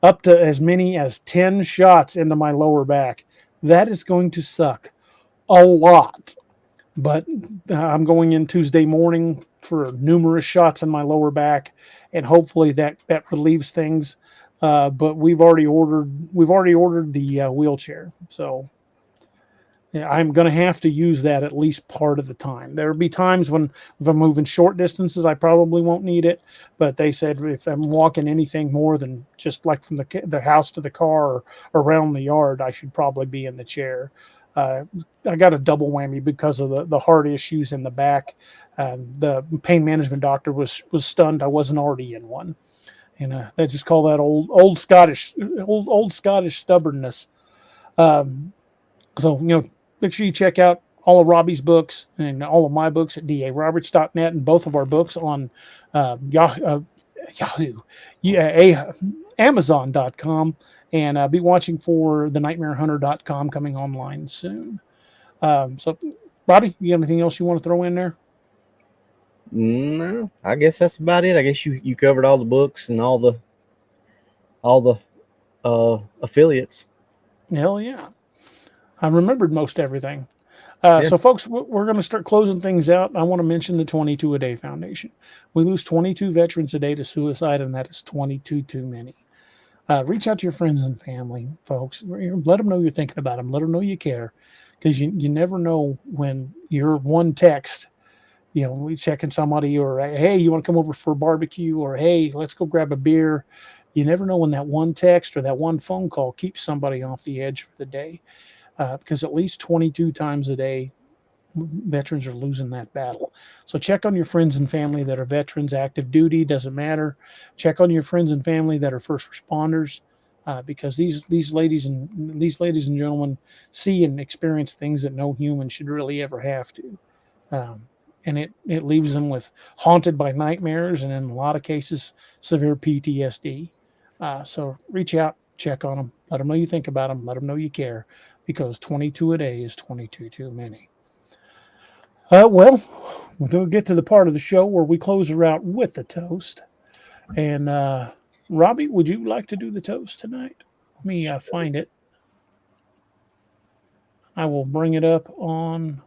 Speaker 1: up to as many as 10 shots into my lower back. That is going to suck a lot. But I'm going in Tuesday morning for numerous shots in my lower back, and hopefully that relieves things. But we've already ordered the wheelchair, so yeah, I'm going to have to use that at least part of the time. There will be times when if I'm moving short distances, I probably won't need it. But they said if I'm walking anything more than just like from the house to the car or around the yard, I should probably be in the chair. I got a double whammy because of the heart issues in the back. The pain management doctor was stunned I wasn't already in one. And they just call that old Scottish stubbornness. So make sure you check out all of Robbie's books and all of my books at DARoberts.net, and both of our books on Amazon.com, and be watching for the NightmareHunter.com coming online soon. So, Robbie, you have anything else you want to throw in there?
Speaker 4: No, I guess that's about it. I guess you covered all the books and all the affiliates.
Speaker 1: Hell yeah. I remembered most everything.
Speaker 4: Yeah.
Speaker 1: So, folks, we're going to start closing things out. I want to mention the 22 a Day Foundation. We lose 22 veterans a day to suicide, and that is 22 too many. Reach out to your friends and family, folks. Let them know you're thinking about them. Let them know you care, because you never know when your one text, we checking somebody, or hey, you want to come over for a barbecue, or hey, let's go grab a beer. You never know when that one text or that one phone call keeps somebody off the edge for the day. Because at least 22 times a day, veterans are losing that battle. So check on your friends and family that are veterans, active duty, doesn't matter. Check on your friends and family that are first responders, because these ladies and gentlemen see and experience things that no human should really ever have to. And it leaves them with haunted by nightmares, and in a lot of cases, severe PTSD. So reach out, check on them, let them know you think about them, let them know you care, because 22 a day is 22 too many. Well, we'll get to the part of the show where we close her out with a toast. And Robbie, would you like to do the toast tonight? Let me find it. I will bring it up on.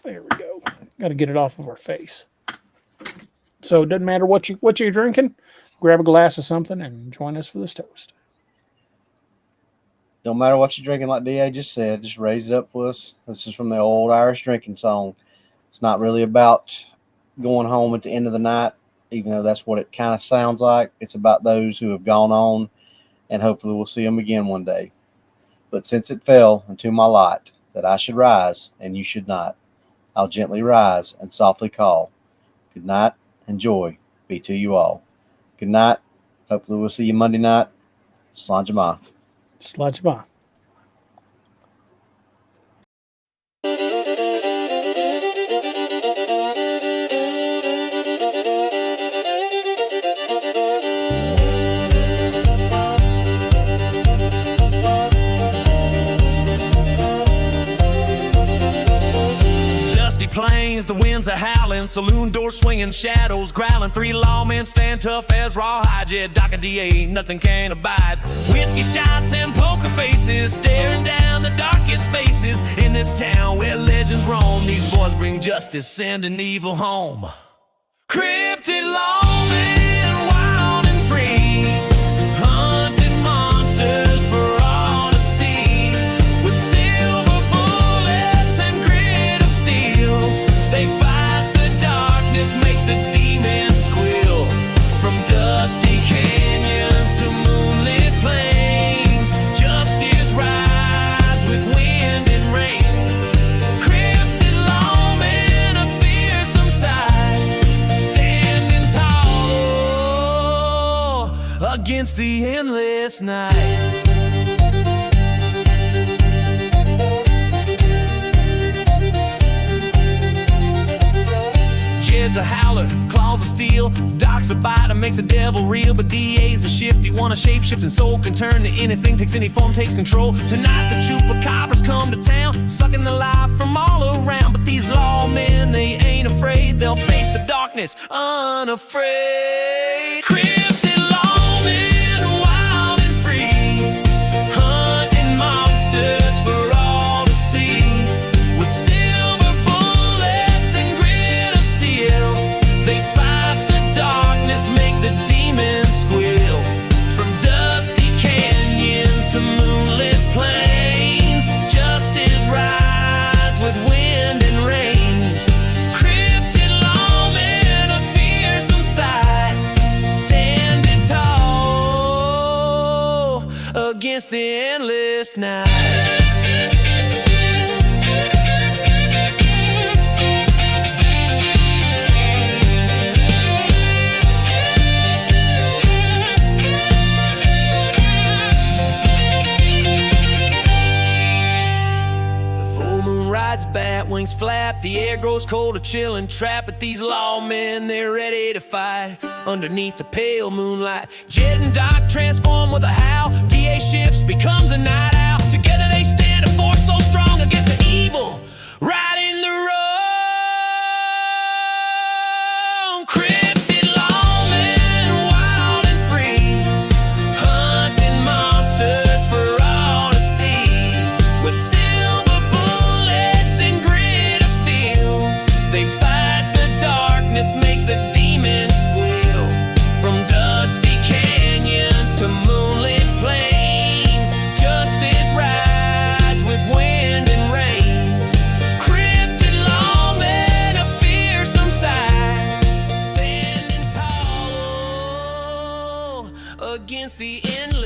Speaker 1: There we go. Got to get it off of our face. So it doesn't matter what you're drinking. Grab a glass of something and join us for this toast.
Speaker 2: Don't matter what you're drinking, like DA just said, just raise it up for us. This is from the old Irish drinking song. It's not really about going home at the end of the night even though that's what it kind of sounds like. It's about those who have gone on, and hopefully we'll see them again one day. But since it fell into my lot that I should rise and you should not, I'll gently rise and softly call. Good night and joy be to you all. Good night. Hopefully we'll see you Monday night. Slanjama.
Speaker 1: Sludge-ma.
Speaker 5: Plains, the winds are howling, saloon doors swinging, shadows growling. 3 lawmen stand tough as rawhide. Yeah, Doc and DA, nothing can abide. Whiskey shots and poker faces, staring down the darkest spaces in this town where legends roam. These boys bring justice, sending evil home. Cryptid lawmen, wild and free, hunting monsters for all to see. With silver bullets and grit of steel, they fight the darkness, make the demons squeal. From dusty canyons to moonlit plains, justice rides with wind and rains. Cryptid lawmen, a fearsome sight, standing tall against the endless night. Jed's a howler, claws of steel. Doc's a biter, makes the devil real. But DA's a shifty one, a shape-shifting soul. Can turn to anything, takes any form, takes control. Tonight the chupacabras come to town, sucking the life from all around. But these lawmen, they ain't afraid. They'll face the darkness unafraid. Cryptid lawmen, wild and free, hunting monsters for all to see. With silver bullets and grit of steel, they fight the darkness, make the demons squeal. From dusty canyons to moonlit plains, justice rides with wind and rains. Cryptid lawmen, a fearsome sight, standing tall against the endless night. Bat wings flap, the air grows cold, a chill and trap. But these lawmen, they're ready to fight underneath the pale moonlight. Jed and Doc transform with a howl. DA shifts, becomes a night owl. Together they stand, a force so strong against the evil right in the road. Cryptid lawmen, wild and free, hunting monsters for all to see. With silver bullets and grit of steel, they fight the darkness, make the demons squeal. From dusty canyons to moonlit plains, justice rides with wind and rains. Cryptid lawmen, a fearsome sight, standing tall against the endless